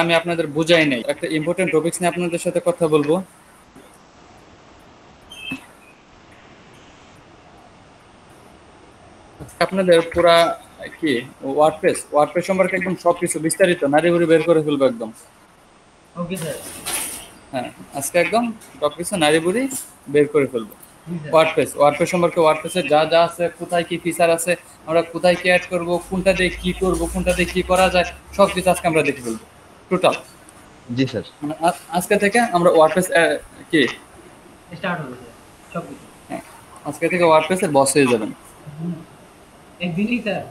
আমি আপনাদের বুঝাই নাই। একটা ইম্পর্টেন্ট টপিকস নিয়ে আপনাদের সাথে কথা বলবো। আপনাদের পুরা কি ওয়ার্ডপ্রেস সম্পর্কে একদম সবকিছু বিস্তারিত নাড়িভুড়ি বের করে ফেলবো একদম। Okay sir. হ্যাঁ, আজকে একদম সবকিছু নাড়িভুড়ি বের করে ফেলবো। ওয়ার্ডপ্রেস সম্পর্কে, ওয়ার্ডপ্রেসের যা যা আছে, কোথায় কি ফিচার আছে, আমরা কোথায় কি অ্যাড করব, কোনটা দিয়ে কি করব, কোনটা দিয়ে কি করা যায়, সবকিছু আজকে আমরা দেখে ফেলবো টোটাল। জি স্যার। মানে আজকে থেকে আমরা ওয়ার্ডপ্রেস কি স্টার্ট হবে স্যার সবকিছু। হ্যাঁ, আজকে থেকে ওয়ার্ডপ্রেসের বস হয়ে যাবেন একদিনই স্যার।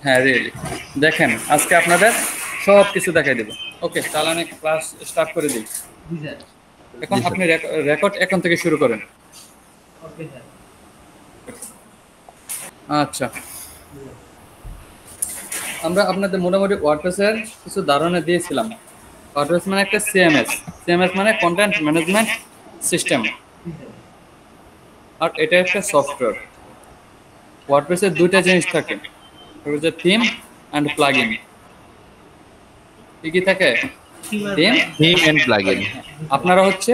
হ্যাঁ রিয়েলি। দেখেন আজকে আপনাদের সব কিছু দেখাই দেবো। ওকে, তাহলে আমি ক্লাস স্টার্ট করে দিই। জি স্যার। এখন আপনি রেকর্ড এখন থেকে শুরু করেন। Okay sir. আচ্ছা, আমরা আপনাদের মোটামুটি ওয়ার্ডপ্রেসের কিছু ধারণা দিয়েছিলাম। ওয়ার্ডপ্রেস মানে একটা সিএমএস মানে কন্টেন্ট ম্যানেজমেন্ট সিস্টেম, আর এটা একটা সফটওয়্যার। ওয়ার্ডপ্রেসের দুইটা জিনিস থাকে, একটা থিম অ্যান্ড প্লাগইন। কি থাকে? Theme and plugin. আপনারা হচ্ছে,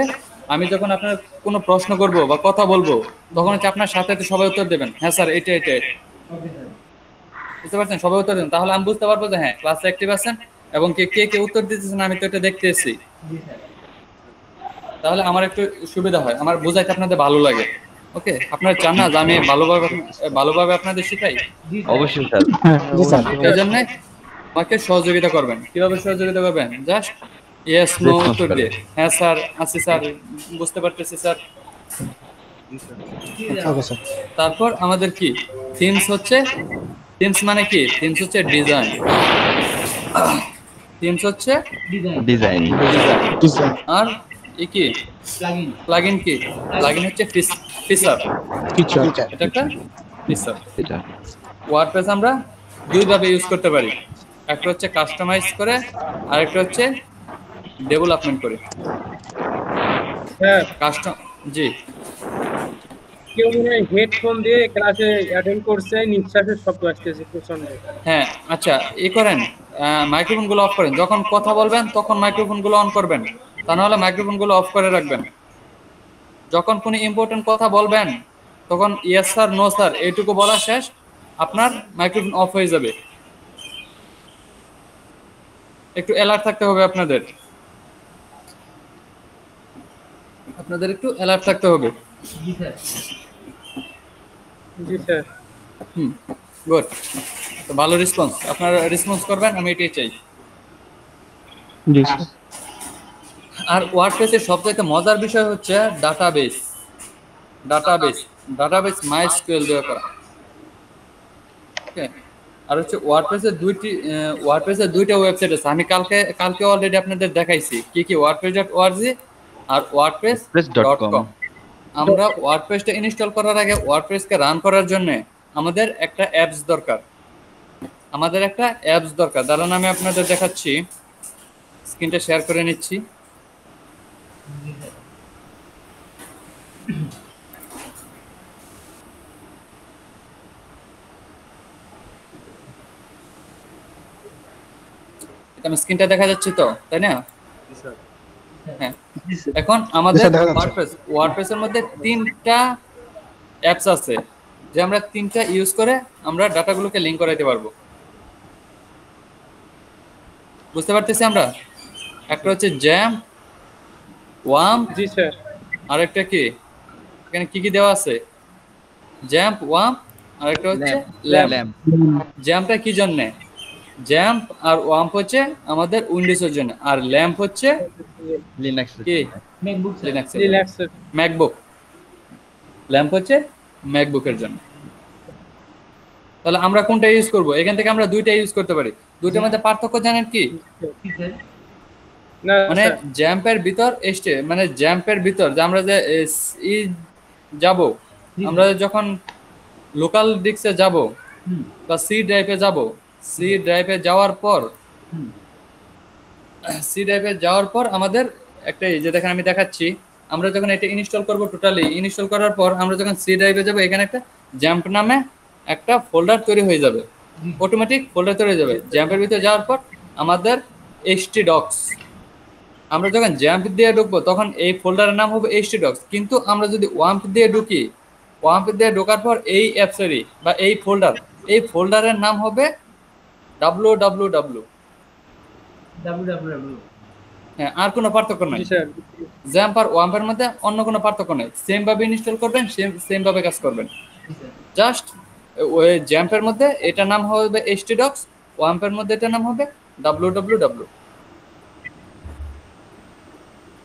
আমি যখন আপনার কোনো প্রশ্ন করব বা কথা বলবো, তখন হচ্ছে আপনার সাথে সবাই উত্তর দেবেন, হ্যাঁ স্যার এটা এটা। বুঝতে পারছেন? সবাই উত্তর দেবেন, তাহলে আমি বুঝতে পারবো যে হ্যাঁ ক্লাসে অ্যাক্টিভ আছেন এবং কে কে কে উত্তর দিতেছেন আমি তো এটা দেখতেছি। তাহলে আমার একটু সুবিধা হয়, আমার বোঝাইতে আপনাদের ভালো লাগে। ওকে, আপনারা চান না যে আমি ভালোভাবে আপনাদের শিখাই? অবশ্যই স্যার। এই জন্য আমাকে সহযোগিতা করবেন। কিভাবে সহযোগিতা করবেন? জাস্ট ইয়েস নো উত্তর দিয়ে, হ্যাঁ স্যার আছি স্যার, বুঝতে পারতেছি স্যার। তারপর আমাদের কি থিমস হচ্ছে, থিমস মানে কি? থিমস হচ্ছে ডিজাইন। থিমস হচ্ছে ডিজাইন। আর কি প্লাগইন কি? প্লাগইন হচ্ছে ফিচার। এটা একটা ফিচার। ওয়ার্ডপ্রেস আমরা দুই ভাবে ইউজ করতে পারি, একটা হচ্ছে কাস্টমাইজ করে আর একটা হচ্ছে ডেভেলপমেন্ট করে। হ্যাঁ, জি, কেউ মনে হয় হেডফোন দিয়ে ক্লাসে অ্যাটেন্ড করছে, নিঃশ্বাসের শব্দ আসতেছে প্রচন্ড। হ্যাঁ আচ্ছা, করেন, মাইক্রোফোনগুলো অফ করেন। যখন কথা বলবেন তখন মাইক্রোফোনগুলো অন করবেন, তা নাহলে মাইক্রোফোনগুলো অফ করে রাখবেন। যখন কোনো ইম্পর্টেন্ট কথা বলবেন তখন ইয়েস স্যার নো স্যার এইটুকু বলা শেষ, আপনার মাইক্রোফোন অফ হয়ে যাবে। একটু অ্যালার্ট থাকতে হবে আপনাদের একটু অ্যালার্ট থাকতে হবে। জি স্যার। জি স্যার। গুড, তো ভালো রেসপন্স, আপনারা রেসপন্স করবেন, আমি এটাই চাই। জি স্যার। আর ওয়ার্ডপ্রেসের সবচেয়ে মজার বিষয় হচ্ছে ডাটাবেস। ডাটাবেস মাইস্কুয়েল দিয়ে করা। ওকে, আর হচ্ছে ওয়ার্ডপ্রেসের দুইটা ওয়েবসাইট আছে। আমি কালকে অলরেডি আপনাদের দেখাইছি কি কি, wordpress.org আর wordpress.com। আমরা ওয়ার্ডপ্রেসটা ইনস্টল করার আগে ওয়ার্ডপ্রেসকে রান করার জন্য আমাদের একটা অ্যাপস দরকার। দাঁড়ান আমি আপনাদের দেখাচ্ছি, স্ক্রিনটা শেয়ার করে নিচ্ছি। আমি স্ক্রিনটা দেখা যাচ্ছে তো, তাই না? হ্যাঁ, এখন আমাদের ওয়ার্ডপ্রেসের মধ্যে তিনটা অ্যাপস আছে যে আমরা তিনটা ইউজ করে আমরা ডাটাগুলোকে লিংক করাইতে পারবো। বুঝতে পারতেছি আমরা? একটা হচ্ছে জ্যাম্প, ওয়াম্প। জি স্যার। আর একটা কি, এখানে কি কি দেওয়া আছে? জ্যাম্প, ওয়াম্প, আর একটা হচ্ছে ল্যাম্প। জ্যাম্পটা কি জন্য? জ্যাম্প আর ওয়াম্প হচ্ছে আমাদের উইন্ডোজের জন্য, আর ল্যাম্প হচ্ছে লিনাক্স কি? রিল্যাক্স। ম্যাকবুক। ল্যাম্প হচ্ছে ম্যাকবুকের জন্য। তাহলে আমরা কোনটা ইউজ করব? এখান থেকে আমরা দুইটা ইউজ করতে পারি। দুইটার মধ্যে পার্থক্য জানেন কি? না মানে জ্যাম্পের ভিতর যে আমরা যে যাব, আমরা যখন লোকাল ডিস্কে যাব বা সি ড্রাইভে যাওয়ার পর আমাদের একটা, এই যে দেখেন আমি দেখাচ্ছি, আমরা যখন এটা ইনস্টল করব, টোটালি ইনস্টল করার পর আমরা যখন সি ড্রাইভে যাব, এখানে একটা জ্যাম্প নামে একটা ফোল্ডার তৈরি হয়ে যাবে, অটোমেটিক ফোল্ডার তৈরি হয়ে যাবে। জ্যাম্পের ভিতরে যাওয়ার পর আমাদের htdocs। আমরা যখন জ্যাম্প দিয়ে ঢুকবো তখন এই ফোল্ডারের নাম হবে htdocs, কিন্তু আমরা যদি ওয়াম্প দিয়ে ঢুকি, ওয়াম্প দিয়ে ঢোকার পর এই অ্যাপসেরই বা এই ফোল্ডারের নাম হবে www। www হ্যাঁ, আর কোনো পার্থক্য নাই। জি স্যার। জ্যাম্প আর ওয়াম্পের মধ্যে অন্য কোনো পার্থক্য নেই, সেম ভাবে ইনস্টল করবেন, সেম ভাবে কাজ করবেন। জি স্যার জাস্ট ওই জ্যাম্পের মধ্যে এটা নাম হবে htdocs, ওয়াম্পের মধ্যে এটা নাম হবে www।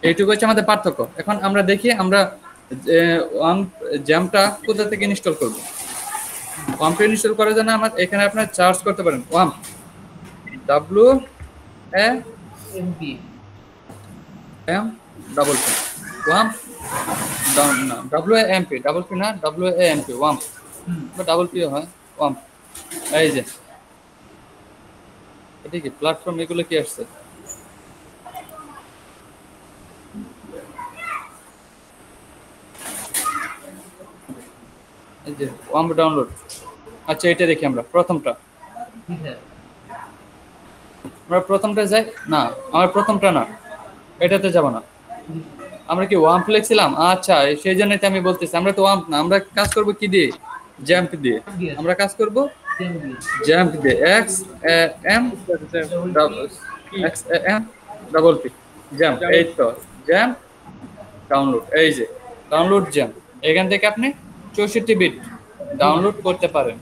এইটুকু হচ্ছে আমাদের পার্থক্য। এখন আমরা দেখি আমরা ওয়াম্প জ্যাম্পটা কোথা থেকে ইনস্টল করব। ওয়াম্প ইনস্টল করার জন্য আমরা এখানে আপনার সার্চ করতে পারেন ওয়াম্প mp ওয়াম্প না WAMP ডাবল পি না WAMP ওয়াম্প বা ডাবল পি হয় ওয়াম্প। এই যে এটা কি প্ল্যাটফর্ম, এগুলো কি আসছে? এই যে ওয়াম্প ডাউনলোড। আচ্ছা, এটা দেখি আমরা প্রথমটা। জি স্যার আমরা প্রথমটা যাই না, আমার প্রথমটা না, এটাতে যাব না। আমরা কি ওয়াম্প লিখছিলাম? আচ্ছা, সেই জন্যই তো আমি বলতেছি আমরা তো ওয়াম্প না, আমরা কাজ করব কি দিয়ে? জ্যাম্প দিয়ে। আমরা কাজ করব mp জ্যাম্প দিয়ে, XAM জ্যাম্প। এই তো জ্যাম্প ডাউনলোড। এই যে ডাউনলোড জ্যাম্প, এখান থেকে আপনি 64 বিট ডাউনলোড করতে পারেন।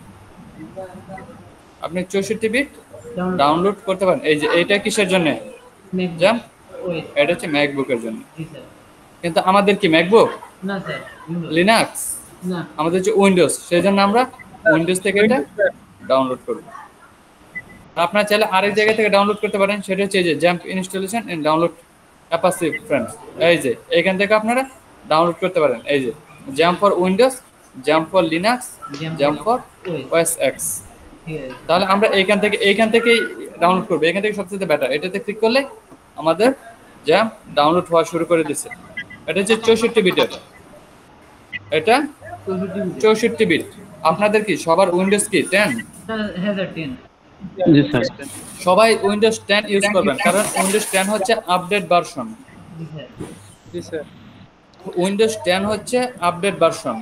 আপনি 64 বিট ডাউনলোড করতে পারেন। এই যে এটা কিসের জন্য? জ্যাম্প ওয়েট এটা হচ্ছে ম্যাকবুকের জন্য। জি স্যার কিন্তু আমাদের কি ম্যাকবুক? না স্যার লিনাক্স, না আমাদের হচ্ছে উইন্ডোজ। সেই জন্য আমরা উইন্ডোজ থেকে এটা ডাউনলোড করব। আপনার চাইলে আরেক জায়গা থেকে ডাউনলোড করতে পারেন, সেটা হচ্ছে এই যে XAMPP installation and download Apache friends. এই যে এখান থেকে আপনারা ডাউনলোড করতে পারেন। এই যে XAMPP for Windows, XAMPP for Linux, XAMPP for OS x. ঠিক আছে তাহলে আমরা এইখান থেকেই ডাউনলোড করবো। এখান থেকে সবচেয়ে বেটার। এটাতে ক্লিক করলে আমাদের জ্যাম্প ডাউনলোড হওয়া শুরু করে দিচ্ছে। এটা হচ্ছে 64 বিটের। এটা 64 বিট। আপনাদের কি সবার উইন্ডোজ কি 10? হ্যাঁ স্যার 10 জি স্যার সবাই উইন্ডোজ 10 ইউজ করবেন, কারণ উইন্ডোজ 10 হচ্ছে আপডেট ভার্সন। জি স্যার জি স্যার। উইন্ডোজ 10 হচ্ছে আপডেট ভার্সন।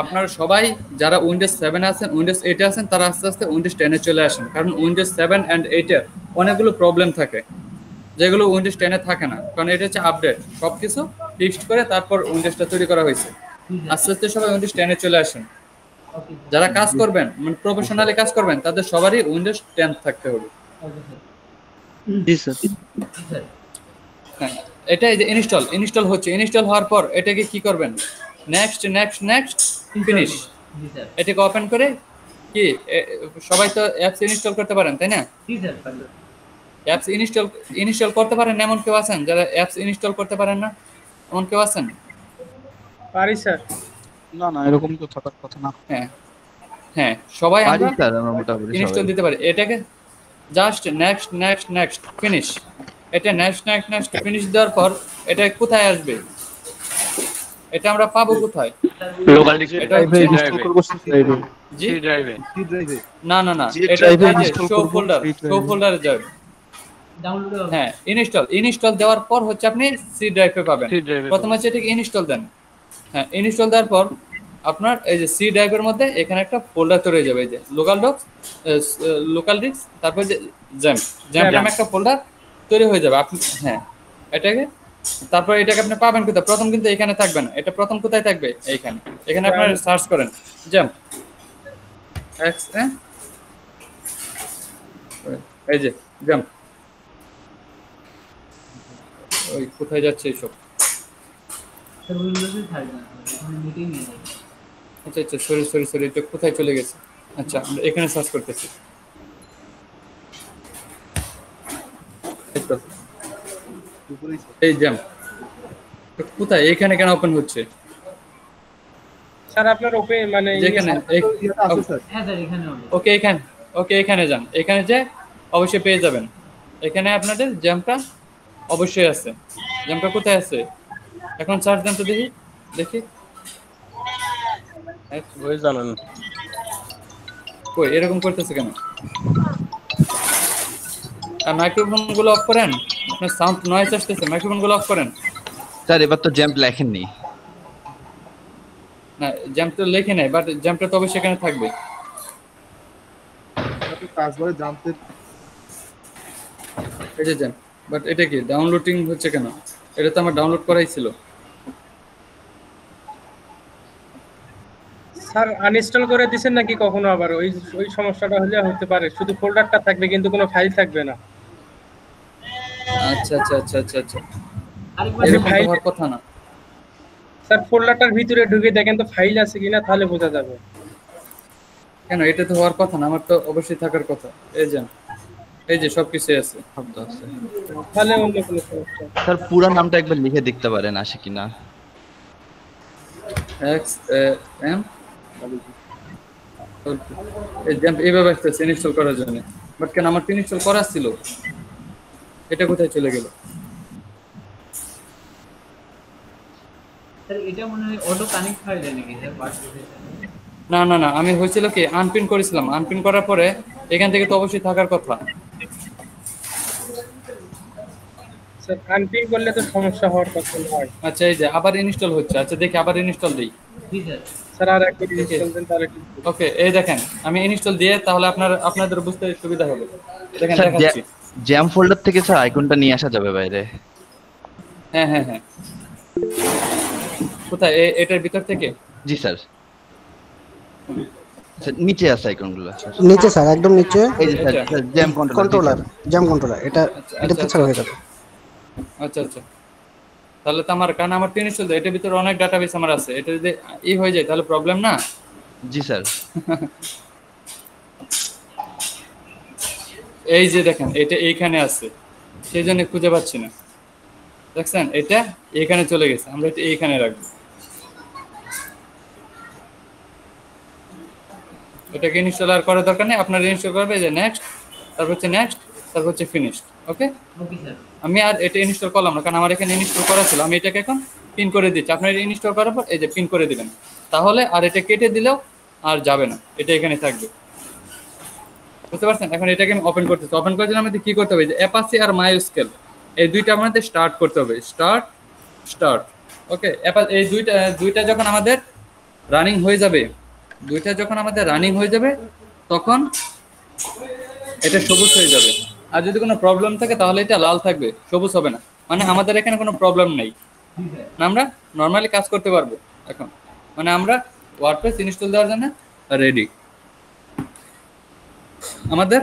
আপনারা সবাই যারা উইন্ডোজ 7 আছেন, উইন্ডোজ 8 আছেন, তারা আস্তে আস্তে উইন্ডোজ 10 এ চলে আসেন, কারণ উইন্ডোজ 7 এন্ড 8 এর অনেকগুলো প্রবলেম থাকে যেগুলো উইন্ডোজ 10 এ থাকে না, কারণ এটা হচ্ছে আপডেট। সবকিছু ফিক্সড করে তারপর উইন্ডোজটা তৈরি করা হয়েছে। আস্তে আস্তে সবাই উইন্ডোজ 10 এ চলে আসেন। ওকে যারা কাজ করবেন, মানে প্রফেশনালি কাজ করবেন, তাদের সবারই উইন্ডোজ 10 থাকতে হবে। ওকে স্যার জি স্যার জি স্যার হ্যাঁ, এটা এই যে ইনস্টল হচ্ছে। ইনস্টল হওয়ার পর এটাকে কি করবেন? Next finish. জি স্যার এটাকে ওপেন করে কি সবাই তো অ্যাপস ইনস্টল করতে পারেন, তাই না? জি স্যার অ্যাপস ইনস্টল করতে পারেন এমন কেউ আছেন যারা অ্যাপস ইনস্টল করতে পারেন না? এমন কেউ আছেন? পারি স্যার। না না এরকম তো থাকার কথা না হ্যাঁ হ্যাঁ, সবাই পারি আমরা স্যার, আমরা মোটামুটি ইনস্টল সবাই। দিতে পারি। এটাকে জাস্ট নেক্সট ফিনিশ। এটা নেক্সট ফিনিশ দেওয়ার পর এটা কোথায় আসবে? এটা আমরা পাবো কোথায়? লোকাল এটা ড্রাইভে হচ্ছে- ইনস্টল করব সি ড্রাইভে জি ড্রাইভে না, যে এটা drive-এ এই যে install শো করবো, ফোল্ডার, সেই drive-এ। শো ফোল্ডারে যাবে। ডাউনলোড হবে হ্যাঁ, ইনস্টল দেওয়ার পর হচ্ছে আপনি সি ড্রাইভে পাবেন। প্রথমে হচ্ছে এটাকে ইনস্টল দেন। হ্যাঁ, ইনস্টল দেওয়ার পর আপনার এই যে সি ড্রাইভের মধ্যে এখানে একটা ফোল্ডার তৈরি হয়ে যাবে। এই যে লোকাল ডিস্ক, তারপর যে জ্যাম্প নামে একটা ফোল্ডার তৈরি হয়ে যাবে। আপনি হ্যাঁ এটাকে, তারপর এটাকে আপনি পাবেন কোথায়? প্রথম কিন্তু এখানে থাকবে না। এটা প্রথম কোথায় থাকবে? এইখানে। এখানে আপনারা সার্চ করেন জ্যাম্প এক্স, এই যে জাম্প। ওই কোথায় যাচ্ছে এইসব? স্যার উইন্ডোজে থাকবে না ওখানে মিটিং নিয়ে যাবে আচ্ছা সরি, এটা কোথায় চলে গেছে? আচ্ছা, আমরা এখানে সার্চ করতেছি। এই তো, এই জাম্প কোথায়? এখানে কেন ওপেন হচ্ছে? স্যার আপনার ওপেন মানে যেখানে হ্যাঁ স্যার এখানে হবে ওকে এখানে যান। এখানে যে অবশ্যই পেয়ে যাবেন। এখানে আপনাদের জ্যাম্পটা অবশ্যই আছে। জ্যাম্পটা কোথায় আছে? এখন সার্চ দেন তো দেখি। ওই জানেন কই এরকম করতেছে কেন? আর মাইক্রোফোন গুলো অফ করেন, আপনার সাউন্ড নয়েজ আসতেছে, মাইক্রোফোন গুলো অফ করেন। স্যার এবার তো জ্যাম্প লেখেননি। না জ্যাম্প তো লেখে নাই, বাট জ্যাম্পটা তো অবশ্যই এখানে থাকবে। কাজবারে জানতে এই যে জ্যাম্প, বাট এটা কি ডাউনলোডিং হচ্ছে কেন? এটা তো আমার ডাউনলোড করাই ছিল। স্যার আনইনস্টল করে দিবেন নাকি কখনো আবার? ওই ওই সমস্যাটা হলে হতে পারে, শুধু ফোল্ডারটা থাকবে কিন্তু কোনো ফাইল থাকবে না। আচ্ছা আচ্ছা আচ্ছা আচ্ছা আচ্ছা, আরেকবার এরকম তো ফাইল- হওয়ার কথা না। স্যার ফোল্ডারটার ভিতরে ঢুকে দেখেন তো ফাইল আছে কিনা, তাহলে বোঝা যাবে। কেন, এটা তো হওয়ার কথা না, আমার তো অবশ্যই থাকার কথা। এই যে এই যে সবকিছু আছে। শব্দ আছে। তাহলে অন্য কোনো সমস্যা। স্যার পুরো নামটা একবার লিখে দেখতে পারেন আসে কিনা। এক্স এম এই জ্যাম্প এইভাবে আসতেছে ইনস্টল করার জন্য, বাট কেন আমার তো ইনস্টল করা ছিল, এটা কোথায় চলে গেল? স্যার এটা মনে হয় অটো কানেক্ট হয়ে যায় নাকি স্যার WordPress-এর সাথে? না না না, আমি হয়েছিল কি আনপিন করেছিলাম, আনপিন করার পরে এখান থেকে তো অবশ্যই থাকার কথা। স্যার আনপিন করলে তো সমস্যা হওয়ার কথা নয়। আচ্ছা এই যে আবার ইনস্টল হচ্ছে, আচ্ছা দেখি আবার ইনস্টল দিই। জি স্যার। স্যার আর একবার ইনস্টল দেন তাহলে ঠিক হবে। ওকে এই দেখেন আমি ইনস্টল দিয়ে, তাহলে আপনাদের বুঝতে সুবিধা হবে। দেখেন স্যার দেখাচ্ছি। জ্যাম ফোল্ডার থেকে স্যার আইকনটা নিয়ে আসা যাবে বাইরে। হ্যাঁ হ্যাঁ হ্যাঁ, কোথায় এটার ভিতর থেকে? জি স্যার। স্যার নিচে আছে আইকনগুলো স্যার। নিচে স্যার, একদম নিচে এই যে স্যার এটা। জ্যাম কন্ট্রোলার, জ্যাম কন্ট্রোলার, এটা আচ্ছা, এটাতে আচ্ছা, ছাড়া হয়ে আচ্ছা। যাবে। আচ্ছা আচ্ছা, তাহলে তো আমার কারণ আমার তো ইনস্টল এটার ভিতরে অনেক ডাটাবেস আমার আছে, এটা যদি হয়ে যায় তাহলে প্রবলেম না? জি স্যার। এই যে দেখেন এটা এইখানে আছে, সেই জন্য খুঁজে পাচ্ছি না। দেখছেন এটা এইখানে চলে গেছে, আমরা এটা এইখানে রাখবো। এটাকে ইনস্টল আর করার দরকার নেই, আপনার ইনস্টল করবে যে নেক্সট, তারপর হচ্ছে নেক্সট, তারপর হচ্ছে ফিনিশড। ওকে, ওকে স্যার। আমি আর এটা ইনস্টল করলাম না, কারণ আমার এখানে ইনস্টল করা ছিল। আমি এটাকে এখন পিন করে দিচ্ছি, আপনার ইনস্টল করার পর এই যে পিন করে দিবেন, তাহলে আর এটা কেটে দিলেও আর যাবে না, এটা এখানে থাকবে। বুঝতে পারছেন? এখন এটাকে আমি ওপেন করতেছি, ওপেন করার জন্য আমাদের কি করতে হবে, যে অ্যাপাচি আর মাইস্কেল এই দুইটা আমাদের স্টার্ট করতে হবে, স্টার্ট। ওকে, এই দুইটা যখন আমাদের রানিং হয়ে যাবে, তখন এটা সবুজ হয়ে যাবে। আর যদি কোনো প্রবলেম থাকে তাহলে এটা লাল থাকবে, সবুজ হবে না। মানে আমাদের এখানে কোনো প্রবলেম নেই, আমরা নর্মালি কাজ করতে পারবো এখন। মানে আমরা ওয়ার্ডপ্রেস ইনস্টল দেওয়ার জন্য রেডি। আমাদের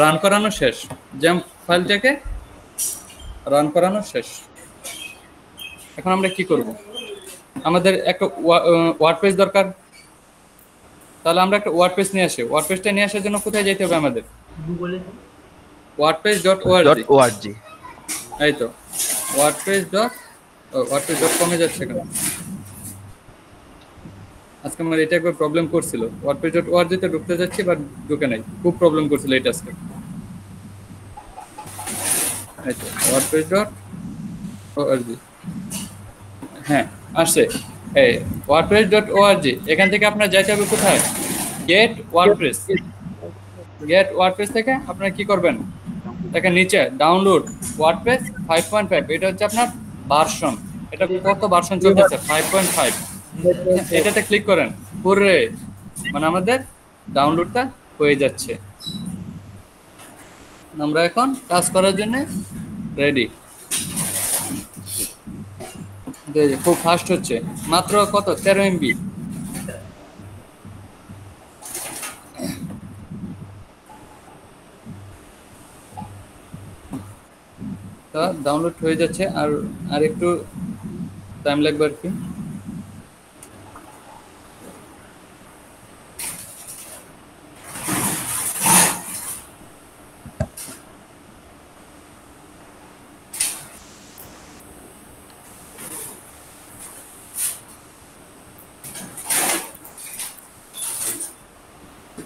রান করানো শেষ, জ্যাম্প ফাইলটাকে রান করানো শেষ। এখন আমরা কি করব, আমাদের একটা ওয়ার্ডপ্রেস দরকার, তাহলে আমরা একটা ওয়ার্ডপ্রেস নিয়ে আসি। ওয়ার্ডপ্রেসটা নিয়ে আসার জন্য কোথায় যেতে হবে আমাদের? গুগলে wordpress.org। এই তো wordpress.com এ যাচ্ছে কেন? আজকে আমার এটা একবার প্রবলেম করছিল, wordpress.org তে ঢুকতে যাচ্ছি বাট ঢুকে নাই, খুব প্রবলেম করছিল এটা আজকে। এই তো wordpress.org, হ্যাঁ আসছে। এই wordpress.org, এখান থেকে আপনার যাইতে হবে কোথায়? গেট ওয়ার্ডপ্রেস থেকে আপনারা কি করবেন, দেখেন নিচে ডাউনলোড ওয়ার্ডপ্রেস 5.5, এটা হচ্ছে আপনার ভার্সন। এটা কত ভার্সন চলতেছে? 5.5। এটাতে ক্লিক করেন, পুরো মানে আমাদের ডাউনলোডটা হয়ে যাচ্ছে। আমরা এখন কাজ করার জন্য রেডি। খুব ফাস্ট হচ্ছে, মাত্র কত 13 MB। তা ডাউনলোড হয়ে যাচ্ছে, আর একটু টাইম লাগবে আর কি।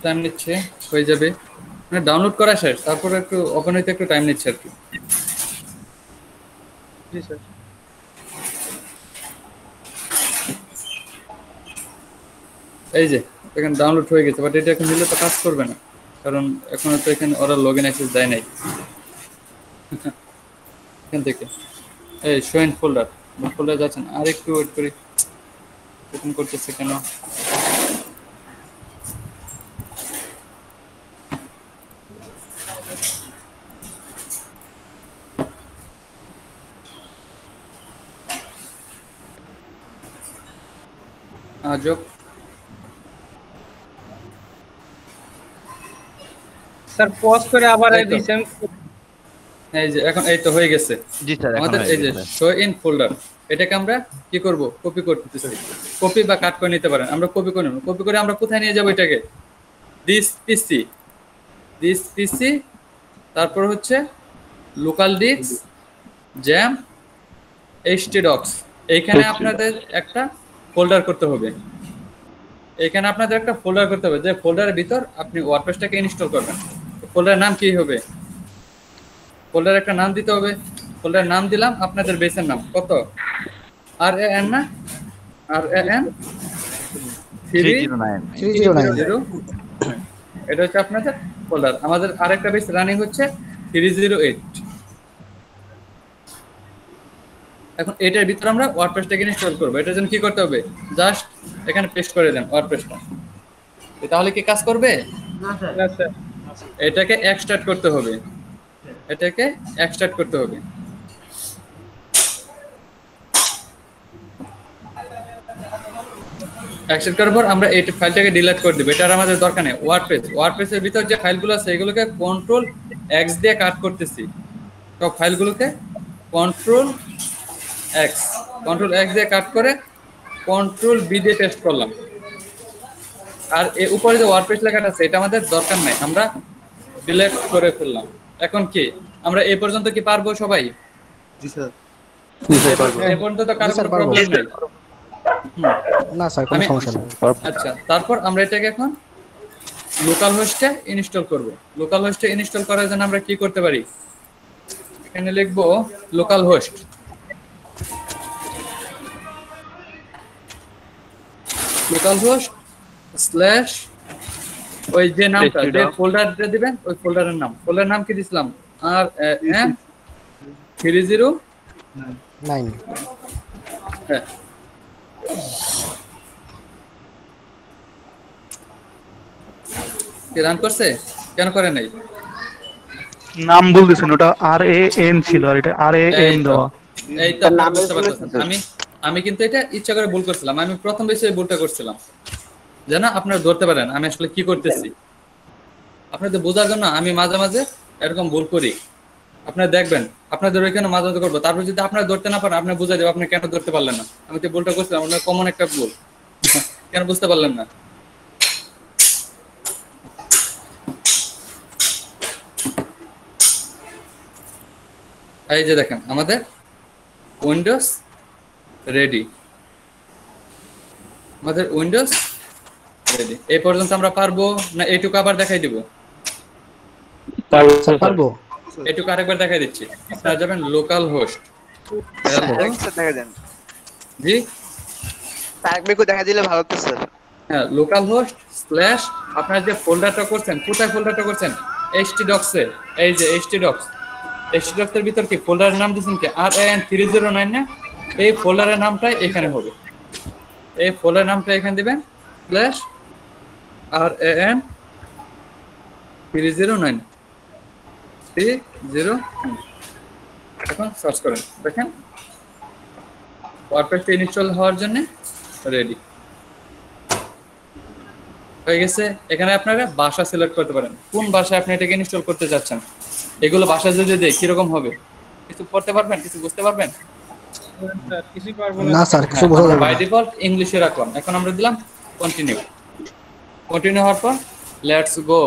টাইম নিচ্ছে, হয়ে যাবে। মানে ডাউনলোড করা শেষ, তারপর একটু ওপেন হইতে একটু টাইম নিচ্ছে আর কি। জি স্যার। এই যে এখানে ডাউনলোড হয়ে গেছে, বাট এটা এখন দিলে তো কাজ করবে না, কারণ এখনো তো এখানে ওরা লগইন অ্যাক্সেস দেয় নাই। এখান থেকে এই শো ইন ফোল্ডার, ফোল্ডার যাচ্ছেন, আর একটু ওয়েট করি, এরকম করতেছে কেন? আজব। স্যার পজ করে আবার এই তো। দিয়েছেন। এই যে এখন এই তো হয়ে গেছে জি স্যার, এখন আমাদের হয়ে এই যে গেছে। Show in folder. এটাকে আমরা কি করব? কপি করতেছি। কপি বা কাট করে নিতে পারেন। আমরা কপি করে নেব। কপি করে আমরা কোথায় নিয়ে যাব এটাকে? দিস পিসি, তারপর হচ্ছে লোকাল ডিস্ক, জ্যাম, htdocs। এইখানে আপনাদের একটা ফোল্ডার করতে হবে। এখানে আপনাদের একটা ফোল্ডার করতে হবে, যে ফোল্ডারের ভিতর আপনি ওয়ার্ডপ্রেসটাকে ইনস্টল করবেন। ফোল্ডারের নাম কি হবে? ফোল্ডার একটা নাম দিতে হবে। ফোল্ডারের নাম দিলাম আপনাদের বেসের নাম কত? RAN না? RAN 309 309 এটা হচ্ছে আপনাদের ফোল্ডার। আমাদের আরেকটা বেস রানিং হচ্ছে 308। এখন এটার ভিতর আমরা ওয়ার্ডপ্রেসটাকে ইনস্টল করব। এটার জন্য কি করতে হবে? জাস্ট এখানে পেস্ট করে দেন ওয়ার্ডপ্রেসটা। তাহলে কি কাজ করবে? না স্যার। না স্যার, এটাকে এক্সট্রাক্ট করতে হবে। এটাকে এক্সট্রাক্ট করতে হবে। এক্সট্রাক্ট করার পর আমরা এই ফাইলটাকে ডিলিট করে দেব। এটা আর আমাদের দরকার নেই। ওয়ার্ডপ্রেসের ভিতর যে ফাইলগুলো আছে এগুলোকে কন্ট্রোল এক্স দিয়ে কাট করতেছি। সব ফাইলগুলোকে কন্ট্রোল এক্স দিয়ে কাট করে কন্ট্রোল বি দিয়ে পেস্ট করলাম। আর এর উপরে যে ওয়ার্ডপ্রেস লেখাটা আছে এটা আমাদের দরকার নাই, আমরা ডিলিট করে ফেললাম। এখন কি আমরা এই পর্যন্ত কি পারবো সবাই? জি স্যার। এই পর্যন্ত তো কারো জি স্যার, কোনো পারবো। প্রবলেম নেই। না স্যার, কোনো সমস্যা নেই। আচ্ছা, তারপর আমরা এটাকে এখন লোকাল হোস্টে ইনস্টল করব। লোকাল হোস্টে ইনস্টল করার জন্য আমরা কি করতে পারি? এখানে লিখব local host. Local host slash ওই যে নামটা, যে ফোল্ডারটা দিবেন ওই ফোল্ডারের নাম। ফোল্ডারের নাম কি দিছিলাম? RAN 309। 9 হ্যাঁ, কি রান করছে? কেন করে নাই? নাম ভুল দিছেন, ওটা RAN ছিল আর এটা RAN দেওয়া। এই তো আপনারা বুঝতে পারতেছেন। আমি কিন্তু এটা ইচ্ছা করে ভুল করছিলাম। আমি প্রথম বেশি ভুলটা করছিলাম, যেন আপনারা ধরতে পারেন আমি আসলে কি করতেছি। আপনাদের বোঝার জন্য আমি মাঝে মাঝে এরকম ভুল করি। আপনারা দেখবেন, আপনাদের ওইখানে মাঝে মাঝে করবো। তারপর যদি আপনারা ধরতে না পারেন, আপনি বুঝাই দেবো আপনি কেন ধরতে পারলেন না। আমি তো ভুলটা করছিলাম, আপনার কমন একটা ভুল। কেন বুঝতে পারলেন না? এই যে দেখেন আমাদের উইন্ডোজ রেডি। আমাদের উইন্ডোজ রেডি। এই পর্যন্ত আমরা পারবো না এইটুকু আবার দেখাই দিব? স্যার, পারবো। এইটুকু আরেকবার দেখাই দিচ্ছি। আপনারা যাবেন লোকাল হোস্ট। দেখা দেন জি তারেক ভাইকে দেখা দিলে ভালো হতো স্যার। হ্যাঁ, লোকাল হোস্ট স্ল্যাশ আপনারা যে ফোল্ডারটা করছেন, কোথায় ফোল্ডারটা করছেন? htdocs এ। এই যে htdocs এর ভিতর কি ফোল্ডারের নাম দিয়েছেন কি? RAN 309 না? এই ফোল্ডারের নামটাই এখানে হবে। এই ফোল্ডারের নামটা এখানে দিবেন স্ল্যাশ RAN 309। এখন সার্চ করেন, দেখেন ওয়ার্ডপ্রেসটা ইনস্টল হওয়ার জন্য রেডি হয়ে গেছে। এখানে আপনারা ভাষা সিলেক্ট করতে পারেন, কোন ভাষায় আপনি এটাকে ইনস্টল করতে যাচ্ছেন। এগুলো ভাষা যদি দেয় কিরকম হবে? কিছু করতে পারবেন? কিছু বুঝতে পারবেন? স্যার কিছুই পারবো না না। স্যার, কিছু বোঝা যাবে বাই না। ডিফল্ট ইংলিশে রাখলাম। এখন আমরা দিলাম কন্টিনিউ। কন্টিনিউ হওয়ার পর লেটস গো।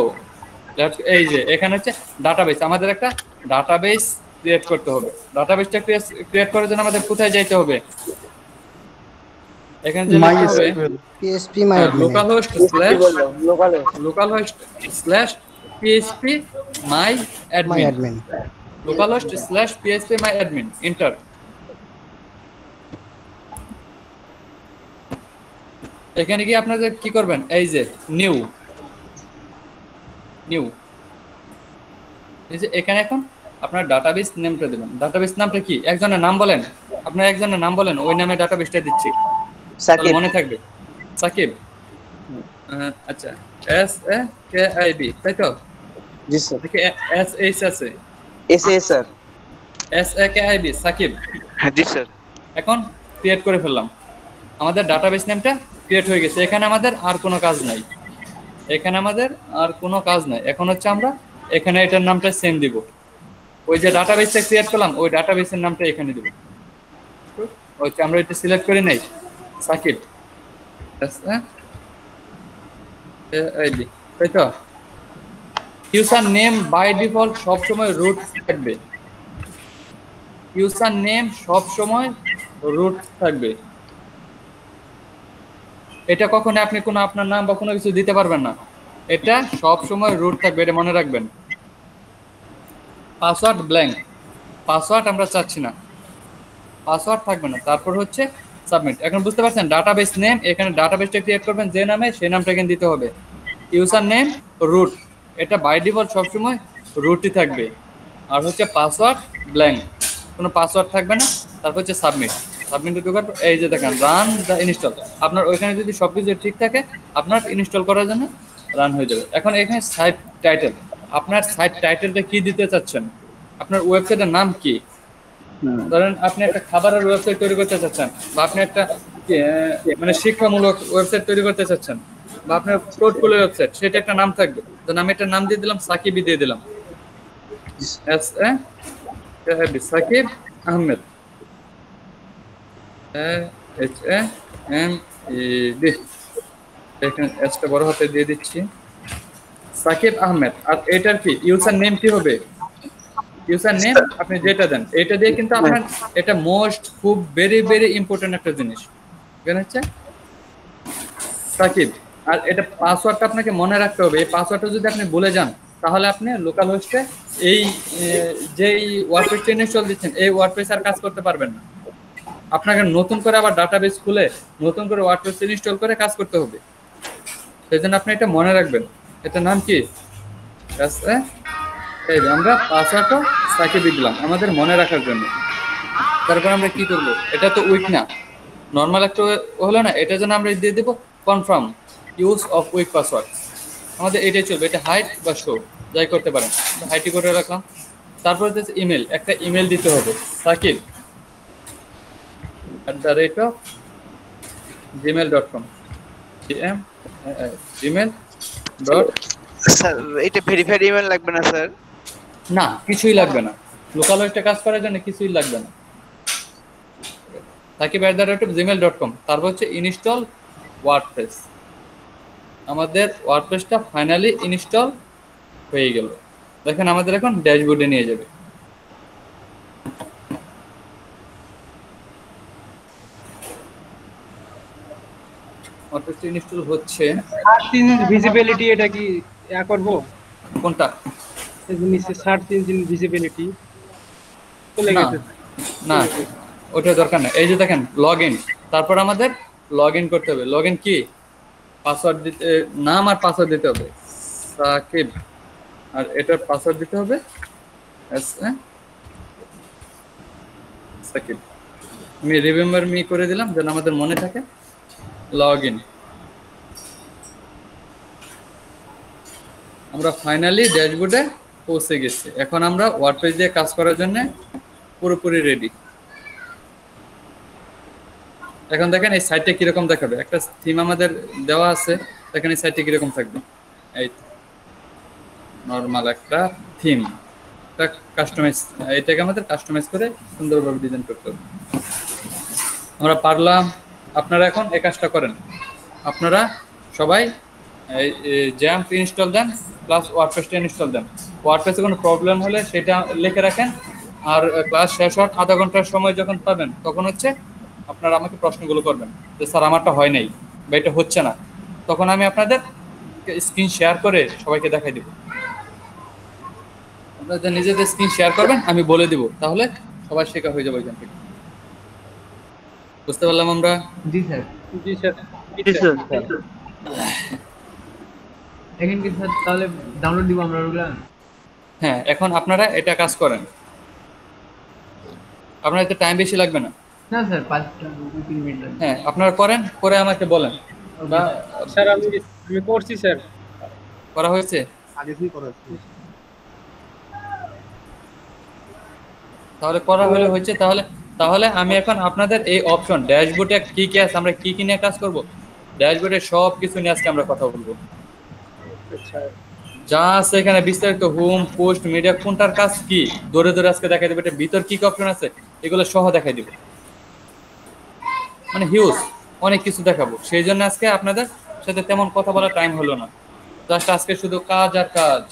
এই যে এখানে হচ্ছে ডাটাবেস। আমাদের একটা ডাটাবেস ক্রিয়েট করতে হবে। ডাটাবেসটা ক্রিয়েট করার জন্য আমাদের কোথায় যাইতে হবে? এখানে যে লিখতে হবে PHP my admin local host slash PHP my my admin। admin local host slash PHP my admin, enter. এখানে গিয়ে আপনাদের কি করবেন? এই যে নিউ এই যে এখানে এখন আপনার ডাটাবেস নেমটা দেবেন। ডাটাবেস নামটা কি? একজনের নাম বলেন, আপনার একজনের নাম বলেন, ওই নামে ডাটাবেসটা দিচ্ছি, তাহলে সাকিব। মনে থাকবে। সাকিব, আচ্ছা, SAKIB, তাই তো? জি স্যার। দেখি SH আছে, S A sir. SAKIB, Sakib. হ্যাঁ জি স্যার। এখন ক্রিয়েট করে ফেললাম, আমাদের ডাটাবেস নেমটা ক্রিয়েট হয়ে গেছে। এখানে আমাদের আর কোনো কাজ নাই, এখানে আমাদের আর কোনো কাজ নাই। এখন হচ্ছে আমরা এখানে এটার নামটা সেম দিব, ওই যে ডাটাবেসটা ক্রিয়েট করলাম ওই ডাটাবেসের নামটা এখানে দিব। ওইটা আমরা এটা সিলেক্ট করে নেই, সাকিব, তাই তো? ইউজার নেম বাই ডিফল্ট সবসময় রুট থাকবে, ইউজার নেম সবসময় রুট থাকবে। এটা কখনো আপনি কোনো আপনার নাম বা কোনো কিছু দিতে পারবেন না, এটা সব সময় রুট থাকবে, এটা মনে রাখবেন। পাসওয়ার্ড ব্ল্যাঙ্ক, পাসওয়ার্ড আমরা চাচ্ছি না, পাসওয়ার্ড থাকবে না। তারপর হচ্ছে সাবমিট। এখন বুঝতে পারছেন ডাটাবেস নেম, এখানে ডাটাবেসটা ক্রিয়েট করবেন যে নামে, সেই নামটা এখানে দিতে হবে। ইউজার নেম রুট, এটা বাই ডিফল্ট সবসময় রুটই থাকবে। আর হচ্ছে পাসওয়ার্ড ব্ল্যাঙ্ক, কোনো পাসওয়ার্ড থাকবে না। তারপর হচ্ছে সাবমিট, সাবমিট ঢোকার পর এই যে দেখেন রান দ্য ইনস্টল, আপনার ওইখানে যদি সব কিছু ঠিক থাকে আপনার ইনস্টল করার জন্য রান হয়ে যাবে। এখন এখানে সাইট টাইটেল, আপনার সাইট টাইটেলটা কি দিতে চাচ্ছেন, আপনার ওয়েবসাইটের নাম কি? ধরেন আপনি একটা খাবারের ওয়েবসাইট তৈরি করতে চাচ্ছেন, বা আপনি একটা মানে শিক্ষামূলক ওয়েবসাইট তৈরি করতে চাচ্ছেন, বা আপনার পোর্টফোলিও ওয়েবসাইট, সেটা একটা নাম থাকবে। তো আমি একটা নাম দিয়ে দিলাম, সাকিবই দিয়ে দিলাম, সাকিব আহমেদ, HAMED, এখানে এসটা বড় হাতে দিয়ে দিচ্ছি, সাকিব আহমেদ। আর এটার কি ইউজার নেম কি হবে? ইউজার নেম আপনি যেটা দেন এটা দিয়ে কিন্তু আপনার এটা মোস্ট খুব ভেরি ভেরি ইম্পর্টেন্ট একটা জিনিস, কেন হচ্ছে সাকিব। আর এটা পাসওয়ার্ডটা আপনাকে মনে রাখতে হবে, এই পাসওয়ার্ডটা যদি আপনি ভুলে যান তাহলে আপনি লোকাল হোস্টে এই যেই ওয়ার্ডপ্রেসটা ইনস্টল দিচ্ছেন এই ওয়ার্ডপ্রেস আর কাজ করতে পারবেন না। আপনাকে নতুন করে আবার ডাটাবেস খুলে নতুন করে ওয়ার্ডপ্রেস ইনস্টল করে কাজ করতে হবে। সেই জন্য আপনি এটা মনে রাখবেন। এটার নাম কি? এই যে আমরা পাসওয়ার্ডটা সাকিব দিলাম আমাদের মনে রাখার জন্য। তারপর আমরা কি করবো, এটা তো উইক না, নর্মাল একটা হলো না, এটার জন্য আমরা দিয়ে দেবো confirm use of week password. আমাদের এটাই চলবে, এটা হাইড বা শো যাই করতে পারেন, হাইডই করে রাখলাম। তারপর হচ্ছে ইমেল, একটা ইমেল দিতে হবে, সাকিব @gmail.com, gmail. স্যার এটা ভেরিফাইড ইমেল লাগবে না স্যার? না, কিছুই লাগবে না, লোকাল হোস্টে কাজ করার জন্য কিছুই লাগবে না। সাকিব@gmail.com। তারপর হচ্ছে ইনস্টল ওয়ার্ডপ্রেস, আমাদের ওয়ার্ডপ্রেসটা ফাইনালি ইনস্টল হয়ে গেল। দেখেন আমাদের এখন ড্যাশবোর্ডে নিয়ে যাবে। ওয়ার্ডপ্রেসটা ইনস্টল হচ্ছে। সার্চ ইঞ্জিন ভিজিবিলিটি এটা কি করব? কোনটা? এই যে নিচে সার্চ ইঞ্জিন ভিজিবিলিটি চলে না গেছে। না, ওটা দরকার না। এই যে দেখেন লগ ইন, তারপর আমাদের লগ ইন করতে হবে। লগ ইন কি? পাসওয়ার্ড দিতে, নাম আর পাসওয়ার্ড দিতে হবে সাকিব, আর এটার পাসওয়ার্ড দিতে হবে সাকিব। আমি রিমেম্বার মি করে দিলাম যেন আমাদের মনে থাকে। লগ ইন, আমরা ফাইনালি ড্যাশবোর্ডে পৌঁছে গেছি। এখন আমরা ওয়ার্ডপ্রেস দিয়ে কাজ করার জন্য পুরোপুরি রেডি। এখন দেখেন এই সাইটটা কিরকম দেখাবে, একটা থিম আমাদের দেওয়া আছে, দেখেন এই সাইটটা কিরকম থাকবে। এই নর্মাল একটা থিম, একটা কাস্টমাইজ, এটাকে আমাদের কাস্টমাইজ করে সুন্দরভাবে ডিজাইন করতে হবে। আমরা পারলাম। আপনারা এখন এই কাজটা করেন, আপনারা সবাই জ্যাম্প ইনস্টল দেন প্লাস ওয়ার্ডপ্রেসটা ইনস্টল দেন। ওয়ার্ডপ্রেসে কোনো প্রবলেম হলে সেটা লিখে রাখেন, আর ক্লাস শেষ হওয়ার আধা ঘন্টার সময় যখন পাবেন তখন হচ্ছে আপনারা আমাকে প্রশ্নগুলো করবেন যে স্যার আমারটা হয় নাই বা এটা হচ্ছে না, তখন আমি আপনাদের স্ক্রিন শেয়ার করে সবাইকে দেখাই দিব। আপনাদের নিজেদের স্ক্রিন শেয়ার করবেন, আমি বলে দিব, তাহলে সবাই শেখা হয়ে যাবে ওইখান থেকে। বুঝতে পারলাম আমরা? জি স্যার। জি স্যার। জি স্যার। এখন কি স্যার তাহলে ডাউনলোড দিব আমরা ওগুলা? হ্যাঁ, এখন আপনারা এটা কাজ করেন, আপনার এতে টাইম বেশি লাগবে না। না স্যার 2-3 মিনিট লাগবে। হ্যাঁ, আপনারা করেন, করে আমাকে বলেন। বা স্যার আমি করছি স্যার। করা হয়েছে? তাহলে করা হলে হয়েছে। তাহলে তাহলে আমি এখন আপনাদের এই অপশন ড্যাশবোর্ডে কি কি আছে, আমরা কি কি নিয়ে কাজ করব, ড্যাশবোর্ডে সব কিছু নিয়ে আজকে আমরা কথা বলবো। আচ্ছা যা আছে এখানে বিস্তারিত, হোম, পোস্ট, মিডিয়া, কোনটার কাজ কি ধরে ধরে আজকে দেখাই দেবো। এটার ভিতর কি কি অপশন আছে এগুলো সহ দেখাই দিব, মানে হিউজ অনেক কিছু দেখাবো। সেই জন্য আজকে আপনাদের সাথে তেমন কথা বলার টাইম হলো না, জাস্ট আজকে শুধু কাজ আর কাজ।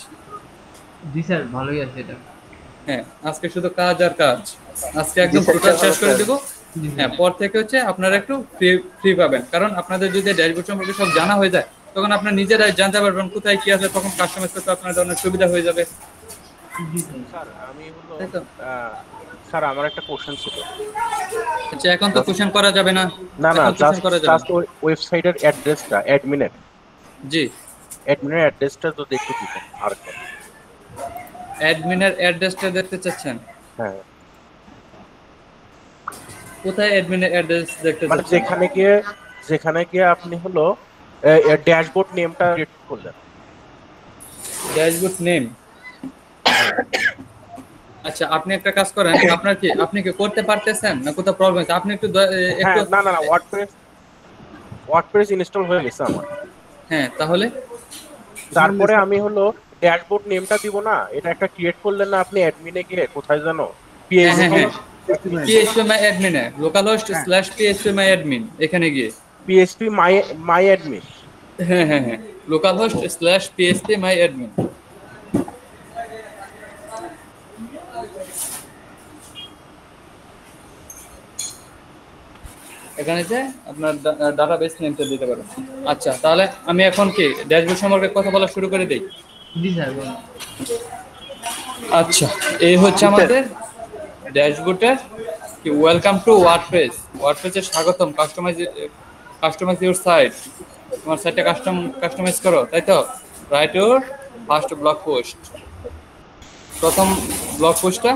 জি স্যার ভালোই আছে এটা। হ্যাঁ, আজকে শুধু কাজ আর কাজ, আজকে একদম টোটাল শেষ করে দেবো। হ্যাঁ, পর থেকে হচ্ছে আপনারা একটু ফ্রি ফ্রি পাবেন, কারণ আপনাদের যদি ড্যাশবোর্ড সম্পর্কে সব জানা হয়ে যায় তখন আপনারা নিজেরাই জানতে পারবেন কোথায় কি আছে, তখন কাস্টমাইজ করতে আপনাদের অনেক সুবিধা হয়ে যাবে। জি স্যার। স্যার আমি হলো তাই তো? স্যার আমার একটা কোশ্চেন ছিল। আচ্ছা, এখন তো কোশ্চেন করা যাবে না। না না, এখন question করা যাবে জাস্ট না। ওয়েবসাইটের অ্যাড্রেসটা, অ্যাডমিনের জি, অ্যাড্রেসটা যদি একটু দিতেন আর কি। অ্যাডমিনের অ্যাড্রেসটা দেখতে চাচ্ছেন? হ্যাঁ, কোথায় অ্যাডমিনের অ্যাড্রেস দেখতে মানে চাচ্ছেন? যেখানে গিয়ে আপনি হলো ড্যাশবোর্ড নেমটা রেড করলেন। Dashboard name. আচ্ছা, আপনি একটা কাজ করেন, আপনি কি করতে পারতেছেন না কোথাও প্রবলেম আছে? আপনি একটু হ্যাঁ, একটু না না না, ওয়ার্ডপ্রেস ইনস্টল হয়ে গেছে আমার। হ্যাঁ, তাহলে তারপরে আমি হলো ড্যাশবোর্ড নেমটা দিব না, এটা একটা ক্রিয়েট করলেন না আপনি অ্যাডমিনে গিয়ে, কোথায় জানো, হ্যাঁ হ্যাঁ হ্যাঁ, PHP PHP my admin A localhost/PHP my admin এখানে গিয়ে, মাই অ্যাডমিন। হ্যাঁ হ্যাঁ হ্যাঁ, localhost/PHP my admin। এখানে যে আপনার ডাটাবেস নেমটা দিতে পারেন। আচ্ছা, তাহলে আমি এখন কি ড্যাশবোর্ড সম্পর্কে কথা বলা শুরু করে দেই? জি স্যার বলুন। আচ্ছা, এই হচ্ছে আমাদের ড্যাশবোর্ডের কি ওয়েলকাম টু ওয়ার্ডপ্রেসে স্বাগতম। কাস্টমাইজ ইউর সাইট, তোমার সাইটটা কাস্টমাইজ করো, তাই তো? Right your first blog post, প্রথম ব্লগ পোস্টটা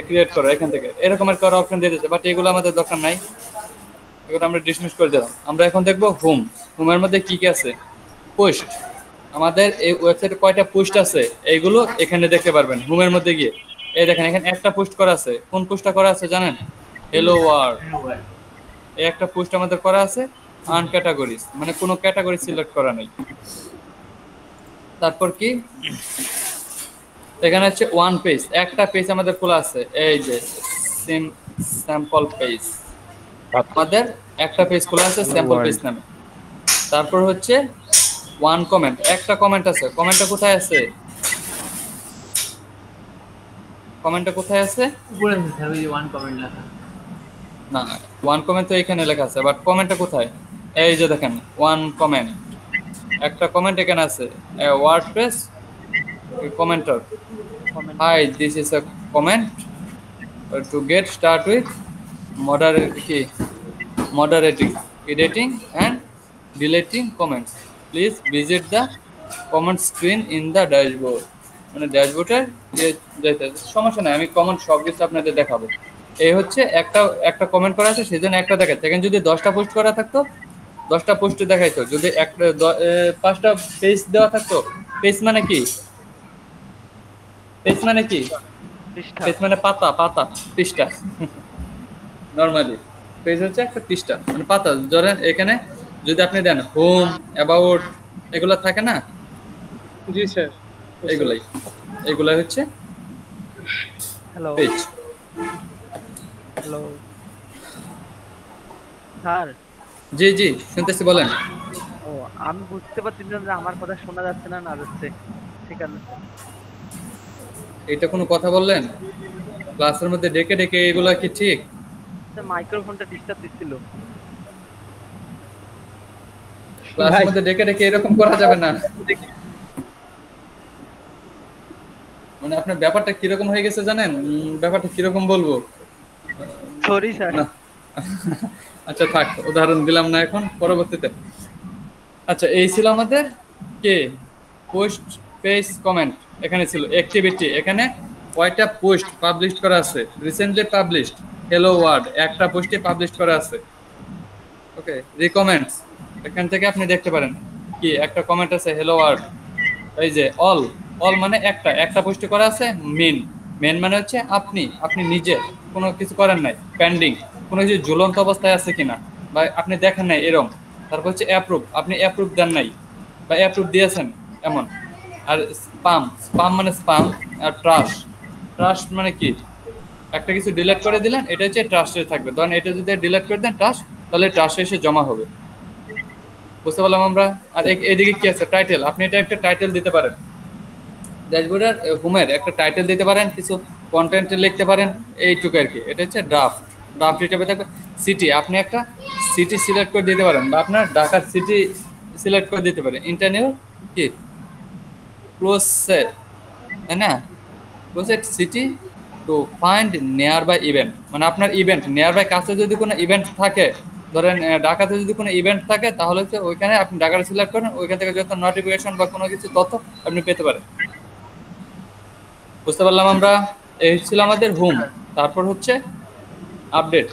ক্রিয়েট করো এখান থেকে, এরকমের করার অপশন দিয়ে দিচ্ছে, বাট এগুলো আমাদের দরকার নাই, এগুলো আমরা ডিসমিস করে দিলাম। আমরা এখন দেখবো হোমের মধ্যে কি কি আছে। পোস্ট, আমাদের এই ওয়েবসাইটে কয়টা পোস্ট আছে এইগুলো এখানে দেখতে পারবেন হোমের মধ্যে গিয়ে। এই দেখেন, এখানে একটা পোস্ট করা আছে। কোন পোস্টটা করা আছে জানেন? হ্যালো ওয়ার্ল্ড, এই একটা পোস্ট আমাদের করা আছে আনক্যাটাগরিজ, মানে কোনো ক্যাটাগরি সিলেক্ট করা নেই। তারপর কি এখানে হচ্ছে ওয়ান পেজ, একটা পেজ আমাদের খোলা আছে, এই যে স্যাম্পল পেজ, আমাদের একটা পেজ খোলা আছে স্যাম্পল পেজ নামে। তারপর হচ্ছে ওয়ান কমেন্ট, একটা কমেন্ট আছে। কমেন্টটা কোথায় আছে? কমেন্টটা কোথায় আছে? উপরে আছে স্যার, ওই যে 1 কমেন্ট লেখা। না, ওয়ান কমেন্ট তো এখানে লেখা আছে, বাট কমেন্টটা কোথায়? এই যে দেখেন ওয়ান কমেন্ট, একটা কমেন্ট এখানে আছে, WordPress commenter. Hi, this is a comment to get start with moderating, editing and deleting comments. Please visit the comment screen in the dashboard. মানে ড্যাশবোর্ডের যেতে সমস্যা নাই, আমি কমেন্ট সব কিছু আপনাদের দেখাবো। এই হচ্ছে একটা কমেন্ট করা আছে, সেই জন্য একটা দেখাচ্ছে। এখানে যদি 10টা পোস্ট করা থাকতো 10টা পোস্ট দেখাইতো। যদি 5টা পেজ দেওয়া থাকতো, পেজ মানে কি? পেজ মানে কি? পেজ মানে পাতা, পৃষ্ঠা। নরমালি পেজ হচ্ছে একটা পৃষ্ঠা, মানে পাতা। ধরেন এখানে যদি আপনি দেন হোম, অ্যাবাউট, এগুলো থাকে না, জি স্যার। এগুলাই হচ্ছে হ্যালো পেজ। Hello sir. জি জি, শুনতেছি, বলেন। ও, আমি বুঝতে পারছিলাম যে আমার কথা শোনা যাচ্ছে না যাচ্ছে, ঠিক আছে। এটা কোনো কথা বললেন? ক্লাসের মধ্যে ডেকে ডেকে এগুলা কি ঠিক? মাইক্রোফোনটা ডিস্টার্ব দিচ্ছিল। ক্লাসের মধ্যে ডেকে ডেকে এরকম করা যাবে না। মানে আপনার ব্যাপারটা কিরকম হয়ে গেছে জানেন? ব্যাপারটা কিরকম বলবো? Sorry sir. না, আচ্ছা থাক, উদাহরণ দিলাম না এখন, পরবর্তীতে। আচ্ছা, এই ছিল আমাদের কে পোস্ট, পেজ, কমেন্ট। এখানে ছিল অ্যাক্টিভিটি, এখানে কয়টা পোস্ট পাবলিশ করা আছে, রিসেন্টলি পাবলিশড হ্যালো ওয়ার্ল্ড একটা পোস্টে পাবলিশ করা আছে। ওকে, রিকমেন্ডস এখান থেকে আপনি দেখতে পারেন কি একটা কমেন্ট আছে হ্যালো ওয়ার্ল্ড, এই যে অল মানে একটা পোস্টে করা আছে। মেন মানে হচ্ছে আপনি নিজে কোনো কিছু করেন নাই, পেন্ডিং কোনো কিছু ঝুলন্ত অবস্থায় আছে কিনা বা আপনি দেখেন নাই এরকম। তারপর হচ্ছে অ্যাপ্রুভ, আপনি অ্যাপ্রুভ দেন নাই বা অ্যাপ্রুভ দিয়েছেন এমন। আর স্পাম মানে স্পাম। আর ট্রাস্ট মানে কি, একটা কিছু ডিলিট করে দিলেন, এটা হচ্ছে ট্রাস্টে থাকবে। ধরেন এটা যদি ডিলিট করে দেন ট্রাস্ট, তাহলে ট্রাস্টে এসে জমা হবে। বুঝতে পারলাম আমরা। আর এদিকে কি আছে, টাইটেল, আপনি এটা একটা টাইটেল দিতে পারেন, ড্যাশবোর্ডের হোমের একটা টাইটেল দিতে পারেন, কিছু কন্টেন্ট লিখতে পারেন, এইটুকু আর কি। এটা হচ্ছে ড্রাফট হিসেবে থাকবে। সিটি, আপনি একটা সিটি সিলেক্ট করে দিতে পারেন বা আপনার ঢাকার সিটি সিলেক্ট করে দিতে পারেন। ইন্টারনিউ কি ক্লোজেট, তাই না, closest city to find nearby event, মানে আপনার ইভেন্ট নিয়ার বাই কাছে যদি কোনো ইভেন্ট থাকে, ধরেন ঢাকাতে যদি কোনো ইভেন্ট থাকে, তাহলে হচ্ছে ওইখানে আপনি ঢাকাটা সিলেক্ট করেন, ওইখান থেকে যত নোটিফিকেশন বা কোনো কিছু তথ্য আপনি পেতে পারেন। বুঝতে পারলাম আমরা। এই ছিল আমাদের হোম। তারপর হচ্ছে আপডেট।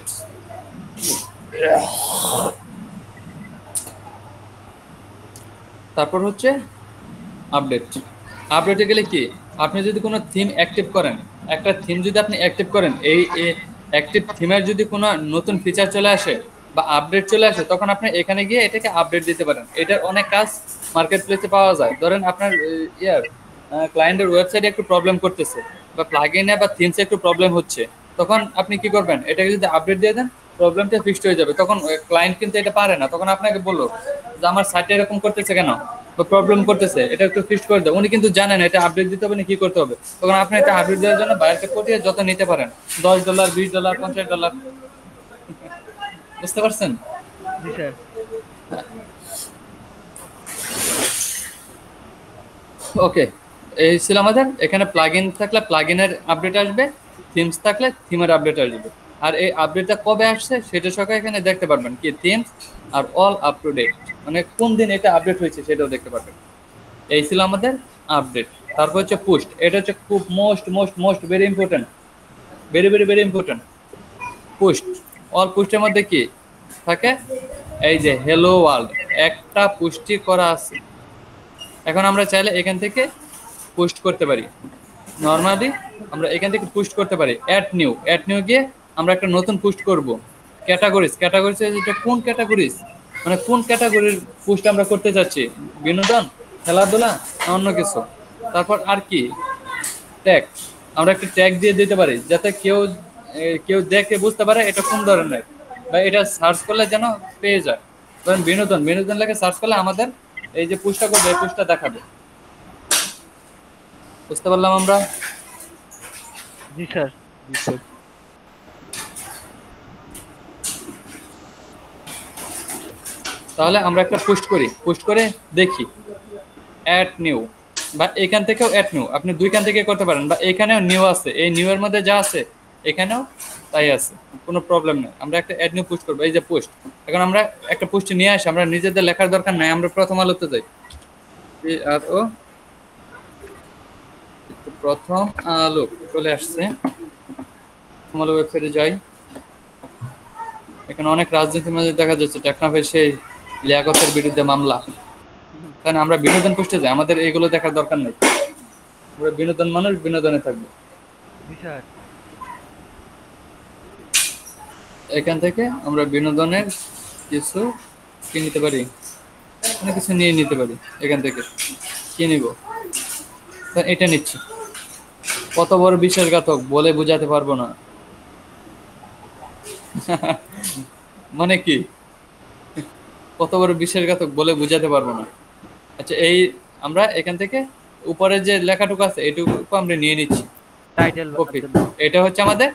আপডেটে গেলে কি, আপনি যদি কোনো থিম অ্যাক্টিভ করেন, একটা থিম যদি আপনি অ্যাক্টিভ করেন, এই অ্যাক্টিভ থিমের যদি কোনো নতুন ফিচার চলে আসে বা আপডেট চলে আসে, তখন আপনি এখানে গিয়ে এটাকে আপডেট দিতে পারেন। এটার অনেক কাজ মার্কেট প্লেসে পাওয়া যায়। ধরেন আপনার ক্লায়েন্টের ওয়েবসাইটে একটু প্রবলেম করতেছে বা প্লাগইনে বা থিমসে একটু প্রবলেম হচ্ছে, তখন আপনি কি করবেন, এটাকে যদি আপডেট দিয়ে দেন, প্রবলেমটা ফিক্সড হয়ে যাবে। তখন ক্লায়েন্ট কিন্তু এটা পারে না, তখন আপনাকে বললো যে আমার সাইটে এরকম করতেছে কেন বা প্রবলেম করতেছে, এটা একটু ফিক্সড করে দাও। উনি কিন্তু জানেন এটা আপডেট দিতে হবে না, কি করতে হবে। তখন আপনি এটা আপডেট দেওয়ার জন্য বাইরেকে পটিয়ে যত নিতে পারেন, $10, $20, $50। বুঝতে পারছেন? জি স্যার। ওকে, এই ছিল আমাদের। এখানে প্লাগইন থাকলে প্লাগইনের আপডেট আসবে, থিমস থাকলে থিমের আপডেট আসবে। আর এই আপডেটটা কবে আসছে সেটা সকালে এখানে দেখতে পারবেন, কি themes are all up to date, মানে কোন দিন এটা আপডেট হয়েছে সেটাও দেখতে পারবেন। এই ছিল আমাদের আপডেট। তারপর হচ্ছে পোস্ট, এটা হচ্ছে খুব most very important, very important. Post, all পোস্টের মধ্যে কি থাকে, এই যে হ্যালো ওয়ার্ল্ড একটা পোস্টই করা আছে। এখন আমরা চাইলে এখান থেকে পোস্ট করতে পারি, নর্মালি আমরা এখান থেকে পোস্ট করতে পারি। অ্যাড নিউ গিয়ে আমরা একটা নতুন পোস্ট করব। ক্যাটাগরিজ এটা কোন ক্যাটাগরিজ, মানে কোন ক্যাটাগরির পোস্ট আমরা করতে চাচ্ছি, বিনোদন, খেলাধুলা, অন্য কিছু। তারপর আর কি ট্যাগ, আমরা একটা ট্যাগ দিয়ে দিতে পারি যাতে কেউ দেখে বুঝতে পারে এটা কোন ধরনের, বা এটা সার্চ করলে যেন পেয়ে যায়। ধরেন বিনোদন লেখে সার্চ করলে আমাদের এই যে পোস্টটা করবে এই পোস্টটা দেখাবে। বুঝতে পারলাম আমরা? জি স্যার। তাহলে আমরা একটা পোস্ট করে দেখি অ্যাড নিউ, বা এখান থেকেও অ্যাড নিউ আপনি দুইখান থেকে করতে পারেন, বা এখানেও নিউ আছে, এই নিউ এর মধ্যে যা আছে এখানেও তাই আছে, কোনো প্রবলেম নেই। আমরা একটা অ্যাড নিউ পোস্ট করবো। এই যে পোস্ট, এখন আমরা একটা পোস্ট নিয়ে আসি, আমরা নিজেদের লেখার দরকার নাই, আমরা প্রথম আলোতে যাই। প্রথম আলো চলে আসছে, প্রথম আলো ওয়েবসাইটে যাই। এখানে অনেক রাজনীতির মাঝে দেখা যাচ্ছে টেকনাফের সেই লিয়াকতের বিরুদ্ধে মামলা, কারণ আমরা বিনোদন পোস্টে যাই, আমাদের এগুলো দেখার দরকার নেই। আমরা বিনোদন মানুষ, বিনোদনে থাকবো। এখান থেকে আমরা বিনোদনের কিছু কি নিতে পারি, অনেক কিছু নিয়ে নিতে পারি। এখান থেকে কি নিব, এটা নিচ্ছি। কত বড় বিশ্বাসঘাতক বলে বোঝাতে পারবো না। মানে কি, কত বড় বিশ্বাসঘাতক বলে বোঝাতে পারবো না। আচ্ছা, এই আমরা এখান থেকে উপরে যে লেখাটুকু আছে এটুকু আমরা নিয়ে নিচ্ছি। টাইটেল, ওকে, এটা হচ্ছে আমাদের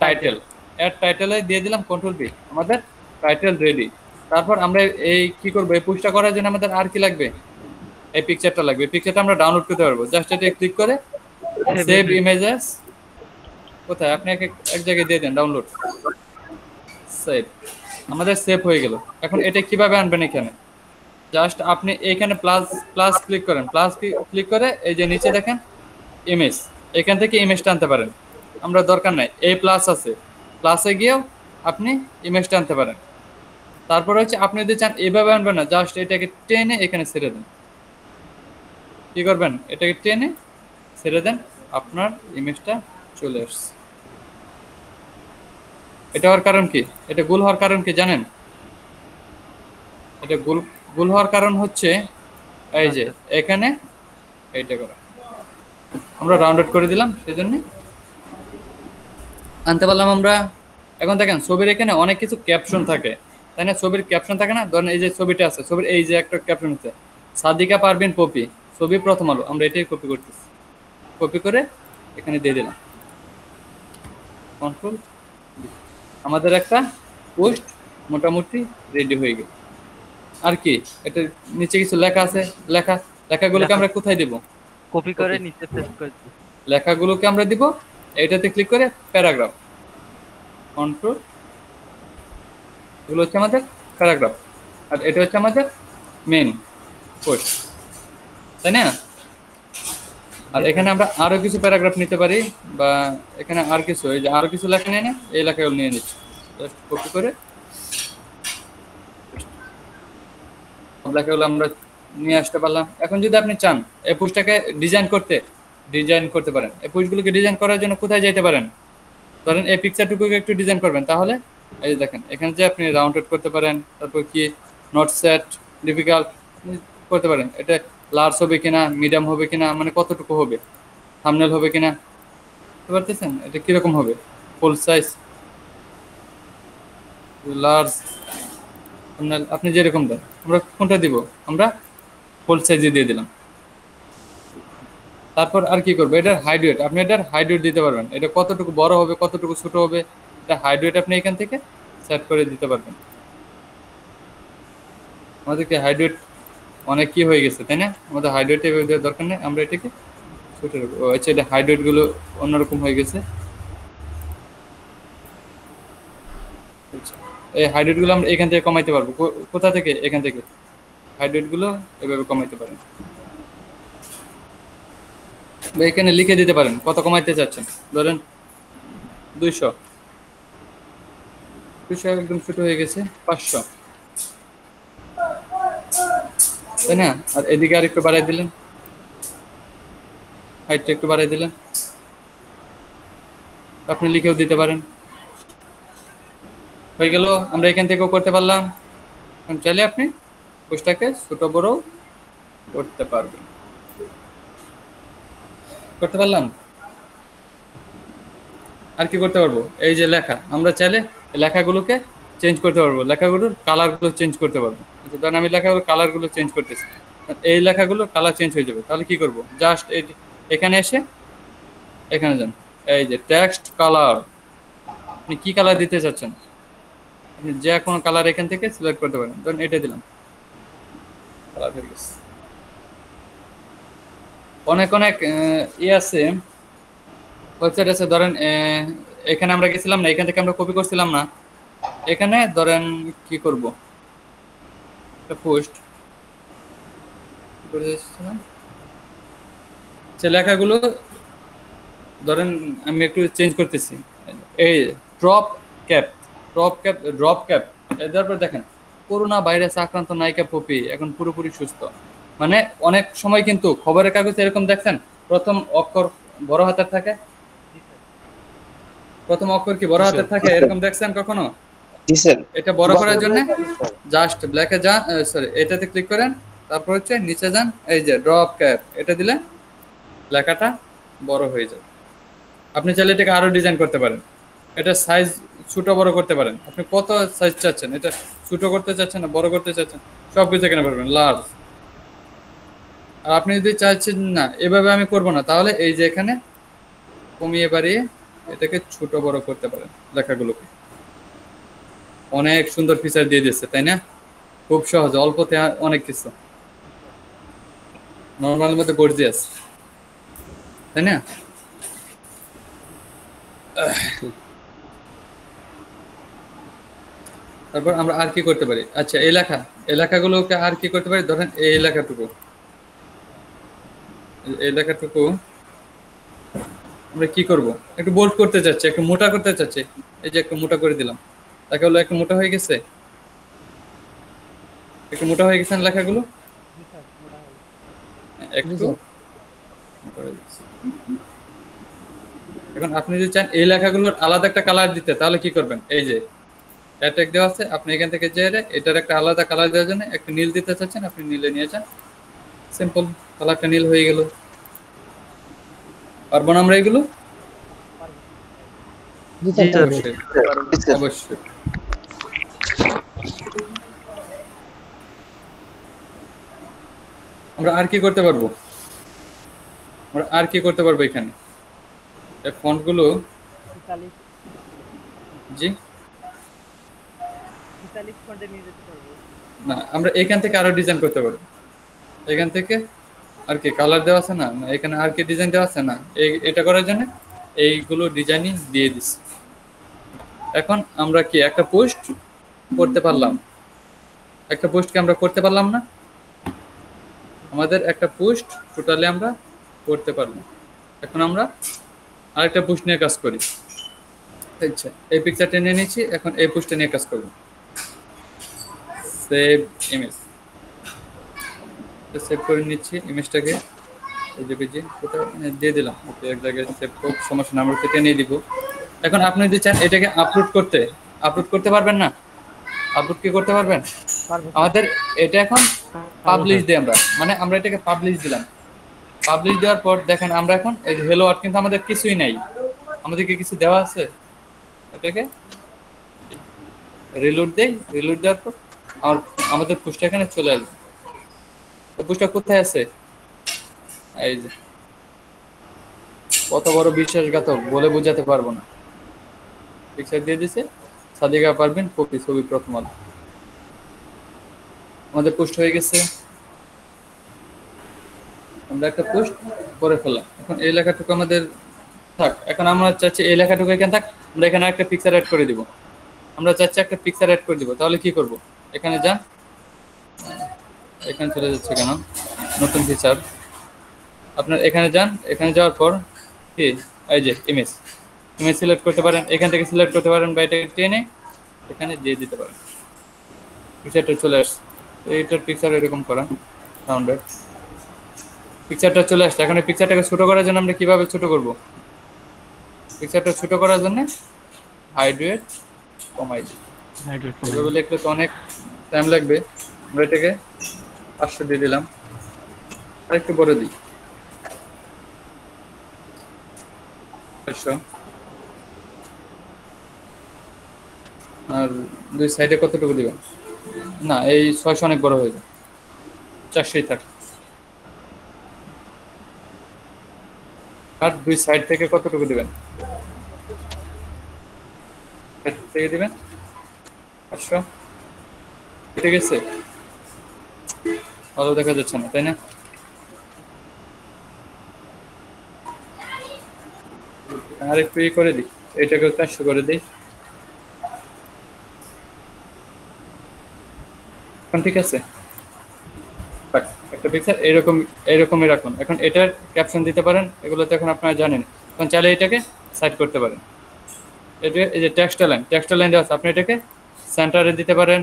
টাইটেল। এর টাইটেলে দিয়ে দিলাম কন্ট্রোল পি, আমাদের টাইটেল রেডি। তারপর আমরা এই কি করবো, এই পোস্টটা করার জন্য আমাদের আর কি লাগবে, এই পিকচারটা লাগবে। পিকচারটা আমরা ডাউনলোড করতে পারবো, জাস্ট এটা ক্লিক করে সেভ ইমেজেস, কোথায় আপনি এক জায়গায় দিয়ে দেন ডাউনলোড, সেভ, আমাদের সেভ হয়ে গেল। এখন এটা কিভাবে আনবেন, এখানে জাস্ট আপনি এখানে প্লাস ক্লিক করেন, ক্লিক করে এই যে নিচে দেখেন ইমেজ, এখান থেকে ইমেজটা আনতে পারেন। আমরা দরকার নাই, এই প্লাস আছে, প্লাসে গিয়েও আপনি ইমেজটা আনতে পারেন। তারপর হচ্ছে আপনি যদি চান এভাবে আনবেন না, জাস্ট এটাকে টেনে এখানে ছেড়ে দেন। কি করবেন, এটাকে টেনে ছেড়ে দেন, আপনার ইমেজটা চলে আসছে। এটা হওয়ার কারণ কি, এটা গোল হওয়ার কারণ কি জানেন? এটা গোল হওয়ার কারণ হচ্ছে এই যে এখানে এইটা করা, আমরা রাউন্ড করে দিলাম, সেজন্য আনতে পারলাম আমরা। এখন দেখেন ছবির এখানে অনেক কিছু ক্যাপশন থাকে, তাই না? ছবির ক্যাপশন থাকে না? ধরেন এই যে ছবিটা আছে, ছবির এই যে একটা ক্যাপশন আছে, সাদিকা পারভিন পপি, ছবি প্রথম আলো, আমরা এটাই কপি করতেছি। কপি করে এখানে দিয়ে দিলাম, কন্ট্রোল। আমাদের একটা পোস্ট মোটামুটি রেডি হয়ে গেল। আর কি, এটা নিচে কিছু লেখা আছে, লেখাগুলোকে আমরা কোথায় দিব? কপি করে নিচে পেস্ট করে দিই। লেখাগুলোকে আমরা দিব এটাতে ক্লিক করে প্যারাগ্রাফ, কন্ট্রোল। এগুলো হচ্ছে আমাদের প্যারাগ্রাফ, আর এটা হচ্ছে আমাদের মেন পোস্ট, তাই না? আর এখানে আমরা আরো কিছু প্যারাগ্রাফ নিতে পারি, বা এখানে আর কিছু, এই যে আরো কিছু লেখা নিয়ে না, এই লেখাগুলো নিয়ে নিচ্ছি, জাস্ট কপি করে লেখাগুলো আমরা নিয়ে আসতে পারলাম। এখন যদি আপনি চান এই পোস্টটাকে ডিজাইন করতে পারেন। এই পোস্টগুলোকে ডিজাইন করার জন্য কোথায় যেতে পারেন? ধরেন এই পিকচারটুকুকে একটু ডিজাইন করবেন, তাহলে এই যে দেখেন এখানে যে আপনি রাউন্ডেড করতে পারেন, তারপর কি নট সেট ডিফিকাল্ট করতে পারেন। এটা লার্জ হবে কিনা, মিডিয়াম হবে কিনা, মানে কতটুকু হবে, থাম্বনেল হবে কিনা, বুঝতে পারতেছেন? এটা কিরকম হবে, ফুল সাইজ, লার্জ, থাম্বনেল, আপনি যেরকম দেন। আমরা কোনটা দিব? আমরা ফুল সাইজে দিয়ে দিলাম। তারপর আর কি করবো, এটার হাইড ওয়েট, আপনি এটার হাইড ওয়েট দিতে পারবেন। এটা কতটুকু বড় হবে, কতটুকু ছোট হবে, এটা হাইড ওয়েট আপনি এখান থেকে সেট করে দিতে পারবেন। আমাদেরকে হাইড ওয়েট অনেক কি হয়ে গেছে, তাই না? আমাদের হাইড ওয়েট এভাবে দেওয়ার দরকার নেই, আমরা এটাকে ছোট রাখবো। আচ্ছা, এটা হাইড ওয়েট গুলো অন্যরকম হয়ে গেছে। এই হাইড ওয়েট গুলো আমরা এখান থেকে কমাইতে পারবো। কোথা থেকে? এখান থেকে হাইড ওয়েট গুলো এভাবে কমাইতে পারেন, বা এখানে লিখে দিতে পারেন কত কমাইতে চাচ্ছেন। ধরেন 200 একদম ছোট হয়ে গেছে, 500, তাই না? আর এদিকে আর একটু বাড়াই দিলেন, হাইটটা একটু বাড়াই দিলেন, আপনি লিখেও দিতে পারেন। হয়ে গেল, আমরা এখান থেকেও করতে পারলাম। এখন চাইলে আপনি পোস্টটাকে ছোট বড় করতে পারবেন, করতে পারলাম। আর কি করতে পারবো, এই যে লেখা, আমরা চাইলে লেখাগুলোকে চেঞ্জ করতে পারবো, লেখাগুলোর কালারগুলো চেঞ্জ করতে পারবো। ধরেন আমি লেখাগুলোর কালারগুলো চেঞ্জ করতেছি, এই লেখাগুলোর কালার চেঞ্জ হয়ে যাবে। তাহলে কি করব, জাস্ট এখানে এসে এখানে যান, এই যে টেক্সট কালার, আপনি কি কালার দিতে চাচ্ছেন, আপনি যে কোনো কালার এখান থেকে সিলেক্ট করতে পারেন। ধরেন এটা দিলাম, কালার হয়ে গেছে। অনেক আছে, ওয়েবসাইট আছে। ধরেন এখানে আমরা গেছিলাম না, এখান থেকে আমরা কপি করছিলাম না, এখানে ধরেন কি করব, একটা পোস্ট করে দিয়েছিলাম, সে লেখাগুলো ধরেন আমি একটু চেঞ্জ করতেছি। এই ড্রপ ক্যাপ, তারপর দেখেন করোনা ভাইরাস আক্রান্ত নায়িকা পপি এখন পুরোপুরি সুস্থ। মানে অনেক সময় কিন্তু খবরের কাগজে এরকম দেখছেন, প্রথম অক্ষর বড় হাতের থাকে, প্রথম অক্ষর কি বড় হাতের থাকে, এরকম দেখছেন কখনো? জি স্যার। এটা বড় করার জন্য জাস্ট ব্ল্যাকে যান, সরি এটাতে ক্লিক করেন, তারপর হচ্ছে নিচে যান, এই যে ড্রপ ক্যাপ, এটা দিলে লেখাটা বড় হয়ে যাবে। আপনি চাইলে এটাকে আরো ডিজাইন করতে পারেন, এটা সাইজ ছোট বড় করতে পারেন। আপনি কত সাইজ চাচ্ছেন, এটা ছোট করতে চাচ্ছেন না বড় করতে চাচ্ছেন, সব কিছু এখানে পারবেন, লার্জ। আর আপনি যদি চাচ্ছেন না এভাবে আমি করব না, তাহলে এই যে এখানে কমিয়ে বাড়িয়ে এটাকে ছোট বড় করতে পারেন লেখাগুলোকে। অনেক সুন্দর ফিচার দিয়ে দিচ্ছে, তাই না? খুব সহজ, অল্পতে অনেক কিছু, নর্মালের মধ্যে গর্জিয়াস, তাই না? তারপর আমরা আর কি করতে পারি, আচ্ছা এই লেখাগুলোকে আর কি করতে পারি, ধরেন এই লেখাটুকু আমরা কি করব, একটু বোল্ড করতে চাচ্ছি, একটু মোটা করতে চাচ্ছি, এই যে একটু মোটা করে দিলাম, তাকে হলো একটু মোটা হয়ে গেছে, একটু মোটা হয়ে গেছে না লেখাগুলো, একটু মোটা হয়ে গেছে। এখন আপনি যদি চান এই লেখাগুলোর আলাদা একটা কালার দিতে, তাহলে কি করবেন, এই যে অ্যাটাক দেওয়া আছে, আপনি এখান থেকে যে এটার একটা আলাদা কালার দেওয়ার জন্য একটা নীল দিতে চাচ্ছেন, আপনি নীলে নিয়ে যান, সিম্পল কালারটা নীল হয়ে গেল। পারবো না আমরা এগুলো? জি স্যার অবশ্যই অবশ্যই। আমরা আর কি করতে পারবো, আমরা আর কি করতে পারবো এখানে এই ফন্টগুলো? জি না, আমরা এখান থেকে আরো ডিজাইন করতে পারবো, এখান থেকে আর কি কালার দেওয়া আছে না, এখানে আর কি ডিজাইন দেওয়া আছে না, এটা করার জন্য এইগুলো ডিজাইনই দিয়ে দিচ্ছি। এখন আমরা কি একটা পোস্ট করতে পারলাম, একটা পোস্টকে আমরা করতে পারলাম না, আমাদের একটা পোস্ট টোটালি আমরা করতে পারলাম। এখন আমরা আরেকটা পোস্ট নিয়ে কাজ করি। আচ্ছা, এই পিকচারটা নিয়ে নিয়েছি, এখন এই পোস্টটা নিয়ে কাজ করব। সেভ ইমেজ, সেভ করে নিচ্ছি ইমেজটাকে, এই যে পেজে কোথাও দিয়ে দিলাম, ওকে এক জায়গায় সেভ করব, সমস্যা না, আমরা কেটে নিয়ে দিব। এখন আপনি যদি চান এটাকে আপলোড করতে পারবেন না? আপলোড কি করতে পারবেন? আমাদের এটা এখন পাবলিশ দিই আমরা, মানে আমরা এটাকে পাবলিশ দিলাম। পাবলিশ দেওয়ার পর দেখেন আমরা এখন এই হেলো ওয়ার্ল্ড, কিন্তু আমাদের কিছুই নাই, আমাদেরকে কিছু দেওয়া আছে, এটাকে রিলোড দেই, রিলোড দেওয়ার পর আমাদের পোস্টটা এখানে চলে আসবে। পোস্টটা কোথায় আছে? এই যে, কত বড় বিশ্বাসঘাতক বলে বোঝাতে পারবো না। পিকচার দিয়ে দিছে সাদিকা পারবেন, কপি ছবি প্রথম আলো, আমাদের পোস্ট হয়ে গেছে, আমরা একটা পোস্ট করে ফেললাম। এখন এই লেখাটুকু আমাদের থাক, এখন আমরা চাচ্ছি এই লেখাটুকু এখানে থাক, আমরা এখানে একটা পিকচার অ্যাড করে দিব, আমরা চাচ্ছি একটা পিকচার অ্যাড করে দিব। তাহলে কি করব, এখানে যান, এখানে চলে যাচ্ছে কেন, নতুন ফিচার, আপনার এখানে যান, এখানে যাওয়ার পর কি এই যে ইমেজ সিলেক্ট করতে পারেন, এখান থেকে সিলেক্ট করতে পারেন, বা এটাকে টেনে এখানে দিয়ে দিতে পারেন, পিকচারটা চলে আসছে। এইটার পিকচার এরকম করা রাউন্ডেড, পিকচারটা চলে আসছে। এখন এই পিকচারটাকে ছোট করার জন্য আমরা কিভাবে ছোট করব, পিকচারটা ছোট করার জন্য হাইড ওয়েট কমাই দিই, এভাবে লিখলে তো অনেক টাইম লাগবে, আমরা এটাকে 500 দিয়ে দিলাম, আর একটু বড় দিই 500, আর দুই সাইডে কতটুকু দিবেন, না এই 600 অনেক বড় হয়ে যায়, 400 থাক। আর দুই সাইড থেকে কতটুকু দিবেন, থেকে দিবেন 500, কেটে গেছে, ভালো দেখা যাচ্ছে না তাই না? আর একটু ই করে দিই, এটাকে 400 করে দিই, এখন ঠিক আছে। একটা পিকচার এরকমই রাখুন। এখন এটার ক্যাপশন দিতে পারেন, এগুলো তো এখন আপনারা জানেন। এখন চাইলে এটাকে সাইড করতে পারেন, এই যে টেক্সট লাইন দেওয়া আছে, আপনি এটাকে সেন্টারে দিতে পারেন,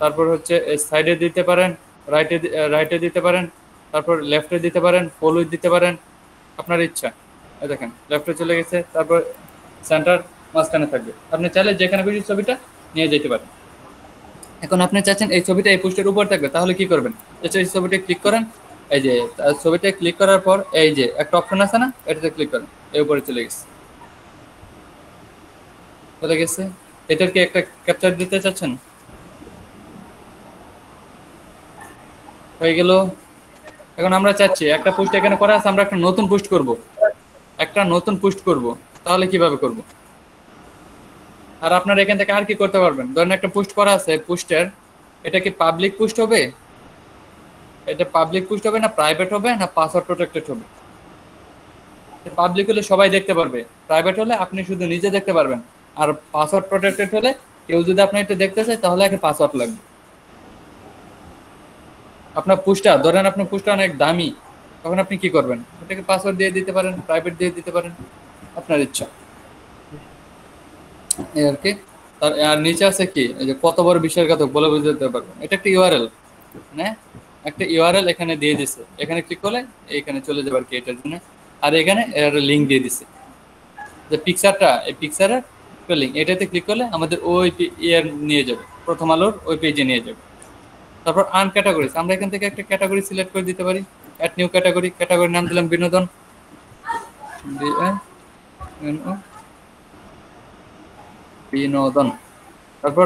তারপর হচ্ছে সাইডে দিতে পারেন, রাইটে দিতে পারেন, তারপর লেফটে দিতে পারেন, ফলো দিতে পারেন, আপনার ইচ্ছা। দেখেন লেফটে চলে গেছে, তারপর সেন্টার মাঝখানে থাকবে, আপনি চাইলে যেখানে খুশি ছবিটা নিয়ে যেতে পারেন। এখন আপনি চাচ্ছেন এই ছবিটা এই পোস্টের উপর থাকবে, তাহলে কি করবেন, এই ছবিটা ক্লিক করেন, এই যে ছবিটা ক্লিক করার পর এই যে একটা অপশন আছে না, এটাতে ক্লিক করেন, এর উপরে চলে গেছে। এটার কি একটা ক্যাপচার দিতে চাচ্ছেন, হয়ে গেল। এখন আমরা চাচ্ছি একটা পোস্ট এখানে করা আছে, আমরা একটা নতুন পোস্ট করব, তাহলে কিভাবে করব? আর আপনারা এখান থেকে আর কি করতে পারবেন, ধরেন একটা পোস্ট করা আছে, পোস্টের এটা কি পাবলিক পোস্ট হবে, এটা পাবলিক পোস্ট হবে না প্রাইভেট হবে না পাসওয়ার্ড প্রোটেক্টেড হবে? পাবলিক হলে সবাই দেখতে পারবে, প্রাইভেট হলে আপনি শুধু নিজে দেখতে পারবেন, আর পাসওয়ার্ড প্রোটেক্টেড হলে কেউ যদি আপনার এটা দেখতে চায় তাহলে একটা পাসওয়ার্ড লাগবে। আপনার পোস্টটা অনেক দামি, তখন আপনি কি করবেন, এটাকে পাসওয়ার্ড দিয়ে দিতে পারেন, প্রাইভেট দিয়ে দিতে পারেন, আপনার ইচ্ছা এই আর কি। আর নিচে আছে কি, এই যে কত বড় বিশ্বাসঘাতক বলে বুঝতে পারবেন। এটা একটা ইউআরএল, মানে একটা ইউআরএল এখানে দিয়ে দিছে, এখানে ক্লিক করলে এইখানে চলে যাবে আর কি এটার জন্য। আর এখানে এর লিংক দিয়ে দিছে যে পিকচারটা, এই পিকচারের লিংক, এটাতে ক্লিক করলে আমাদের ওই ইয়ার নিয়ে যাবে, প্রথম আলোর ওই পেজে নিয়ে যাবে। তারপর আন ক্যাটাগরিজ, আমরা এখান থেকে একটা ক্যাটাগরি সিলেক্ট করে দিতে পারি। অ্যাড নিউ ক্যাটাগরি, ক্যাটাগরি নাম দিলাম বিনোদন, বিনোদন। তারপর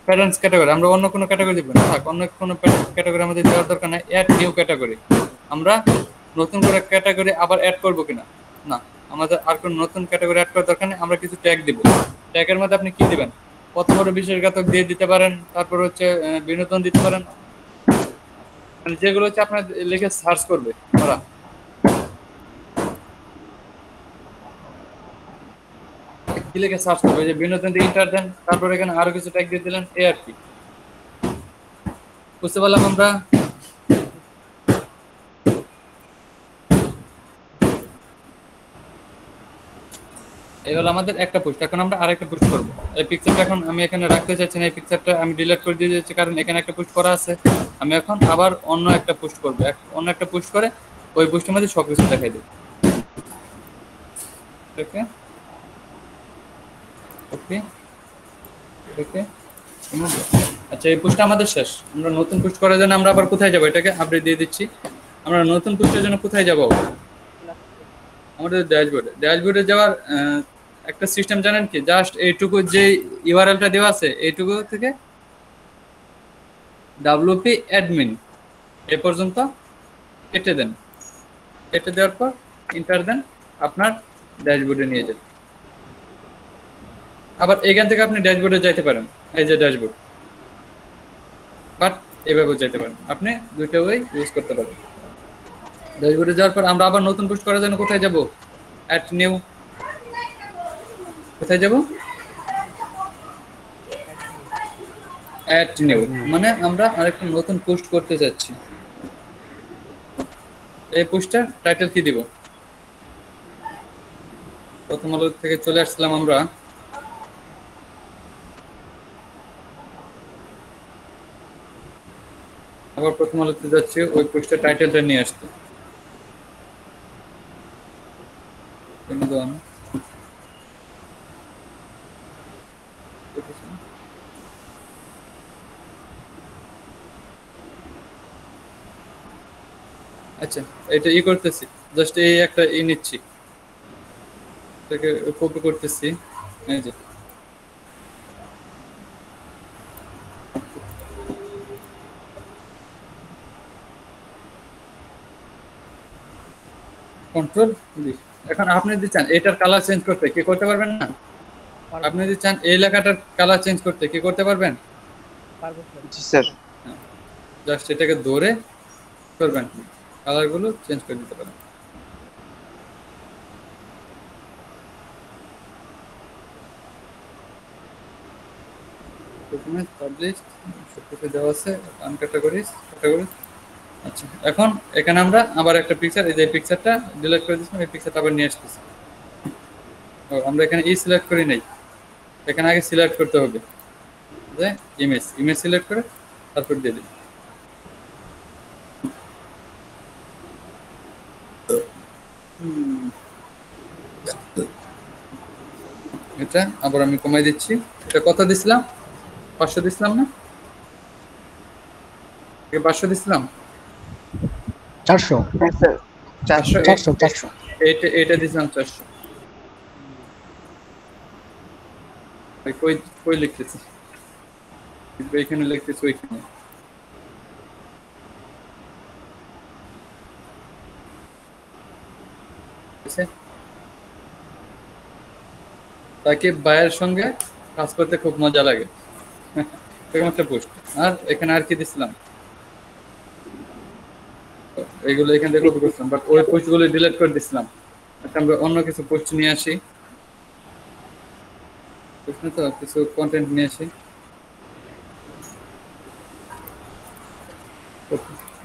প্যারেন্টস ক্যাটাগরি, আমরা অন্য কোনো ক্যাটাগরি দিব না, থাক, অন্য কোনো ক্যাটাগরি আমাদের দেওয়ার দরকার নাই। অ্যাড নিউ ক্যাটাগরি, আমরা নতুন করে ক্যাটাগরি আবার অ্যাড করব কিনা, না, আমাদের আর কোনো নতুন ক্যাটাগরি অ্যাড করার দরকার নেই। আমরা কিছু ট্যাগ দিব, ট্যাগের মধ্যে আপনি কি দিবেন, কত বড় বিশ্বাসঘাতক দিয়ে দিতে পারেন, তারপর হচ্ছে বিনোদন দিতে পারেন, যেগুলো হচ্ছে আপনার লিখে সার্চ করবে ওরা। কি লিখে সার্চ করবে, যে বিনোদন দিয়ে ইন্টার দেন, তারপর এখানে আরো কিছু ট্যাগ দিয়ে দিলেন, এই আর কি। বুঝতে পারলাম আমরা। এই হলো আমাদের একটা পোস্ট। এখন আমরা আরেকটা পোস্ট করব। এই পিকচারটা এখন আমি এখানে রাখতে চাইছি না, এই পিকচারটা আমি ডিলিট করে দিয়ে যাচ্ছি, কারণ এখানে একটা পোস্ট করা আছে। আমি এখন আবার অন্য একটা পোস্ট করব, অন্য একটা পোস্ট করে ওই পোস্টের মধ্যে সবকিছু দেখাই দেব। ওকে ওকে ওকে, আচ্ছা, এই পোস্টটা আমাদের শেষ। আমরা নতুন পোস্ট করার জন্য আমরা আবার কোথায় যাব, এটাকে আপডেট দিয়ে দিচ্ছি। আমরা নতুন পোস্টের জন্য কোথায় যাব, আমাদের ড্যাশবোর্ডে। ড্যাশবোর্ডে যাওয়ার একটা সিস্টেম জানেন কি, জাস্ট এইটুকু যে ইউআরএলটা দেওয়া আছে এইটুকু থেকে wp admin এ পর্যন্ত কেটে দেন। কেটে দেওয়ার পর এন্টার দেন, আপনার ড্যাশবোর্ডে নিয়ে যান। আবার এখান থেকে আপনি ড্যাশবোর্ডে যাইতে পারেন, এই যে ড্যাশবোর্ড, বাট এভাবেও যেতে পারেন, আপনি দুইটা ওয়ে ইউজ করতে পারেন। ড্যাশবোর্ডে যাওয়ার পর আমরা আবার নতুন পোস্ট করার জন্য কোথায় যাব, অ্যাড নিউ, কোথায় যাব, অ্যাড নিউ, মানে আমরা আরেকটা নতুন পোস্ট করতে যাচ্ছি। এই পোস্টটার টাইটেল কি দিব, প্রথম আলো থেকে চলে আসলাম আমরা, আবার প্রথম আলোতে যাচ্ছি, ওই পোস্টের টাইটেলটা নিয়ে আসতে। আচ্ছা, এটা করতেছি, জাস্ট এই একটা নিচ্ছি, এটাকে কপি করতেছি, এই যে কন্ট্রোল ভি। এখন আপনি যদি চান এটার কালার চেঞ্জ করতে, কি করতে পারবেন না, আপনি যদি চান এই লেখাটার কালার চেঞ্জ করতে, কি করতে পারবেন, জি স্যার। জাস্ট এটাকে ধরে করবেন, কালারগুলো চেঞ্জ করে দিতে পারেন। ডকুমেন্ট পাবলিশ সবকিছু দেওয়া আছে, আন ক্যাটাগরিজ, আচ্ছা, এখন এখানে আমরা আবার একটা পিকচার, এই যে পিকচারটা ডিলিট করে দিয়েছিলাম, এই পিকচারটা আবার নিয়ে আসতেছি। আমরা এখানে সিলেক্ট করি নাই, এখানে আগে সিলেক্ট করতে হবে যে ইমেজ সিলেক্ট করে তারপর দিয়ে দিই। এটা আবার আমি কমাই দিচ্ছি। এটা কত দিছিলাম, 500 দিছিলাম না, 500 দিছিলাম, 400 400 এটা দিছিলাম 400। কই কই লিখতেছি, এখানে লিখতেছি, ওইখানে তাকে বায়ের সঙ্গে কাজ করতে খুব মজা লাগে, এরকম একটা পোস্ট। আর এখানে আর কি দিছিলাম, এইগুলো এখান থেকে কপি করছিলাম, বাট ওই পোস্টগুলো ডিলিট করে দিছিলাম। আচ্ছা, আমরা অন্য কিছু পোস্ট নিয়ে আসি, তো কিছু কন্টেন্ট নিয়ে আসি,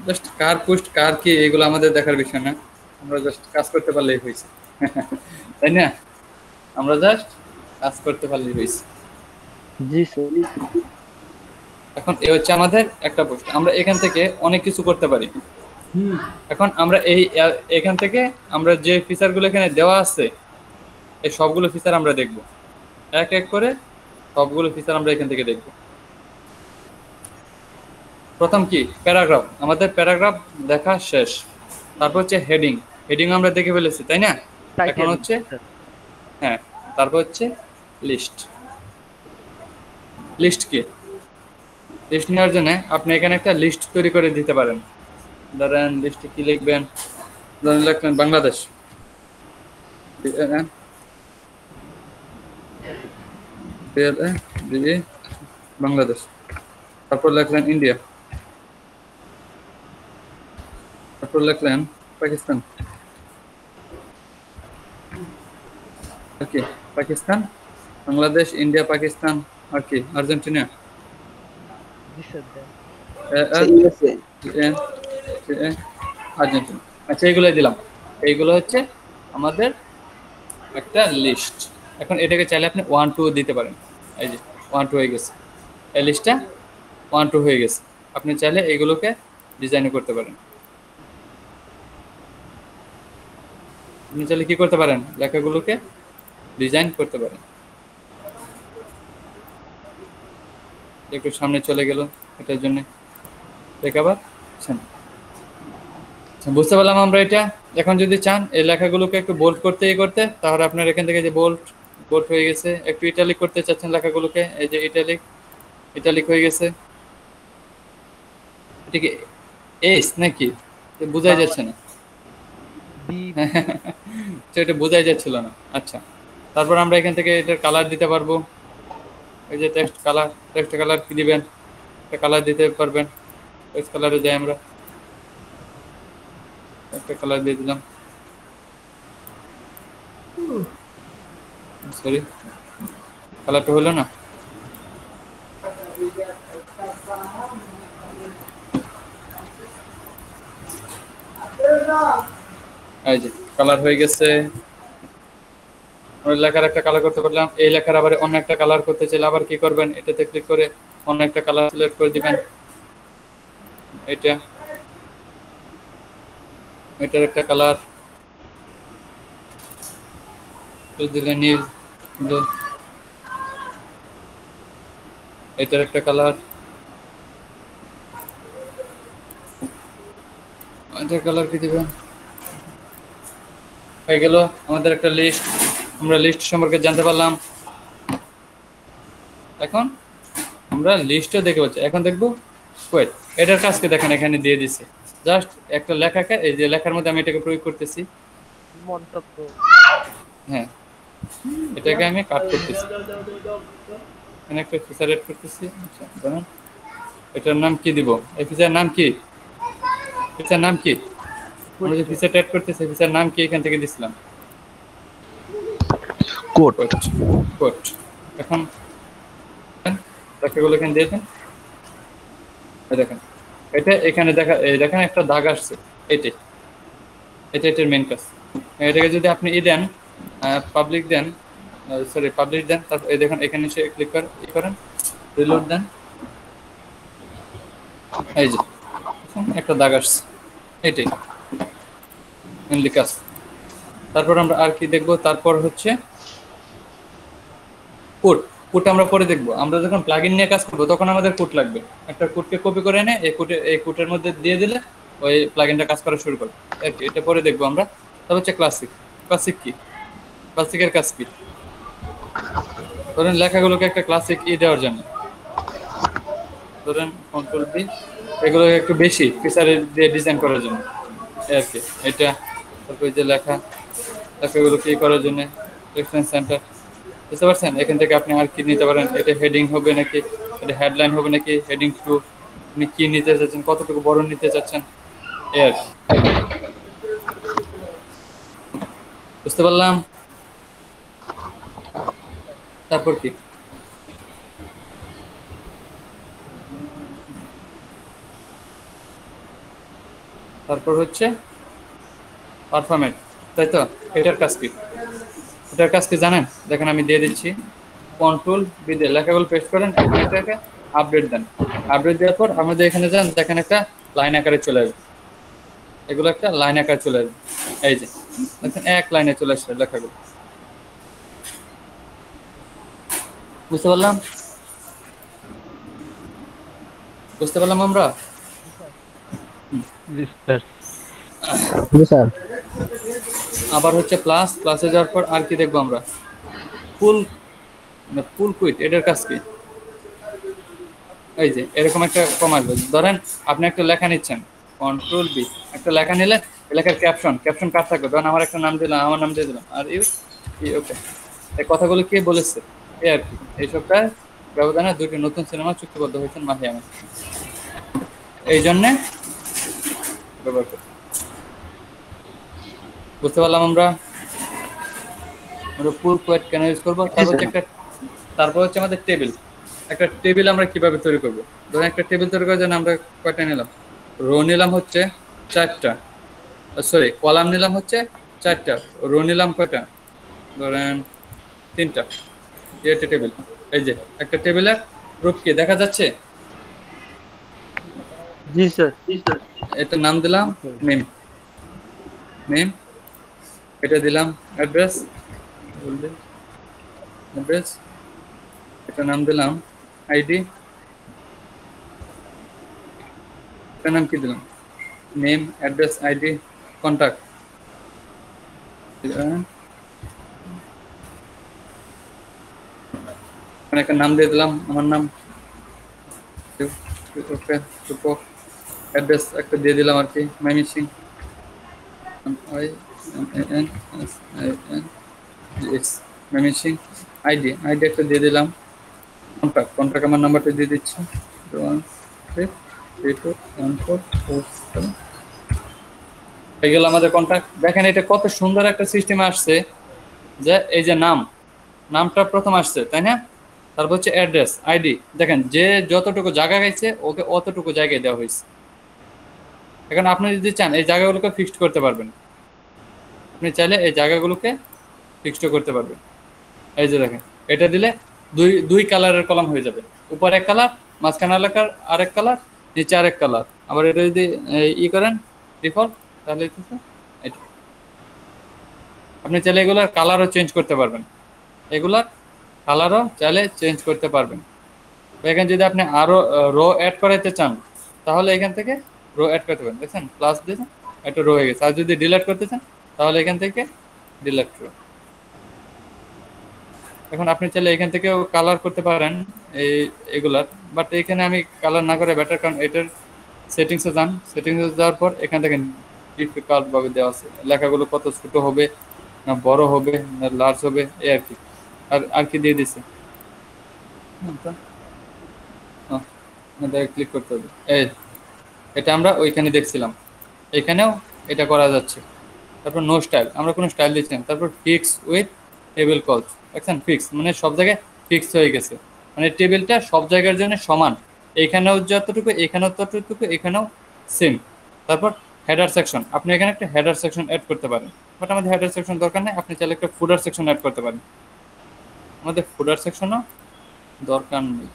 জাস্ট কার পোস্ট কার কি এগুলো আমাদের দেখার বিষয় না, আমরা জাস্ট কাজ করতে পারলেই হয়েছে, তাই না? আমরা জাস্ট কাজ করতে পারলেই হয়েছে। জি স্যার। এখন এ হচ্ছে আমাদের একটা পোস্ট, আমরা এখান থেকে অনেক কিছু করতে পারি। হুম। এখন আমরা এখান থেকে আমরা যে ফিচারগুলো এখানে দেওয়া আছে এই সবগুলো ফিচার আমরা দেখব, এক এক করে সবগুলো ফিচার আমরা এখান থেকে দেখব। প্রথম কি প্যারাগ্রাফ, আমাদের প্যারাগ্রাফ দেখা শেষ। তারপর হচ্ছে হেডিং, হেডিং আমরা দেখে ফেলেছি তাই না? এখন হচ্ছে হ্যাঁ, তারপর হচ্ছে লিস্ট। লিস্ট কি, লিস্ট নেওয়ার জন্য আপনি এখানে একটা লিস্ট তৈরি করে দিতে পারেন। ধরেন লিস্টে কি লিখবেন, ধরেন লিখলেন বাংলাদেশ, বাংলাদেশ। তারপর লিখলেন ইন্ডিয়া, তারপর লিখলেন পাকিস্তান, ওকে পাকিস্তান, বাংলাদেশ, ইন্ডিয়া, পাকিস্তান, আর কি আর্জেন্টিনা, জি স্যার। ইউএসএ। আর্জেন্টিনা। আচ্ছা এইগুলোই দিলাম, এইগুলো হচ্ছে আমাদের একটা লিস্ট। এখন এটাকে চাইলে আপনি 1 2 দিতে পারেন। এই যে 1 2 হয়ে গেছে, এই লিস্টটা 1 2 হয়ে গেছে। আপনি চাইলে এইগুলোকে ডিজাইন করতে পারেন। আপনি চাইলে কি করতে পারেন, লেখাগুলোকে ডিজাইন করতে পারেন। একটু সামনে চলে গেল এটার জন্য দেখাবার। বুঝতে পারলাম আমরা এটা। এখন যদি চান এই লেখাগুলোকে একটু বোল্ড করতে করতে, তাহলে আপনার এখান থেকে যে বোল্ড বোল্ড হয়ে গেছে। একটু ইটালিক করতে চাচ্ছেন লেখাগুলোকে, এই যে ইটালিক ইটালিক হয়ে গেছে। এটা কি এস নাকি বোঝাই যাচ্ছে না? এটা বোঝাই যাচ্ছিল না। আচ্ছা, তারপর আমরা এখান থেকে এটার কালার দিতে পারবো। এই যে টেক্সট কালার, টেক্সট কালার কি দিবেন, একটা কালার দিতে পারবেন। টেক্সট কালারে যাই আমরা, একটা কালার দিয়ে দিলাম। সরি, কালারটা হলো না। এই যে কালার হয়ে গেছে। ওই লেখার একটা কালার করতে পারলাম। এই লেখার আবার অন্য একটা কালার করতে চাইলে আবার কি করবেন, এটাতে ক্লিক করে অন্য একটা কালার সিলেক্ট করে দিবেন। এটা এটার একটা কালার দিলে নীল, এটার একটা কালার, এটার কালার কি দিবেন। হয়ে গেল আমাদের একটা লিস্ট। আমরা লিস্ট সম্পর্কে জানতে পারলাম। এখন আমরা লিস্টও দেখে পাচ্ছি। এখন দেখবো ওয়েট, এটার কাজকে দেখেন এখানে দিয়ে দিছে। জাস্ট একটা লেখাকে, এই যে লেখার মধ্যে আমি এটাকে প্রয়োগ করতেছি, মন্তব্য। হ্যাঁ এটাকে আমি কাট করতেছি, এখানে একটা ফিচার এড করতেছি। আচ্ছা ধরুন এটার নাম কি দিব, এই ফিচার নাম কি, ফিচার নাম কি, আমরা যে ফিচার এড করতেছি ফিচার নাম কি এখান থেকে দিছিলাম কোড। কোড। এখন লেখাগুলো এখানে দিয়ে দেন। দেখেন এটা এখানে দেখা, এই দেখেন একটা দাগ আসছে, এটাই এটার মেন কাজ। এটাকে যদি আপনি দেন পাবলিক দেন, সরি পাবলিশ দেন, তারপর এই দেখেন এখানে এসে ক্লিক করেন, রিলোড দেন, এই যে একটা দাগ আসছে, এটাই মেনলি কাজ। তারপর আমরা আর কি দেখবো, তারপর হচ্ছে কোড। কোড আমরা পরে দেখবো। আমরা যখন প্লাগইন নিয়ে কাজ করবো তখন আমাদের কোড লাগবে। একটা কোডকে কপি করে এনে এই কোডের মধ্যে দিয়ে দিলে ওই প্লাগইনটা কাজ করা শুরু করবে। এটা পরে দেখবো আমরা। তারপর হচ্ছে ক্লাসিক। ক্লাসিক কি, ক্লাসিকের কাজ কি, ধরেন লেখাগুলোকে একটা ক্লাসিক দেওয়ার জন্য, ধরেন কন্ট্রোল বি, এগুলো একটু বেশি ফিচার দিয়ে ডিজাইন করার জন্য আর কি। এটা তারপর যে লেখাগুলো কি করার জন্য রেফারেন্স সেন্টার, বুঝতে পারছেন? এখান থেকে আপনি আর কি নিতে পারেন, এটা হেডিং হবে নাকি, এটা হেডলাইন হবে নাকি, হেডিং টু, আপনি কি নিতে চাচ্ছেন, কতটুকু বড় নিতে চাচ্ছেন, এর বুঝতে পারলাম। তারপর কি, তারপর হচ্ছে পারফরম্যান্স, তাই তো? এটার কাজ কি, এটার কাজ কি জানেন? দেখেন আমি দিয়ে দিচ্ছি, কন্ট্রোল বি দিয়ে লেখাগুলো পেস্ট করেন, এটাকে আপডেট দেন। আপডেট দেওয়ার পর আমাদের এখানে যান, দেখেন একটা লাইন আকারে চলে আসবে, এগুলো একটা লাইন আকারে চলে আসবে। এই যে দেখেন এক লাইনে চলে আসছে লেখাগুলো, বুঝতে পারলাম? বুঝতে পারলাম আমরা? জি স্যার। আবার হচ্ছে প্লাস, প্লাসে যাওয়ার পর আর কি দেখবো আমরা? ফুল ফুল কুইট, এটার কাজ কি? এই যে এরকম একটা কম আসবে। ধরেন আপনি একটা লেখা নিচ্ছেন, কন্ট্রোল বি, একটা লেখা নিলে লেখার ক্যাপশন, ক্যাপশন কার থাকবে? ধরেন আমার একটা নাম দিলাম, আমার নাম দিয়ে দিলাম, আর ওকে। এই কথাগুলো কে বলেছে? এই আর কি। এই সপ্তাহে ব্যবধানে 2টি নতুন সিনেমা চুক্তিবদ্ধ হয়েছেন মাহি আহমেদ, এই জন্যে ব্যবহার করি। বুঝতে পারলাম আমরা ফুল কোয়েট কেন ইউজ করবো? তারপর হচ্ছে আমাদের টেবিল। একটা টেবিল আমরা কিভাবে তৈরি করবো? ধরেন একটা টেবিল তৈরি করার জন্য আমরা কয়টা নিলাম? রো নিলাম হচ্ছে 4টা, সরি কলাম নিলাম হচ্ছে 4টা, রো নিলাম কয়টা? ধরেন 3টা। একটা টেবিল, এই যে একটা টেবিলের রূপ কি দেখা যাচ্ছে? জি স্যার। এটার নাম দিলাম নেম, নেম। এটা দিলাম অ্যাড্রেস, অ্যাড্রেস। এটা নাম দিলাম আইডি, এটার নাম কি দিলাম? Name, address, ID, contact. একটা নাম দিয়ে দিলাম, আমার নাম, অ্যাড্রেস একটা দিয়ে দিলাম আর কি, ময়মনসিং, ময়মনসিং। আইডি, আইডি একটা দিয়ে দিলাম, কন্টাক্ট, কন্টাক্ট আমার নাম্বারটা দিয়ে দিচ্ছি, 163321447। এই গেল আমাদের কন্টাক্ট। দেখেন এটা কত সুন্দর একটা সিস্টেমে আসছে, যে এই যে নাম, নামটা প্রথম আসছে তাই না? তারপর হচ্ছে অ্যাড্রেস, আইডি। দেখেন যে যতটুকু জায়গা গেছে ওকে অতটুকু জায়গায় দেওয়া হয়েছে। এখন আপনি যদি চান এই জায়গাগুলোকে ফিক্সড করতে পারবেন, আপনি চাইলে এই জায়গাগুলোকে ফিক্সড করতে পারবেন। এই যে দেখেন এটা দিলে দুই কালারের কলাম হয়ে যাবে, উপরে এক কালার, মাঝখানে এলাকার আরেক কালার, নিচে আরেক কালার। আবার এটা যদি করেন ডিফল্ট, তাহলে এটা আপনি চাইলে এগুলার কালারও চেঞ্জ করতে পারবেন, এগুলার কালারও চাইলে চেঞ্জ করতে পারবেন। এখানে যদি আপনি আরো রো অ্যাড করাইতে চান তাহলে এখান থেকে রো অ্যাড করতে পারেন। দেখছেন প্লাস দিয়েছেন, একটা রো হয়ে গেছে। আর যদি ডিলিট করতে চান তাহলে এখান থেকে ডিলিট করুন। এখন আপনি চাইলে এখান থেকেও কালার করতে পারেন এগুলার, বাট এখানে আমি কালার না করে বেটার, কারণ এটার সেটিংসে যান, সেটিংসে যাওয়ার পর এখান থেকে ডিফিকাল্ট ভাবে দেওয়া আছে, লেখাগুলো কত ছোট হবে না বড় হবে না লার্জ হবে, এই আর কি। আর কি দিয়ে দিছে, ক্লিক করতে হবে। এই এটা আমরা ওইখানে দেখছিলাম, এখানেও এটা করা যাচ্ছে। তারপর নো স্টাইল, আমরা কোনো স্টাইল দিচ্ছিলাম। তারপর ফিক্স উইথ টেবিল কলস, দেখছেন ফিক্স মানে সব জায়গায় ফিক্স হয়ে গেছে, মানে টেবিলটা সব জায়গার জন্য সমান, এইখানেও যতটুকু, এখানেও ততটুকু, এখানেও সেম। তারপর হেডার সেকশন, আপনি এখানে একটা হেডার সেকশন অ্যাড করতে পারেন, বাট আমাদের হেডার সেকশন দরকার নেই। আপনি চাইলে একটা ফুডার সেকশন অ্যাড করতে পারেন, আমাদের ফুডার সেকশনও দরকার নেই।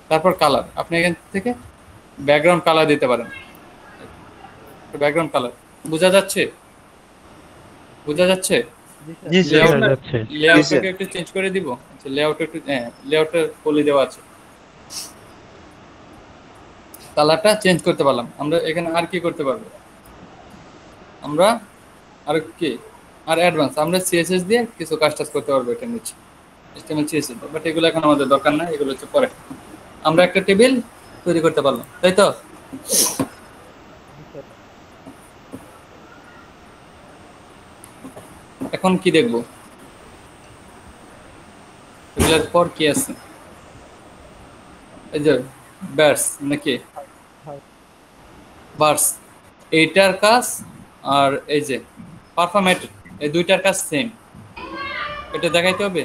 তারপর কালার, আপনি এখান থেকে ব্যাকগ্রাউন্ড কালার দিতে পারেন, ব্যাকগ্রাউন্ড কালার। বোঝা যাচ্ছে? বোঝা যাচ্ছে? জি স্যার। লেআউটটাকে একটু চেঞ্জ করে দিব। আচ্ছা লেআউট একটু, হ্যাঁ লেআউটটা পলি দেওয়া আছে, কালারটা চেঞ্জ করতে পারলাম। আমরা এখানে আর কি করতে পারবো? আমরা আর কি আর অ্যাডভান্স আমরা সিএসএস দিয়ে কিছু কাজ টাজ করতে পারবো এটা নিচে, HTML CSS, বাট এগুলো এখন আমাদের দরকার না, এগুলো হচ্ছে পরে। আমরা একটা টেবিল তৈরি করতে পারলাম, তাই তো? এখন কি দেখবো? এগুলোর পর কি আছে? এই যে বার্স নাকি বার্স, এইটার কাজ আর এই যে পারফরম্যাট, এই দুইটার কাজ সেম। এটা দেখাইতে হবে,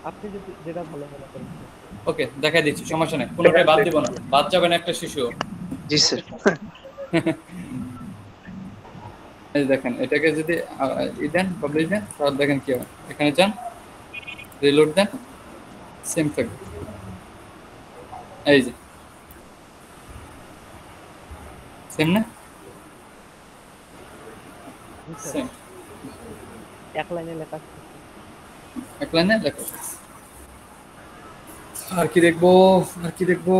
আপনি যেটা ভালো মনে করেন। ওকে দেখাই দিচ্ছি, সমস্যা নেই, কোনোটাই বাদ দিব না, বাদ যাবে না একটা শিশু। জি স্যার। এই দেখেন এটাকে যদি দেন পাবলিশ দেন তাহলে দেখেন কি হয়, এখানে যান রিলোড দেন সেম থাকবে, এই যে সেম না, সেম এক লাইনে লেখা আছে। এক লাইনে লেখা আছে। আর কি দেখবো, আর কি দেখবো,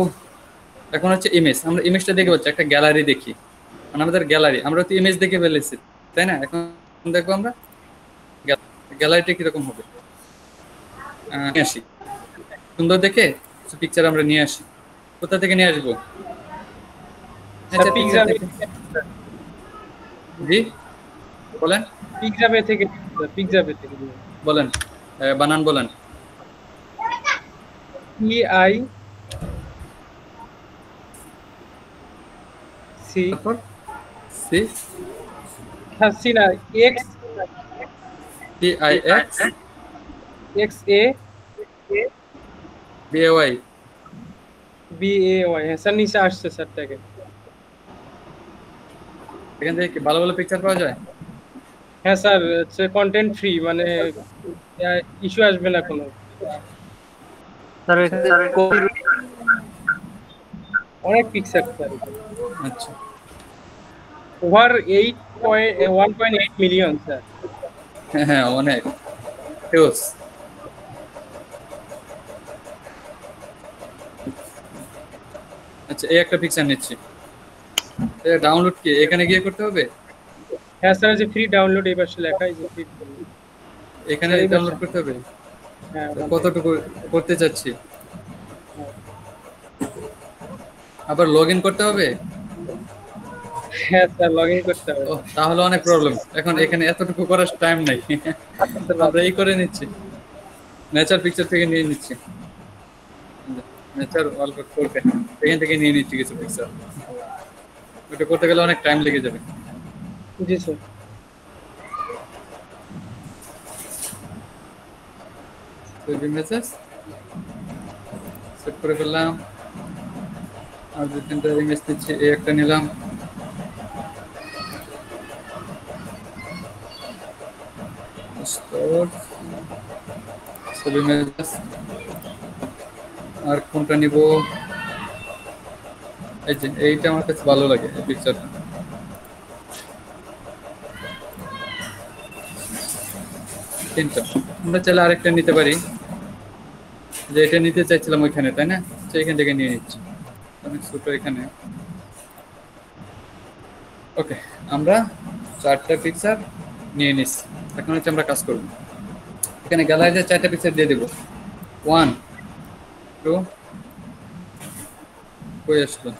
এখন হচ্ছে ইমেজ, আমরা ইমেজটা দেখে পাচ্ছি, একটা গ্যালারি দেখি, মানে আমাদের গ্যালারি, আমরা তো ইমেজ দেখে ফেলেছি তাই না, এখন দেখবো আমরা গ্যালারিটা কিরকম হবে। নিয়ে আসি সুন্দর দেখে পিকচার আমরা নিয়ে আসি, কোথা থেকে নিয়ে আসবো? আচ্ছা পিকচার জি বলেন, পিকজাবে থেকে বলেন বানান বলেন। EI C তারপর সি C না X T I X XA B A Y. BAY, হ্যাঁ স্যার নিচে আসছে স্যার থেকে। এখান থেকে কি ভালো ভালো পিকচার পাওয়া যায়? হ্যাঁ স্যার হচ্ছে কন্টেন্ট ফ্রি, মানে ইস্যু আসবে না কোনো। স্যার এখানে অনেক পিকচার স্যার, আচ্ছা ওভার 1.8 মিলিয়ন স্যার। হ্যাঁ হ্যাঁ অনেক হিউজ। আচ্ছা এই একটা পিকচার নিচ্ছি, ডাউনলোড কি এখানে গিয়ে করতে হবে? হ্যাঁ স্যার যে ফ্রি ডাউনলোড এই পাশে লেখা, এই যে ফ্রি, এখানে ডাউনলোড করতে হবে? হ্যাঁ কতটুকু করতে চাচ্ছি, আবার লগ ইন করতে হবে? হ্যাঁ স্যার লগ ইন করতে হবে। ও তাহলে অনেক প্রবলেম, এখন এখানে এতটুকু করার টাইম নাই। আমরা এই করে নিচ্ছি, নেচার পিকচার থেকে নিয়ে নিচ্ছি, নেচার ওয়ালপেপার করতে এখান থেকে নিয়ে নিচ্ছি কিছু পিকচার, ওটা করতে গেলে অনেক টাইম লেগে যাবে। জি স্যার। ইমেজেস সেট করে ফেললাম, আর দু তিনটা ইমেজ দিচ্ছি, এই একটা নিলাম, আর কোনটা নিব? এই যে এইটা আমার কাছে ভালো লাগে এই পিকচারটা, তিনটা। আমরা চাইলে আরেকটা নিতে পারি, যে এটা নিতে চাইছিলাম ওইখানে তাই না, সেইখান থেকে নিয়ে নিচ্ছি, অনেক ছোট এখানে। ওকে আমরা 4টা পিকচার নিয়ে নিচ্ছি, এখন হচ্ছে আমরা কাজ করব। এখানে গ্যালারিতে 4টা পিকচার দিয়ে দেবো, 1 2 কই আসলো,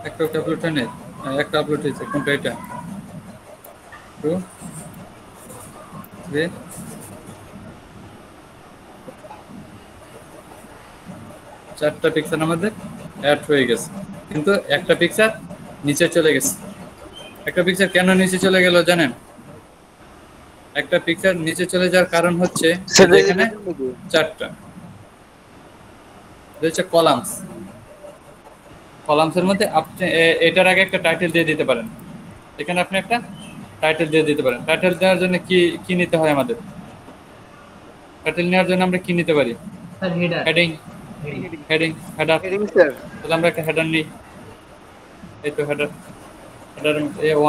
একটা আপলোড হয় নাই, একটা আপলোড হয়েছে, কোনটা এটা, 2 3 4টা পিকচার আমাদের অ্যাড হয়ে গেছে, কিন্তু একটা পিকচার নিচে চলে গেছে। একটা পিকচার কেন নিচে চলে গেল জানেন? একটা পিকচার নিচে চলে যাওয়ার কারণ হচ্ছে এখানে 4টা হচ্ছে কলামস, কলামসের মধ্যে আপনি এটার আগে একটা টাইটেল দিয়ে দিতে পারেন, এখানে আপনি একটা টাইটেল দিয়ে দিতে পারেন। টাইটেল দেওয়ার জন্য কি কি নিতে হয় আমাদের? টাইটেল নেওয়ার জন্য আমরা কি নিতে পারি? Sir header, heading, heading header, sir তাহলে আমরা একটা হেডার নিই, এই তো হেডার, হেডার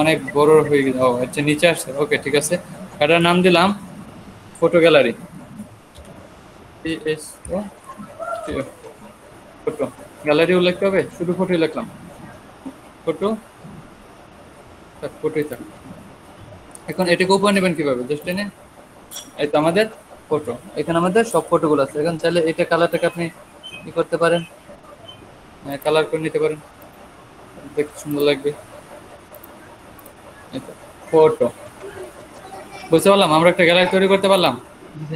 অনেক বড় হয়ে গেছে, ও আচ্ছা নিচে আসছে, ওকে ঠিক আছে। হেডার নাম দিলাম ফটো গ্যালারি, ফটো গ্যালারি উল্লেখ হবে, শুধু ফটোই লিখলাম, ফটো ফটোই থাক। এখন এটাকে উপর নেবেন কিভাবে? জাস্ট এনে এই তো আমাদের ফটো, এখানে আমাদের সব ফটোগুলো আছে। এখন চাইলে এটা কালারটাকে আপনি কি করতে পারেন, কালার করে নিতে পারেন, দেখতে সুন্দর লাগবে। ফটো বুঝতে পারলাম, আমরা একটা গ্যালারি তৈরি করতে পারলাম।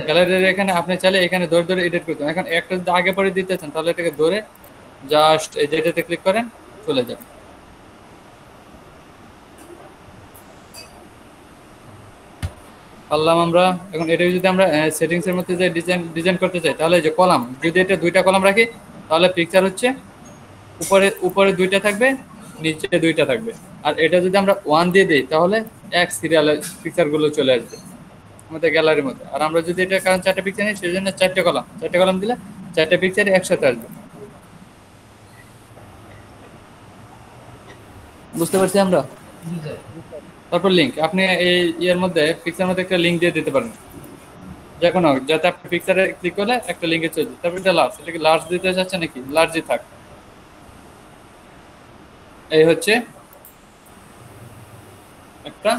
গ্যালারির এখানে আপনি চাইলে এখানে ধরে ধরে এডিট করতে, এখন একটা যদি আগে পরে দিতে চান তাহলে এটাকে ধরে জাস্ট এই যেটাতে ক্লিক করেন চলে যাবে। পারলাম আমরা। এখন এটা যদি আমরা সেটিংস এর মধ্যে যে ডিজাইন করতে চাই, তাহলে যে কলাম, যদি এটা 2টা কলাম রাখি তাহলে পিকচার হচ্ছে উপরে উপরে 2টা থাকবে, নিচে দুইটা থাকবে। আর এটা যদি আমরা 1 দিয়ে দিই তাহলে এক সিরিয়ালে পিকচারগুলো চলে আসবে আমাদের গ্যালারির মধ্যে। আর আমরা যদি এটা কারণ 4টা পিকচার নিই সেই জন্য 4টে কলাম দিলে 4টে পিকচার একসাথে আসবে। বুঝতে পারছি আমরা? জি স্যার। তারপর লিংক আপনি এই ইয়ের মধ্যে পিকচার মধ্যে একটা লিংক দিয়ে দিতে পারেন যে কোনো, যাতে আপনি পিকচারে ক্লিক করলে একটা লিংকে চলে যায়। তারপর এটা লার্জ, এটাকে লার্জ দিতে চাচ্ছে নাকি লার্জই থাক। এই হচ্ছে একটা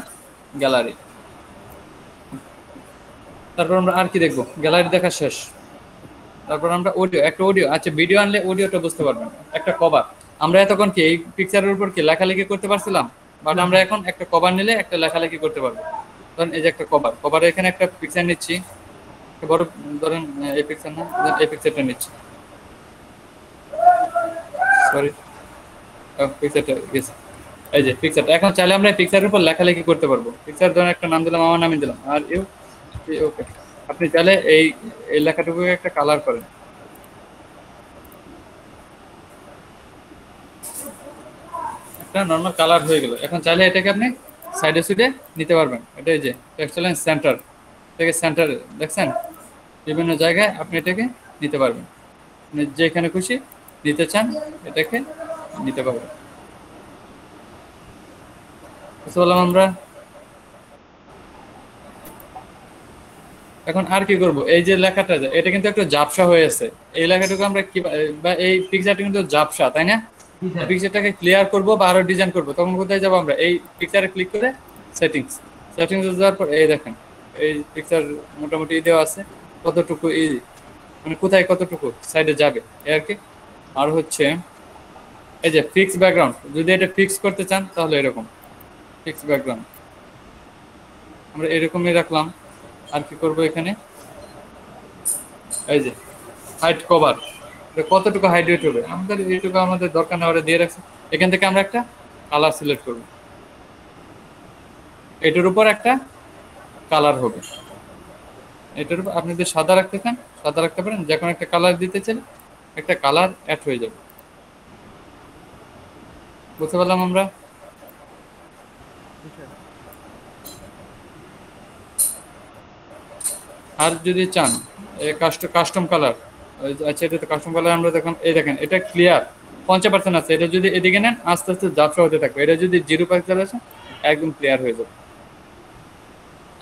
গ্যালারি। তারপর আমরা আর কি দেখবো? গ্যালারি দেখা শেষ। তারপর আমরা অডিও, আচ্ছা ভিডিও আনলে অডিওটা বুঝতে পারবেন। একটা কভার, আমরা এতক্ষণ কি এই পিকচারের উপর কি লেখালেখি করতে পারছিলাম, বাট আমরা এখন একটা কভার নিলে একটা লেখালেখি করতে পারবো। ধরেন এই যে একটা কভারে এখানে একটা পিকচার নিচ্ছি, বড় ধরেন এই পিকচার না, এই পিকচারটা নিচ্ছি, সরি পিকচারটা গেছে, এই যে পিকচারটা। এখন চাইলে আমরা এই পিকচারের উপর লেখালেখি করতে পারবো। পিকচার ধরেন একটা নাম দিলাম, আমার নামই দিলাম আর ওকে। আপনি চাইলে এই লেখাটুকু একটা কালার করেন, একটা নর্মাল কালার হয়ে গেল। এখন চাইলে এটাকে আপনি সাইডে সুইডে নিতে পারবেন। এটা এই যে টেক্সটাইল সেন্টার থেকে সেন্টারে দেখছেন বিভিন্ন জায়গায় আপনি এটাকে নিতে পারবেন। আপনি যেখানে খুশি নিতে চান এটাকে নিতে পারবেন। বুঝতে পারলাম আমরা? এখন আর কি করব? এই যে লেখাটা, এটা কিন্তু একটু ঝাপসা হয়ে আছে। এই লেখাটুকু আমরা কি বা এই পিকচারটা কিন্তু ঝাপসা, তাই না? পিকচারটাকে ক্লিয়ার করব বা আরো ডিজাইন করব, তখন কোথায় যাব আমরা? এই পিকচারে ক্লিক করে সেটিংস যাওয়ার পর এই দেখেন এই পিকচার মোটামুটি দেওয়া আছে কতটুকু, এই মানে কোথায় কতটুকু সাইডে যাবে এই আর কি। আর হচ্ছে এই যে ফিক্স ব্যাকগ্রাউন্ড, যদি এটা ফিক্স করতে চান তাহলে এরকম ফিক্স ব্যাকগ্রাউন্ড আমরা এরকমই রাখলাম। আর কি করব এখানে? এই যে হাইট কভার, কতটুকু হাইট হবে আমাদের, এইটুকু আমাদের দরকার না, ওরা দিয়ে রাখছে। এখান থেকে আমরা একটা কালার সিলেক্ট করব, এটার উপর একটা কালার হবে। এটার উপর আপনি যদি সাদা রাখতে চান সাদা রাখতে পারেন, যে কোনো একটা কালার দিতে চান একটা কালার অ্যাড হয়ে যাবে। বুঝতে পারলাম আমরা? আর যদি চান কাস্টম কালার, আচ্ছা এটা তো কাস্টম কালার আমরা দেখুন, এই দেখেন এটা ক্লিয়ার 50% আছে। এটা যদি এদিকে নেন আস্তে আস্তে ঝাপসা হতে থাকবে। এটা যদি 0% আছে একদম ক্লিয়ার হয়ে যাবে,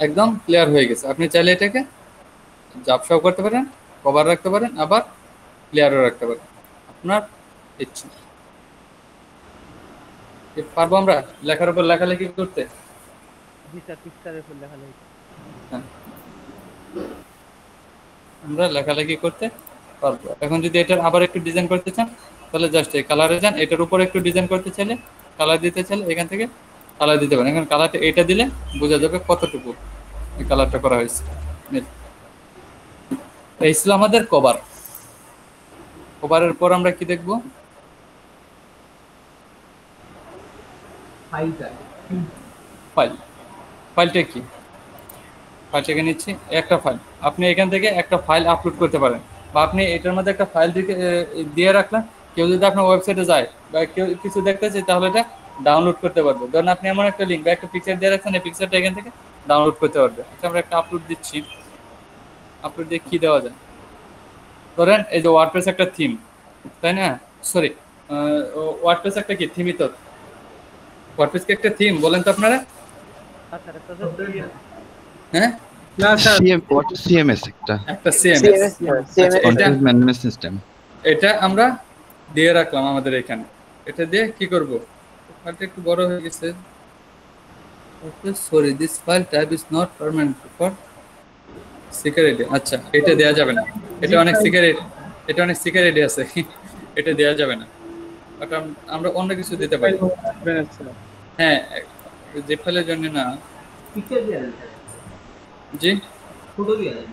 একদম ক্লিয়ার হয়ে গেছে। আপনি চাইলে এটাকে ঝাপসাও করতে পারেন, কভার রাখতে পারেন, আবার ক্লিয়ারও রাখতে পারেন, আপনার ইচ্ছা। পারবো আমরা লেখার উপর লেখালেখি করতে? জি স্যার, পিকচারের উপর লেখালেখি। হ্যাঁ, আমরা লেখালেখি করতে পারবো। এখন যদি এটার আবার একটু ডিজাইন করতে চান তাহলে জাস্ট এই কালারে যান, এটার উপর একটু ডিজাইন করতে চাইলে কালার দিতে চাইলে এখান থেকে কালার দিতে পারেন। এখন কালারটা এটা দিলে বোঝা যাবে কতটুকু এই কালারটা করা হয়েছে। এই ছিল আমাদের কভার। কভারের পর আমরা কি দেখবো? ফাইলটা কি? ফাইলটাকে নিচ্ছি, একটা ফাইল। আপনি এখান থেকে একটা ফাইল আপলোড করতে পারেন, বা আপনি এটার মধ্যে একটা ফাইল দিয়ে রাখলেন। কেউ যদি আপনার ওয়েবসাইটে যায় বা কেউ কিছু দেখতে চায় তাহলে এটা ডাউনলোড করতে পারবে। ধরেন আপনি এমন একটা লিঙ্ক বা একটা পিকচার দিয়ে রাখছেন, এই পিকচারটা এখান থেকে ডাউনলোড করতে পারবে। আচ্ছা আমরা একটা আপলোড দিচ্ছি, আপলোড দিয়ে কি দেওয়া যায়? ধরেন এই যে ওয়ার্ডপ্রেস একটা থিম, তাই না? সরি, ওয়ার্ডপ্রেস একটা কি থিমই তো। ওয়ার্ডপ্রেস কি একটা থিম বলেন তো আপনারা? হ্যাঁ না স্যার, সিএমএস একটা CMS কন্টেন্ট ম্যানেজমেন্ট সিস্টেম। এটা আমরা দিয়ে রাখলাম আমাদের এখানে। এটা দিয়ে কি করব? ফাইলটা একটু বড় হয়ে গেছে। Sorry, this file type is not permanent for security. আচ্ছা, এটা দেয়া যাবে না, এটা অনেক সিকিউরিটি আছে, এটা দেয়া যাবে না। বাট আমরা অন্য কিছু দিতে পারি। হ্যাঁ, যে ফাইলের জন্য না। পিকচার দিয়ে দেন জি, ফটো দিয়ে দেন।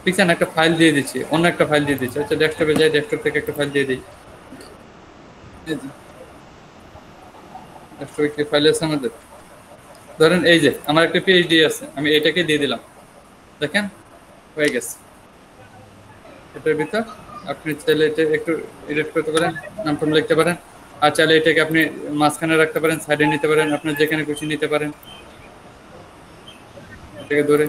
পিকচার একটা ফাইল দিয়ে দিচ্ছি, অন্য একটা ফাইল দিয়ে দিচ্ছি। আচ্ছা ডেস্কটপে যাই, ডেস্কটপ থেকে একটা ফাইল দিয়ে দিই। ডেস্কটপে কি ফাইল আছে আমাদের? ধরেন এই যে আমার একটা পিএইচডি আছে, আমি এটাকে দিয়ে দিলাম, দেখেন হয়ে গেছে। এটার ভিতর আপনি চাইলে এটা একটু এডিট করতে পারেন, নাম টাম লিখতে পারেন। আর চাইলে এটাকে আপনি মাঝখানে রাখতে পারেন, সাইডে নিতে পারেন, আপনার যেখানে খুশি নিতে পারেন এটাকে ধরে।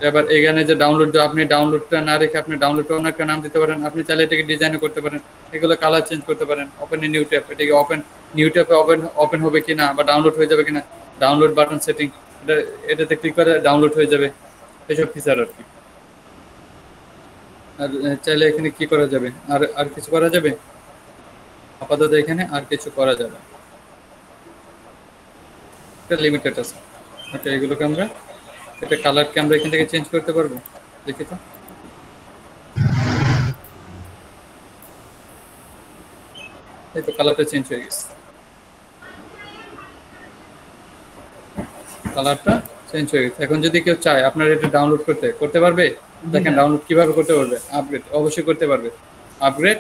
এবার এখানে যে ডাউনলোড, আপনি ডাউনলোডটা না রেখে আপনি ডাউনলোডটা অন্য একটা নাম দিতে পারেন। আপনি চাইলে এটাকে ডিজাইনও করতে পারেন, এগুলো কালার চেঞ্জ করতে পারেন। ওপেন এ নিউ ট্যাব, এটাকে ওপেন নিউ ট্যাবে ওপেন হবে কিনা বা ডাউনলোড হয়ে যাবে কিনা, ডাউনলোড বাটন সেটিং, এটাতে ক্লিক করে ডাউনলোড হয়ে যাবে, এসব ফিচার আর কি। আর চাইলে এখানে কি করা যাবে, আর কিছু করা যাবে? আপাতত এখানে আর কিছু করা যাবে, এটা লিমিটেড আছে। ওকে, এগুলোকে আমরা, এটা কালারকে আমরা এখান থেকে চেঞ্জ করতে পারবো, দেখি তো। এই তো কালারটা চেঞ্জ হয়ে গেছে, কালারটা চেঞ্জ হয়ে গেছে। এখন যদি কেউ চায় আপনার এটা ডাউনলোড করতে পারবে। দেখেন ডাউনলোড কিভাবে করতে পারবে, আপগ্রেড অবশ্যই করতে পারবে। আপগ্রেড,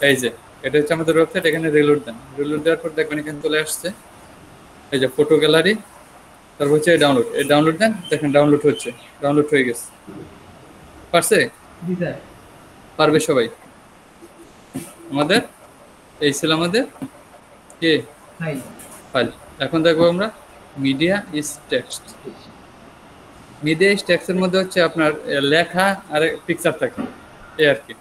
এই যে এটা হচ্ছে আমাদের ওয়েবসাইট, এখানে রিলোড দেন। রিলোড দেওয়ার পর দেখবেন এখানে চলে আসছে এই যে ফটো গ্যালারি, তারপর হচ্ছে ডাউনলোড, এই ডাউনলোড দেন, দেখেন ডাউনলোড হচ্ছে, ডাউনলোড হয়ে গেছে। পারছে? জি স্যার। পারবে সবাই। আমাদের এই ছিল আমাদের কি ফাইল। এখন দেখবো আমরা media is text. Media is টেক্সটের মধ্যে হচ্ছে আপনার লেখা আর পিকচার থাকে, এই আর কি।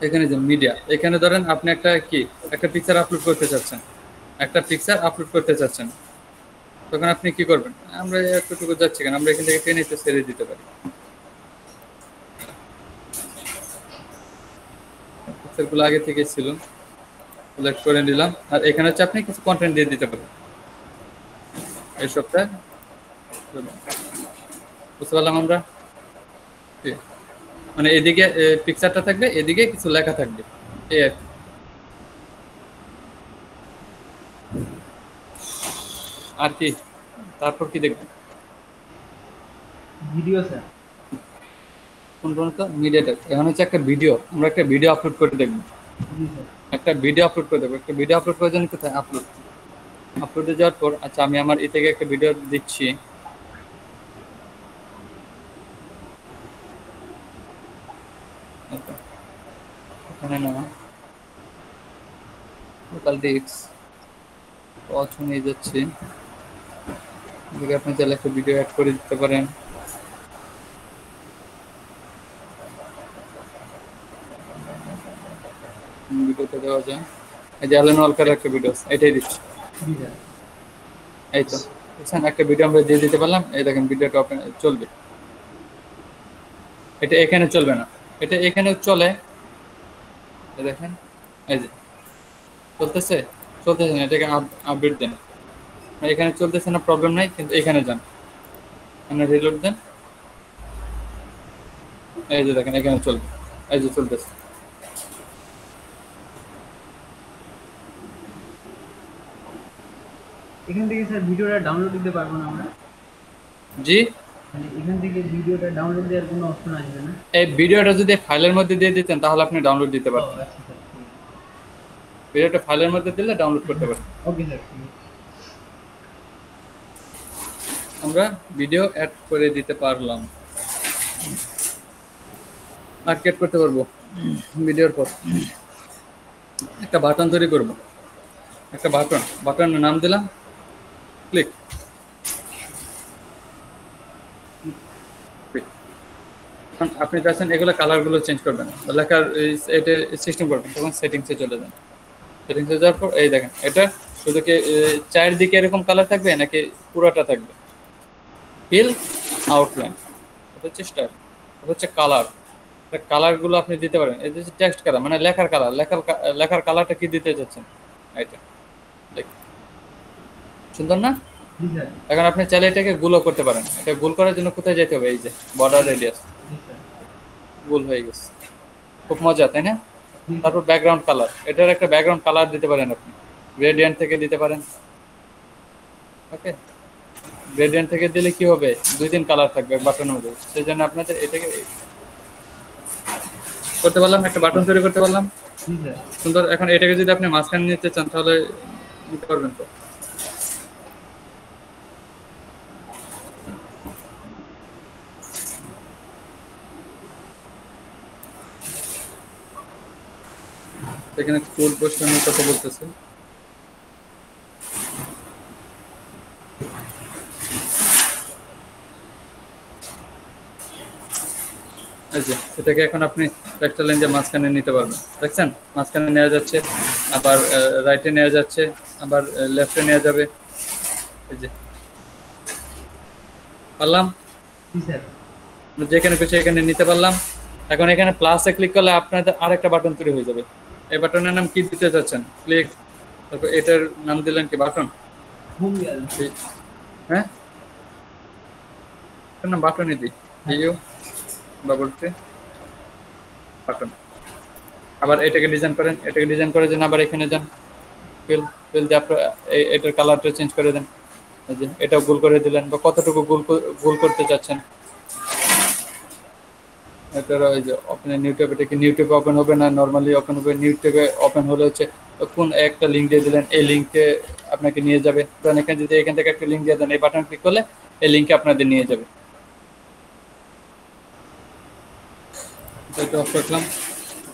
এখানে যে মিডিয়া, এখানে ধরেন আপনি একটা পিকচার আপলোড করতে চাচ্ছেন, তখন আপনি কি করবেন? আমরা এতটুকু যাচ্ছি কেন, আমরা এখান থেকে টেনে ছেড়ে দিতে পারি। পিকচারগুলো আগে থেকে ছিল, সিলেক্ট করে নিলাম। আর এখানে হচ্ছে আপনি কিছু কন্টেন্ট দিয়ে দিতে পারেন এই সপ্তাহে, বুঝতে পারলাম আমরা। মানে এদিকে পিকচারটা থাকবে, এদিকে কিছু লেখা থাকবে, এই আর কি। আর কি তারপর কি দেখবেন? Video sir. কোন পর্যন্ত? মিডিয়াটা এখন হচ্ছে একটা ভিডিও, আমরা একটা ভিডিও আপলোড করে দেখবো। জি স্যার। একটা ভিডিও আপলোড করে দেবো। একটা ভিডিও আপলোড করার জন্য কোথায় আপলোডে যাওয়ার পর, আচ্ছা আমি আমার এ থেকে একটা ভিডিও দিচ্ছি। এখানে না লোকাল ডিস্ক অথ নিয়ে যাচ্ছি, এদিকে আপনি চাইলে একটা ভিডিও অ্যাড করে দিতে পারেন। ভিডিওতে দেওয়া যায়, এই যে অ্যালেন ওয়ালকারের একটা ভিডিও, এটাই দিচ্ছি। জি স্যার। এই তো বুঝছেন, একটা ভিডিও আমরা দিয়ে দিতে পারলাম। এই দেখেন ভিডিওটা ওপেন চলবে, এটা এখানে চলবে না, এটা এখানে চলে। এই দেখেন, এই যে চলতেছে না, এটাকে আপডেট দেন। এখানে চলতেছে না, প্রবলেম নাই, কিন্তু এখানে যান, এখানে রিলোড দেন। এই যে দেখেন এখানে চলবে, এই যে চলতেছে। এখান থেকে স্যার ভিডিওটা ডাউনলোড দিতে পারবো না আমরা? জি, মানে এখান থেকে ভিডিওটা ডাউনলোড দেওয়ার কোনো অপশন আসবে না? এই ভিডিওটা যদি ফাইলের মধ্যে দিয়ে দিতেন তাহলে আপনি ডাউনলোড দিতে পারতেন। আচ্ছা স্যার, ভিডিওটা ফাইলের মধ্যে দিলে ডাউনলোড করতে পারতেন। Okay sir. আমরা ভিডিও অ্যাড করে দিতে পারলাম, আর অ্যাড করতে পারবো। ভিডিওর পর একটা বাটন তৈরি করব, একটা বাটনের নাম দিলাম ক্লিক। আপনি চাচ্ছেন এগুলো কালারগুলো চেঞ্জ করবেন, লেখার এটা সিস্টেম করবেন, তখন সেটিংসে চলে যান। সেটিংসে যাওয়ার পর এই দেখেন, এটা শুধু কি চারদিকে এরকম কালার থাকবে নাকি পুরোটা থাকবে? ফিল আউটলাইন, এটা হচ্ছে স্টাইল, এটা হচ্ছে কালার। কালারগুলো আপনি দিতে পারেন। এটা হচ্ছে টেক্সট কালার, মানে লেখার কালার। লেখার কালারটা কি দিতে চাচ্ছেন? এটা সুন্দর না? জি স্যার। এখন আপনি চাইলে এটাকে গুলো করতে পারেন। এটা গুল করার জন্য কোথায় যেতে হবে? এই যে বর্ডার রেডিয়াস, জি স্যার। গুল হয়ে গেছে, খুব মজা তাই না? তারপর ব্যাকগ্রাউন্ড কালার, এটার একটা ব্যাকগ্রাউন্ড কালার দিতে পারেন আপনি, গ্রেডিয়েন্ট থেকে দিতে পারেন। ওকে, গ্রেডিয়েন্ট থেকে দিলে কি হবে, 2-3 কালার থাকবে বাটনের মধ্যে। সেই জন্য আপনাদের এটাকে করতে পারলাম, একটা বাটন তৈরি করতে পারলাম, জি স্যার। সুন্দর। এখন এটাকে যদি আপনি মাঝখানে নিতে চান তাহলে নিতে পারবেন তো। এখানে কোড বসানোর কথা বলতেছে। এই যে এটাকে এখন আপনি একটা লাইন দিয়ে মাঝখানে নিতে পারবেন, দেখছেন মাঝখানে নেওয়া যাচ্ছে, আবার রাইটে নেওয়া যাচ্ছে, আবার লেফটে নেওয়া যাবে। এই যে পারলাম, জি স্যার। যেখানে খুশি এখানে নিতে পারলাম। এখন এখানে প্লাসে ক্লিক করলে আপনাদের আরেকটা বাটন তৈরি হয়ে যাবে। এই বাটনের নাম কি দিতে চাচ্ছেন? ক্লিক, তারপর এটার নাম দিলেন কি বাটন? হোম গেল। হ্যাঁ, এটার নাম বাটনই দিই, ইউ বাবল ট্রি বাটন। আবার এটাকে ডিজাইন করেন, এটাকে ডিজাইন করে দেন, আবার এখানে যান ফিল, ফিল দিয়ে আপনার এটার কালারটা চেঞ্জ করে দেন। এই যে এটাও গোল করে দিলেন, বা কতটুকু গোল করতে চাচ্ছেন। এটার ওই যে ওপেন নিউ ট্যাব, এটা কি নিউ ট্যাবে ওপেন হবে না নরমালি ওপেন হবে? নিউ ট্যাবে ওপেন হলে হচ্ছে কোন একটা লিঙ্ক দিয়ে দিলেন, এই লিঙ্কে আপনাকে নিয়ে যাবে। কারণ এখানে যদি এখান থেকে একটা লিঙ্ক দিয়ে দেন, এই বাটন ক্লিক করলে এই লিঙ্কে আপনাদের নিয়ে যাবে। এটা অফ রাখলাম।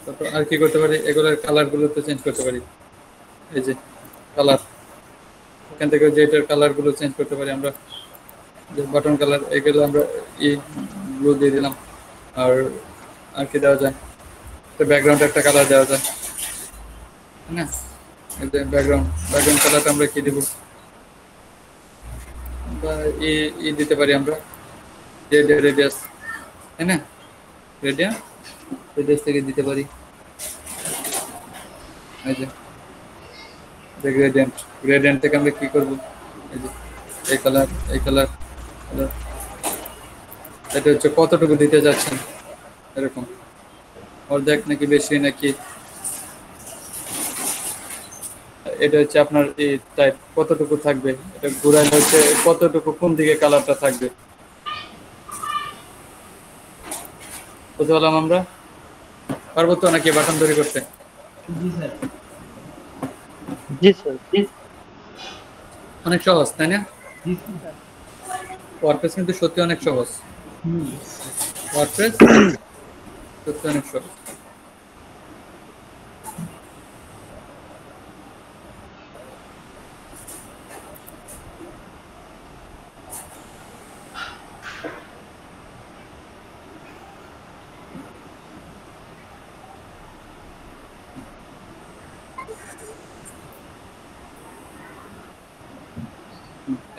তারপর আর কি করতে পারি, এগুলোর কালারগুলো তো চেঞ্জ করতে পারি। এই যে কালার, এখান থেকে যে এটার কালারগুলো চেঞ্জ করতে পারি আমরা, যে বাটন কালার এগুলো আমরা ব্লু দিয়ে দিলাম। আর কি দেওয়া যায়, ব্যাকগ্রাউন্ড একটা কালার দেওয়া যায়, তাই না? এই যে ব্যাকগ্রাউন্ড কালারটা আমরা কি দেব, বা দিতে পারি আমরা রেডিয়াস, তাই না? রেডিয়াস থেকে দিতে পারি। এই যে গ্রেডিয়েন্ট থেকে আমরা কি করব, এই যে এই কালার এটা হচ্ছে কতটুকু দিতে যাচ্ছেন, এরকম অর্ধেক নাকি বেশি নাকি, এটা হচ্ছে আপনার এই টাইপ কতটুকু থাকবে, এটা ঘুরাইলে হচ্ছে কতটুকু কোন দিকে কালারটা থাকবে। বুঝতে পারলাম আমরা? পারবো তো নাকি বাটন তৈরি করতে? জি স্যার। জি স্যার, জি। অনেক সহজ, তাই না? জি স্যার। ওয়ার্ডপ্রেস কিন্তু সত্যি অনেক সহজ। ওয়ার্ডপ্রেস সত্যি অনেক সহজ।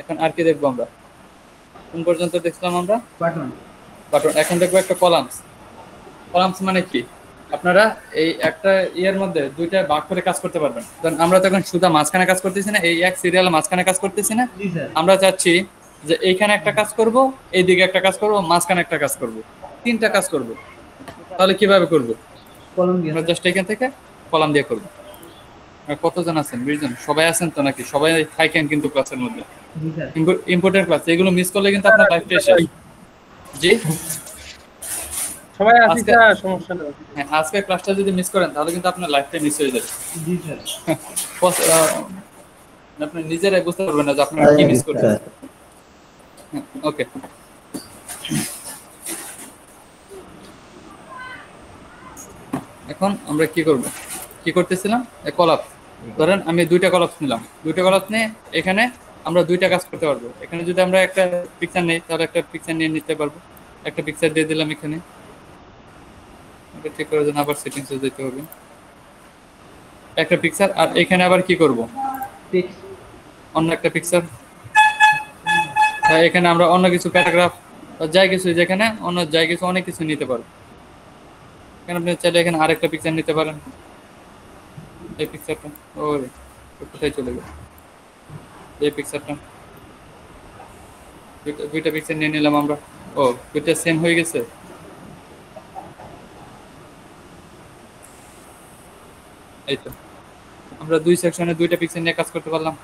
এখন আর কি দেখবো আমরা? কোন পর্যন্ত দেখলাম আমরা? বাটন। এখন দেখবো একটা কলামস মানে কি? আপনারা এই একটা ইয়ের মধ্যে দুইটা ভাগ করে কাজ করতে পারবেন। কারণ আমরা তো এখন শুধু মাঝখানে কাজ করতেছি না, এই এক সিরিয়ালে মাঝখানে কাজ করতেছি না। জি স্যার। আমরা চাচ্ছি যে এইখানে একটা কাজ করব, এইদিকে একটা কাজ করব, মাঝখানে একটা কাজ করব, তিনটা কাজ করব। তাহলে কিভাবে করব? কলম দিয়ে। আমরা জাস্ট এখান থেকে কলাম দিয়ে করব। আর কতজন আছেন? 20 জন? সবাই আছেন তো নাকি? সবাই থাকেন কিন্তু ক্লাসের মধ্যে? জি স্যার। ইম্পর্টেন্ট ক্লাস, এগুলো মিস করলে কিন্তু আপনার লাইফটা শেষ। জি সবাই আছি আজকে- স্যার, সমস্যা নেই। হ্যাঁ, আজকে ক্লাসটা যদি মিস করেন তাহলে কিন্তু আপনার লাইফটা মিস হয়ে যাবে। জি স্যার। আপনি নিজেরাই বুঝতে পারবেন না যে আপনারা কি মিস করছেন। ওকে, এখন আমরা কি করতেছিলাম? কলাপস। ধরেন আমি দুইটা কলাপস নিলাম, নিয়ে এখানে আমরা দুইটা কাজ করতে পারবো। এখানে যদি আমরা একটা পিকচার নেই তাহলে একটা পিকচার নিয়ে নিতে পারবো। একটা পিকচার দিয়ে দিলাম এখানে, ঠিক করার জন্য আবার সেটিংসে যেতে হবে। একটা পিকচার, আর এখানে আবার কি করব? টেক্সট। অন্য একটা পিকচার। এখানে আমরা অন্য কিছু প্যারাগ্রাফ যাই কিছু, যেখানে অন্য যাই কিছু অনেক কিছু নিতে পারবো। এখানে আপনি চাইলে এখানে আরেকটা পিকচার নিতে পারেন। এই পিকচারটা ওরে কোথায় চলে গেল? এই পিকচারটা, দুইটা পিকচার নিয়ে নিলাম আমরা। ও, দুইটা সেম হয়ে গেছে। এই তো আমরা দুই সেকশনে দুইটা পিকচার নিয়ে কাজ করতে পারলাম।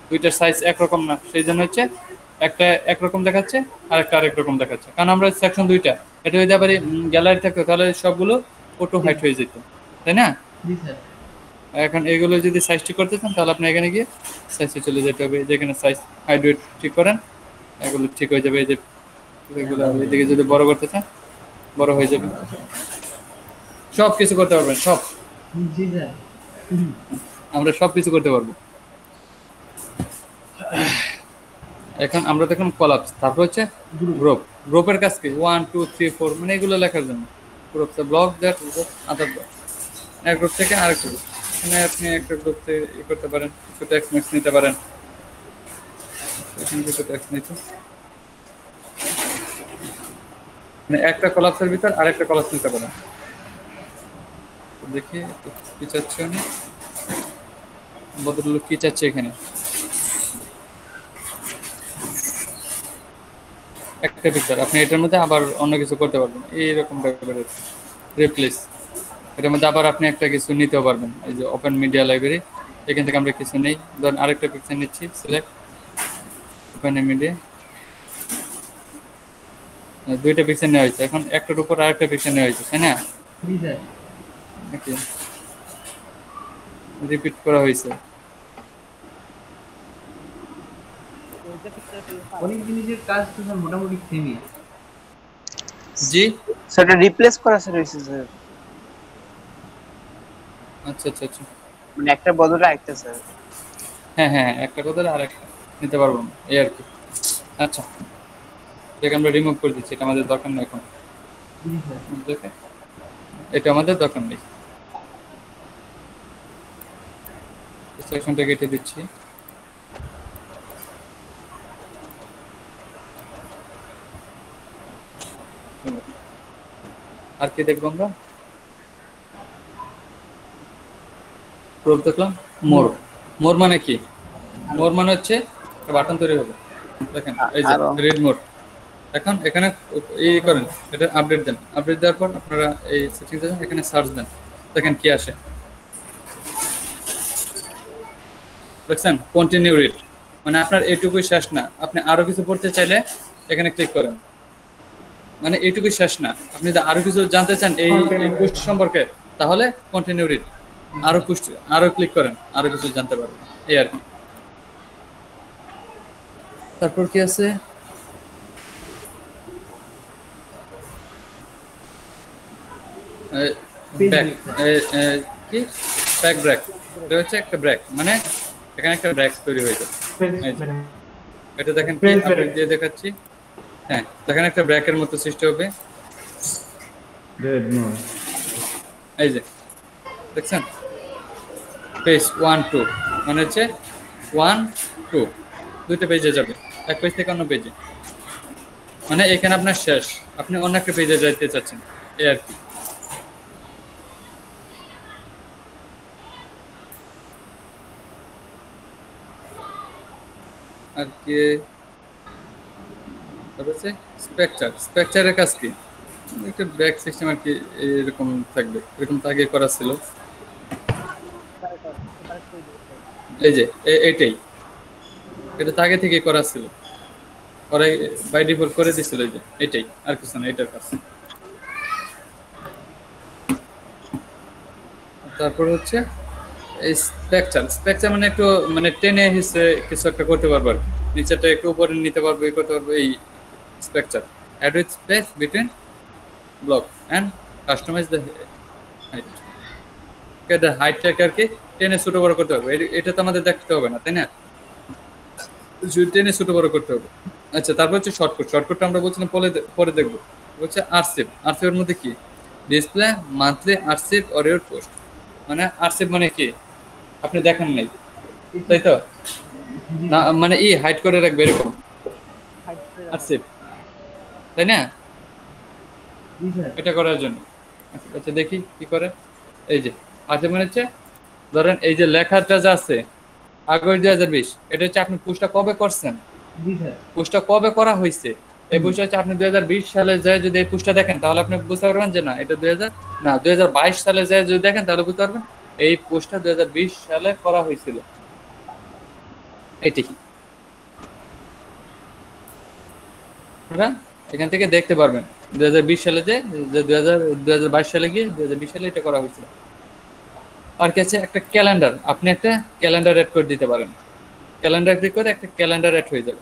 দুইটার সাইজ একরকম না, সেই জন্য হচ্ছে একটা একরকম দেখাচ্ছে আর একটা আরেক রকম দেখাচ্ছে। কারণ আমরা সেকশন দুইটা, এটা যদি আবার গ্যালারি থাকতো তাহলে সবগুলো অটো হাইট হয়ে যেত, তাই না? জি স্যার। এখন এগুলো যদি সাইজ ঠিক করতে চান তাহলে আপনি এখানে গিয়ে সাইজে চলে যেতে হবে। যেখানে সাইজ হাইট ওয়েট ঠিক করেন, এগুলো ঠিক হয়ে যাবে। এই যে এগুলো এদিকে যদি বড় করতে চান বড় হয়ে যাবে। সব কিছু করতে পারবেন, সব জি স্যার। আমরা সব কিছু করতে পারবো। এখন আমরা দেখলাম কলাপস, তারপর হচ্ছে গ্রুপ। গ্রুপের কাজ কি? 1 2 3 4 মানে এগুলো লেখার জন্য। Group the block that other block, এক গ্রুপ থেকে আরেক গ্রুপ। এখানে আপনি একটা গ্রুপ থেকে ই করতে পারেন, কিছু টেক্সট ম্যাক্স নিতে পারেন। এখানে কিছু টেক্সট নিতে, মানে একটা কলাপসের ভিতর আরেকটা কলাপস নিতে পারেন। দেখি কি চাচ্ছে উনি, ভদ্রলোক কি চাচ্ছে এখানে। একটা পিকচার, আপনি এটার মধ্যে আবার অন্য কিছু করতে পারবেন, এইরকম ব্যাপারে রিপ্লেস। এটার মধ্যে আবার আপনি একটা কিছু নিতেও পারবেন। এই যে ওপেন মিডিয়া লাইব্রেরি, এখান থেকে আমরা কিছু নেই, ধরুন আরেকটা পিকচার নিচ্ছি, সিলেক্ট ওপেন মিডিয়া, দুইটা পিকচার নেওয়া হয়েছে, এখন একটার উপর আরেকটা পিকচার নেওয়া হয়েছে, তাই না? জি স্যার। নাকি রিপিট করা হয়েছে? অনেক জিনিসের কাজ তো স্যার মোটামুটি সেমই। জি স্যার এটা রিপ্লেস করা স্যার হইছে স্যার, আচ্ছা আচ্ছা আচ্ছা, মানে একটা বদলে আরেকটা স্যার। হ্যাঁ হ্যাঁ, একটা বদলে আরেকটা নিতে পারবো না, এই আর কি। আচ্ছা, এটাকে আমরা রিমুভ করে দিচ্ছি, এটা আমাদের দরকার নেই এখন। জি স্যার। দেখে এটা আমাদের দরকার নেই, সেকশনটা কেটে দিচ্ছি। আর কি দেখবো আমরা? প্রুফ দেখলাম। মোর, মোর মানে কি? মোর মানে হচ্ছে বাটন তৈরি হবে, দেখেন এই যে রিড মোর। এখন এখানে এই করেন, এটা আপডেট দেন, আপডেট দেওয়ার পর আপনারা এই সেটিংস দেন, এখানে সার্চ দেন, দেখেন কি আসে। দেখছেন কন্টিনিউ রিড, মানে আপনার এইটুকুই শেষ না, আপনি আরো কিছু পড়তে চাইলে এখানে ক্লিক করেন, মানে এইটুকুই শেষ না, আপনি যদি আরো কিছু জানতে চান এই পোস্ট সম্পর্কে, তাহলে কন্টিনিউ রিড, আরো পোস্ট, আরো ক্লিক করেন, আরো কিছু জানতে পারবেন, এই আর কি। তারপর কি আছে? ব্যাক, কি ব্যাক ব্রেক, এটা হচ্ছে একটা ব্রেক, মানে এখানে একটা ব্রেক তৈরি হয়ে যায়। এটা দেখেন কি আপনি দিয়ে দেখাচ্ছি, হ্যাঁ দেখেন একটা ব্রেকের মতো সৃষ্টি হবে, এই যে দেখছেন পেজ 1 2, মানে হচ্ছে 1 2 দুইটা পেজে যাবে, এক পেজ থেকে অন্য পেজে, মানে এখানে আপনার শেষ, আপনি অন্য একটা পেজে যাইতে চাচ্ছেন, এই আর কি। আর কি হচ্ছে স্ট্রাকচার, স্ট্রাকচারের কাজ কি? একটা ব্যাক সিস্টেম আর কি, এরকম থাকবে, এরকম তো আগে করা ছিল, এই যে এইটাই, এটা তো আগে থেকে করা ছিল, ওরাই বাই ডিফল্ট করে দিছিল, এই যে এটাই, আর কিছু না, এটার কাজ। তারপর হচ্ছে এই স্ট্রাকচার, স্ট্রাকচার মানে একটু মানে টেনে হিসে কিছু একটা করতে পারবো আর কি, নিচেটা একটু উপরে নিতে পারবো, এই করতে পারবো, এই structure. Add with space between block and customise the height, the হাইটটাকে আর কি টেনে ছোট বড় করতে হবে, এটা তো আমাদের দেখতে হবে না, তাই না? টেনে ছোট বড় করতে হবে। আচ্ছা, তারপর হচ্ছে শর্টকাট, শর্টকাটটা আমরা বলছিলাম পরে দেখবো, হচ্ছে আরসিভ। আরসিভের মধ্যে কি? Display monthly archive or your post, মানে আরসিভ মানে কি? আপনি দেখেন নাই, তাই তো না, মানে হাইড করে রাখবে এরকম আরসিভ, তাই না? জি স্যার। এটা করার জন্য আচ্ছা দেখি কি করে। এই যে আরসিভ মানে হচ্ছে, ধরেন এই যে লেখাটা যা আছে আগস্ট 2020, এটা হচ্ছে আপনি পোস্টটা কবে করছেন, জি স্যার। পোস্টটা কবে করা হয়েছে, এই পোস্টটা হচ্ছে আপনি 2020 সালে যায় যদি এই পোস্টটা দেখেন, তাহলে আপনি বুঝতে পারবেন যে না এটা 2022 সালে যায় যদি দেখেন, তাহলে বুঝতে পারবেন এই পোস্টটা 2020 সালে করা হয়েছিল, এটি আপনারা এখান থেকে দেখতে পারবেন 2020 সালে যে 2022 সালে গিয়ে 2020 সালে এটা করা হয়েছিল। আর কি আছে? একটা ক্যালেন্ডার, আপনি একটা ক্যালেন্ডার অ্যাড করে দিতে পারেন, ক্যালেন্ডার ক্লিক করে একটা ক্যালেন্ডার অ্যাড হয়ে যাবে,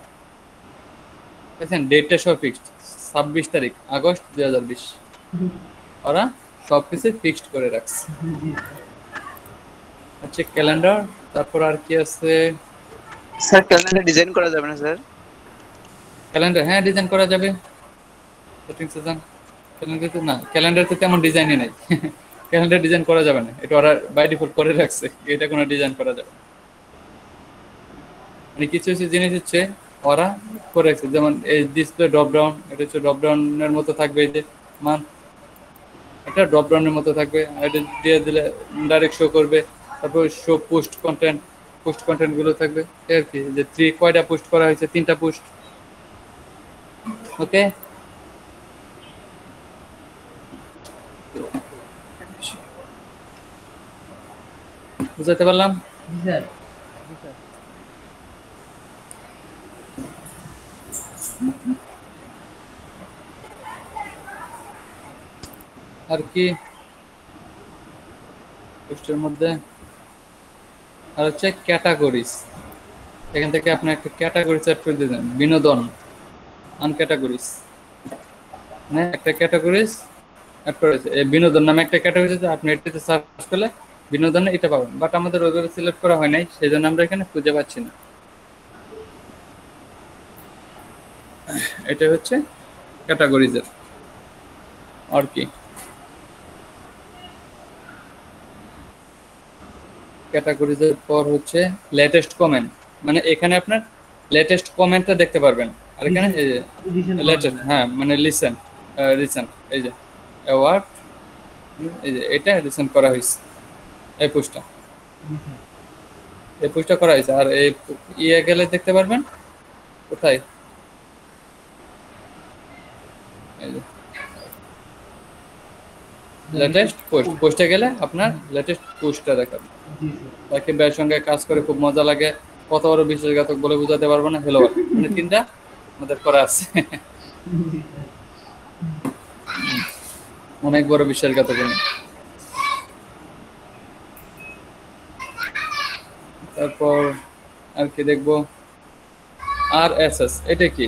দেখেন ডেটটা সব ফিক্সড, 26 তারিখ আগস্ট 2020, ওরা সব কিছু ফিক্সড করে রাখছে। হচ্ছে ক্যালেন্ডার, তারপর আর কি আছে? স্যার ক্যালেন্ডার ডিজাইন করা যাবে না স্যার? ক্যালেন্ডার হ্যাঁ ডিজাইন করা যাবে। সেটিংসে যান, ক্যালেন্ডারে না, ক্যালেন্ডারে তেমন ডিজাইনই নাই। ক্যালেন্ডার ডিজাইন করা যাবে না, এটা ওরা বাই ডিফল্ট করে রাখছে, এটা কোনো ডিজাইন করা যাবে না। মানে কিছু কিছু জিনিস হচ্ছে ওরা করে রাখছে, যেমন এই ডিসপ্লে ড্রপ ডাউন, এটা হচ্ছে ড্রপ ডাউনের মতো থাকবে, এই যে মান এটা ড্রপ ডাউনের মতো থাকবে, এটা দিয়ে দিলে ডাইরেক্ট শো করবে। তারপর শো পোস্ট কন্টেন্ট গুলো থাকবে আর কি, যে কয়টা পোস্ট করা হয়েছে, 3টা পোস্ট। ওকে, বুঝাতে পারলাম? জি স্যার। আর কি পোস্টের মধ্যে আর হচ্ছে ক্যাটাগরিজ, এখান থেকে আপনি একটা ক্যাটাগরি সেট করে দিবেন, বিনোদন আনক্যাটাগরিজ, মানে একটা ক্যাটাগরিজ অ্যাড করেছে, এই বিনোদন নামে একটা ক্যাটাগরি আছে, আপনি এটাতে সার্চ করলে বিনোদনে এটা পাবেন, বাট আমাদের ওইভাবে সিলেক্ট করা হয় নাই, সেই জন্য আমরা এখানে খুঁজে পাচ্ছি না। এটা হচ্ছে ক্যাটাগরিজের আর কি। ক্যাটাগরিজের পর হচ্ছে লেটেস্ট কমেন্ট, মানে এখানে আপনার লেটেস্ট কমেন্টটা দেখতে পারবেন। আর এখানে এই যে লেটেস্ট, হ্যাঁ মানে রিসেন্ট, এই যে অ্যাওয়ার্ড, এই যে এটা রিসেন্ট করা হয়েছে, এই পোস্টটা করা হয়েছে। আর এই ইয়ে গেলে দেখতে পারবেন কোথায়, এই যে লেটেস্ট পোস্টে গেলে আপনার লেটেস্ট পোস্টটা দেখাবে। তাকে ভাইয়ের সঙ্গে কাজ করে খুব মজা লাগে, কত বড় বিশ্বাসঘাতক বলে বোঝাতে পারবো না। হ্যালো, মানে 3টা আমাদের করা আছে, অনেক বড় বিশ্বাসঘাতক। তারপর আর কি দেখবো, RSS, এটা কি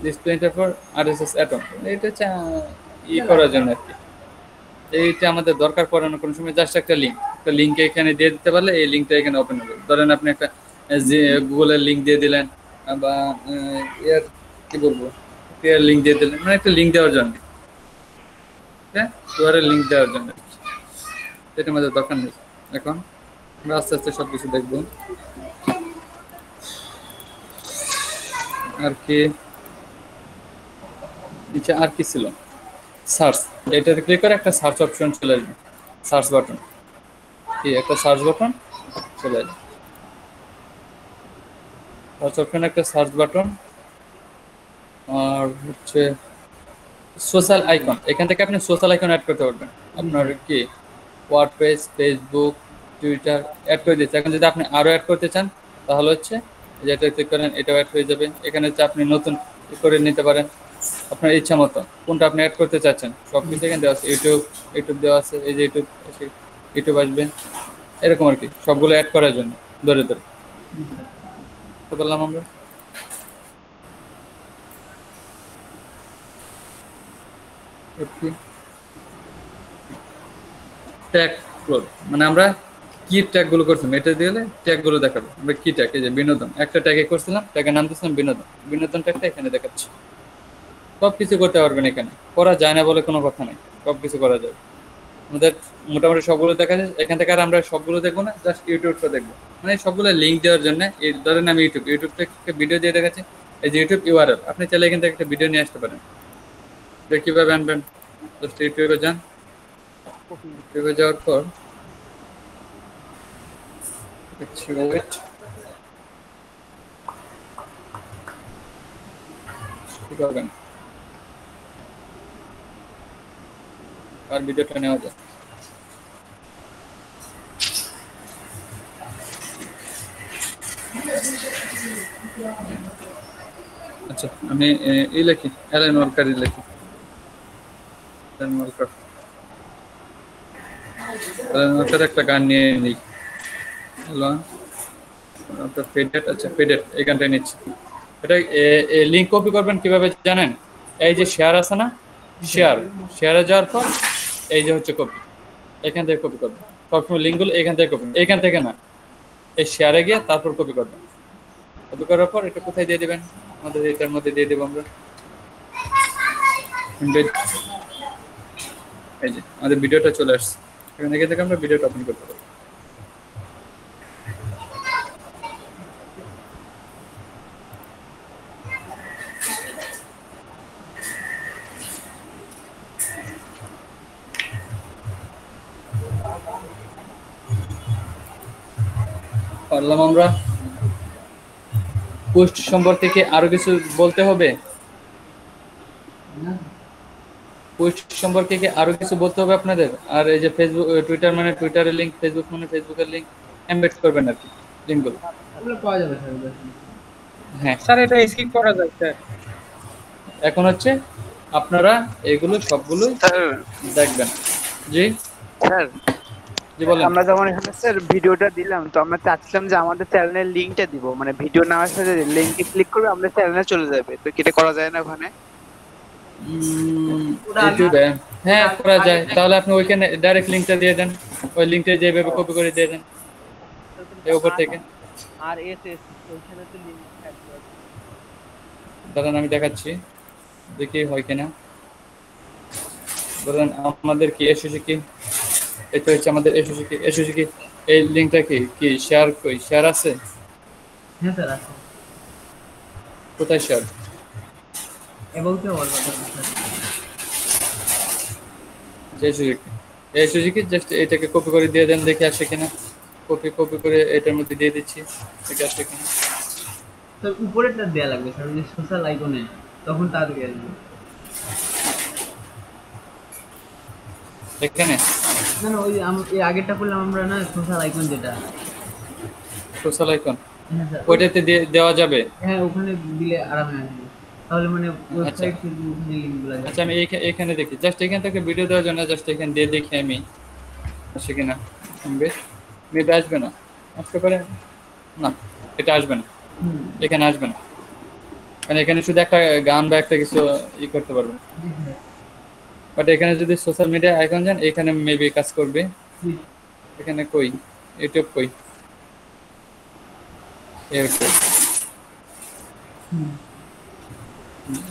ডিসপ্লে ইন্টারফেস RSS অ্যাটম, এটা হচ্ছে ই করার জন্য আর কি। এইটা আমাদের দরকার পড়ে না কোনো সময়, জাস্ট একটা লিঙ্কে এখানে দিয়ে দিতে পারলে এই লিঙ্কটা এখানে ওপেন হবে। ধরেন আপনি একটা গুগলের লিঙ্ক দিয়ে দিলেন, বা ইয়ার কি বলবো এর লিঙ্ক দিয়ে দিলেন, মানে একটা লিঙ্ক দেওয়ার জন্য, হ্যাঁ টুয়ারের লিঙ্ক দেওয়ার জন্য, এটা আমাদের দরকার নেই। এখন আমরা আস্তে আস্তে সব কিছু দেখবো। আর কি নিচে আর কি ছিল, সার্চ, এটাতে ক্লিক করে একটা সার্চ অপশন চলে আসবে, সার্চ বাটন, কি একটা সার্চ বাটন চলে আসবে, সার্চ অপশন একটা সার্চ বাটন। আর হচ্ছে সোশ্যাল আইকন, এখান থেকে আপনি সোশ্যাল আইকন অ্যাড করতে পারবেন। আপনার কি ওয়ার্ডপ্রেস, ফেসবুক, টুইটার অ্যাড করে দিচ্ছে। এখন যদি আপনি আরও অ্যাড করতে চান তাহলে হচ্ছে যেটা ক্লিক করেন, এটাও অ্যাড হয়ে যাবে। এখানে হচ্ছে আপনি নতুন করে নিতে পারেন আপনার ইচ্ছা মতো, কোনটা আপনি অ্যাড করতে চাচ্ছেন সব কিছু এখানে দেওয়া আছে। ইউটিউব দেওয়া আছে, এই যে ইউটিউব আসবে, এরকম আর কি, সবগুলো অ্যাড করার জন্য ধরে বললাম আমরা। ট্যাগ ক্লোজ, মানে আমরা কি ট্যাগ গুলো করছিলাম, এটা দিলে ট্যাগ গুলো দেখাবো। আমরা কি ট্যাগ, এই যে বিনোদন একটা ট্যাগে করছিলাম, ট্যাগের নাম দিয়েছিলাম বিনোদন ট্যাগটা এখানে দেখাচ্ছি। সব কিছু করতে পারবেন, এখানে করা যায় না বলে কোনো কথা নেই, সব কিছু করা যাবে। আমাদের মোটামুটি সবগুলো দেখা যায় এখান থেকে। আর আমরা সবগুলো দেখবো না, জাস্ট ইউটিউবটা দেখবো, মানে সবগুলো লিঙ্ক দেওয়ার জন্য। এই ধরেন আমি ইউটিউব থেকে ভিডিও দিয়ে দেখাচ্ছি, এই যে ইউটিউব URL, আপনি চাইলে এখান থেকে একটা ভিডিও নিয়ে আসতে পারেন। কিভাবে আনবেন, জাস্ট ইউটিউবে যান, ইউটিউবে যাওয়ার পর কি করবেন, আর ভিডিওটা নেওয়া যায়। আচ্ছা, আমি এই লিখি, অ্যালেন ওয়ালকারই লিখি, অ্যালেন ওয়ালকার একটা গান নিয়ে নিই। হ্যালো, ফেডেট, আচ্ছা ফেডেট এই গানটা নিচ্ছি। এটা লিঙ্ক কপি করবেন কিভাবে জানেন, এই যে শেয়ার আছে না, শেয়ারে যাওয়ার পর এই যে হচ্ছে কপি, এখান থেকে কপি করবেন। সবসময় লিঙ্কগুলো এখান থেকে কপি, এখান থেকে না, এই শেয়ারে গিয়ে তারপর কপি করবেন। কপি করার পর এটা কোথায় দিয়ে দেবেন, আমাদের এটার মধ্যে দিয়ে দেবো আমরা। এই যে আমাদের ভিডিওটা চলে আসছে, এখান থেকে আমরা ভিডিওটা ওপেন করতে পারবো। পারলাম আমরা। পোস্ট সম্পর্কে কি আরো কিছু বলতে হবে? পোস্ট সম্পর্কে কি আরো কিছু বলতে হবে আপনাদের? আর এই যে ফেসবুক টুইটার মানে টুইটারের লিংক, ফেসবুক মানে ফেসবুকের লিংক এমবেড করবেন আর কি লিংকগুলো। ওগুলো পাওয়া যাবে স্যার। হ্যাঁ স্যার এটা স্কিপ করা যায় স্যার। এখন হচ্ছে আপনারা এগুলো সবগুলো স্যার দেখবেন। জি স্যার জি বলেন। আমরা যখন এখানে স্যার ভিডিওটা দিলাম, তো আমরা চাচ্ছিলাম যে আমাদের চ্যানেলের লিংকটা দিব, মানে ভিডিও না আসার সাথে লিংকে ক্লিক করবে আমাদের চ্যানেলে চলে যাবে, তো এটা করা যায় না ওখানে? ইউটিউবে হ্যাঁ করা যায়, তাহলে আপনি ওইখানে ডাইরেক্ট লিংকটা দিয়ে দেন, ওই লিংকটা যেভাবে কপি করে দিয়ে দেন এই উপর থেকে। আর এস এস ওইখানে তো লিংক অ্যাড করা আছে। দাঁড়ান আমি দেখাচ্ছি, দেখি হয় কিনা। ধরেন আমাদের কি এসেছে কি, এটা হচ্ছে আমাদের এসেছে কি, এই লিংকটা কি শেয়ার, কই শেয়ার আছে? হ্যাঁ স্যার আছে। কোথায় শেয়ার? অ্যাবাউটে all sir. এসেছে কি জাস্ট এটাকে কপি করে দিয়ে দেন, দেখে আসে কিনা। কপি করে এটার মধ্যে দিয়ে দিচ্ছি, দেখে আসে কিনা। স্যার উপরেরটা দেয়া লাগবে স্যার, ওই যে সোশ্যাল আইকনে, তখন তাড়াতাড়ি আসবে। এখানে না না, ওই এই আগেরটা করলাম আমরা না, সোশ্যাল আইকন যেটা। সোশ্যাল আইকন হ্যাঁ স্যার, ওইটাতে দেওয়া যাবে। হ্যাঁ ওখানে দিলে আরামে আসবে, তাহলে মানে ওয়েবসাইট ফেসবুক ওখানে লিঙ্কগুলো আসবে। আচ্ছা আমি এখানে দেখি, জাস্ট এখান থেকে ভিডিও দেওয়ার জন্য জাস্ট এখানে দিয়ে দেখি আমি আসে কিনা। মেবি আসবে না, আসতে পারে না, এটা আসবে না, এখানে আসবে না, মানে এখানে শুধু একটা গান বা একটা কিছু করতে পারবে। বাট এখানে যদি সোশ্যাল মিডিয়া আইকন যান, এখানে মেবি কাজ করবে। এখানে কই ইউটিউব কই,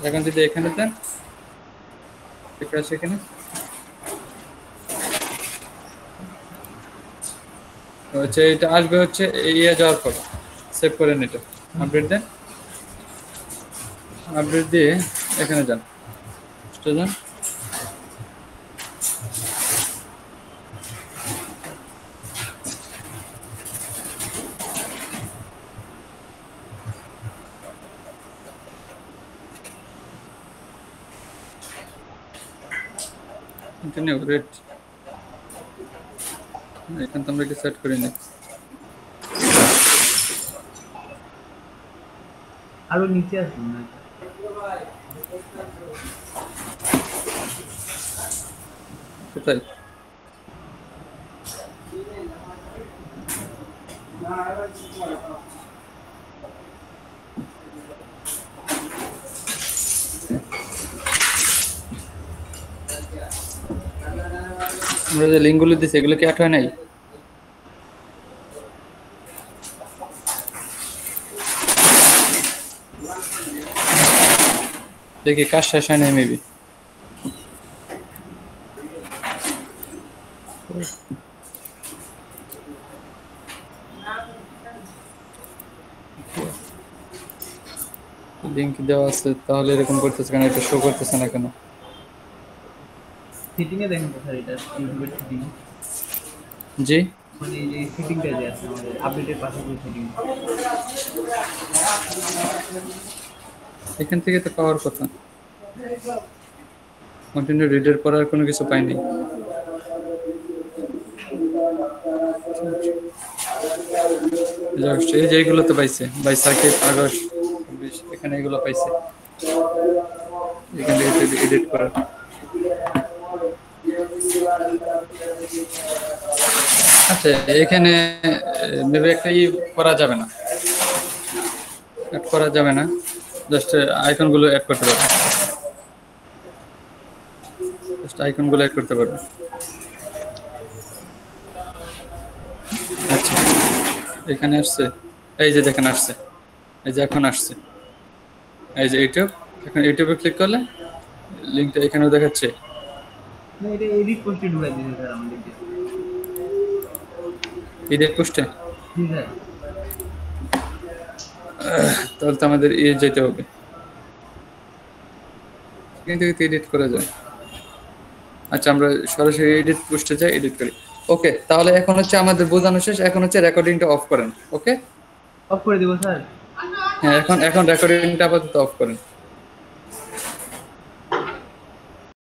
এখন যদি এখানে দেন, সেখানে হচ্ছে এটা আসবে, হচ্ছে ইয়ে যাওয়ার পর সেভ করেন, এটা আপডেট দেন, আপডেট দিয়ে এখানে যান, যান। কন্টিনিউ রেট, এখান থেকে আমরা কি সেট করে নিই। আরো নিচে আসুন না, কোথায়? আমরা যে লিঙ্কগুলো দিচ্ছি এগুলো কি অ্যাড হয় নাই? দেখি কাজ শেষ হয় নাই মেবি। লিঙ্ক দেওয়া আছে, তাহলে এরকম করতেছে কেন, এটা শো করতেছে না কেন? সেটিং এ দেখেন স্যার, এটা ইউটিউবের সেটিং, জি মানে এই যে সেটিংটা যে আছে আমাদের আপডেটের পাশে যে সেটিং, এখান থেকে তো পাওয়ার কথা। কন্টিনিউ রিডের পর আর কোনো কিছু পাইনি। এই যে এগুলো তো পাইছে, বাই সাকিব আগস্ট 26, এখানে এগুলো পাইছে, এখানে এডিট করা। আচ্ছা এখানে মেবি একটা করা যাবে না, অ্যাড করা যাবে না, জাস্ট আইকনগুলো অ্যাড করতে পারবে, জাস্ট আইকনগুলো অ্যাড করতে পারবে। এখানে আসছে, এই যে দেখেন আসছে, এই যে এখন আসছে, এই যে ইউটিউব, এখন ইউটিউবে ক্লিক করলে লিঙ্কটা এখানেও দেখাচ্ছে। না এটা এডিট পোস্টে ঢুকাই দিয়েছে স্যার আমাদের। এডিট পোস্টে জি স্যার। তাহলে তো আমাদের যেতে হবে, কিন্তু এডিট করা যায়। আচ্ছা আমরা সরাসরি এডিট পোস্টে যাই, এডিট করি। ওকে, তাহলে এখন হচ্ছে আমাদের বোঝানো শেষ, এখন হচ্ছে রেকর্ডিংটা অফ করেন। ওকে, অফ করে দিব স্যার। হ্যাঁ এখন রেকর্ডিংটা আপাতত অফ করেন।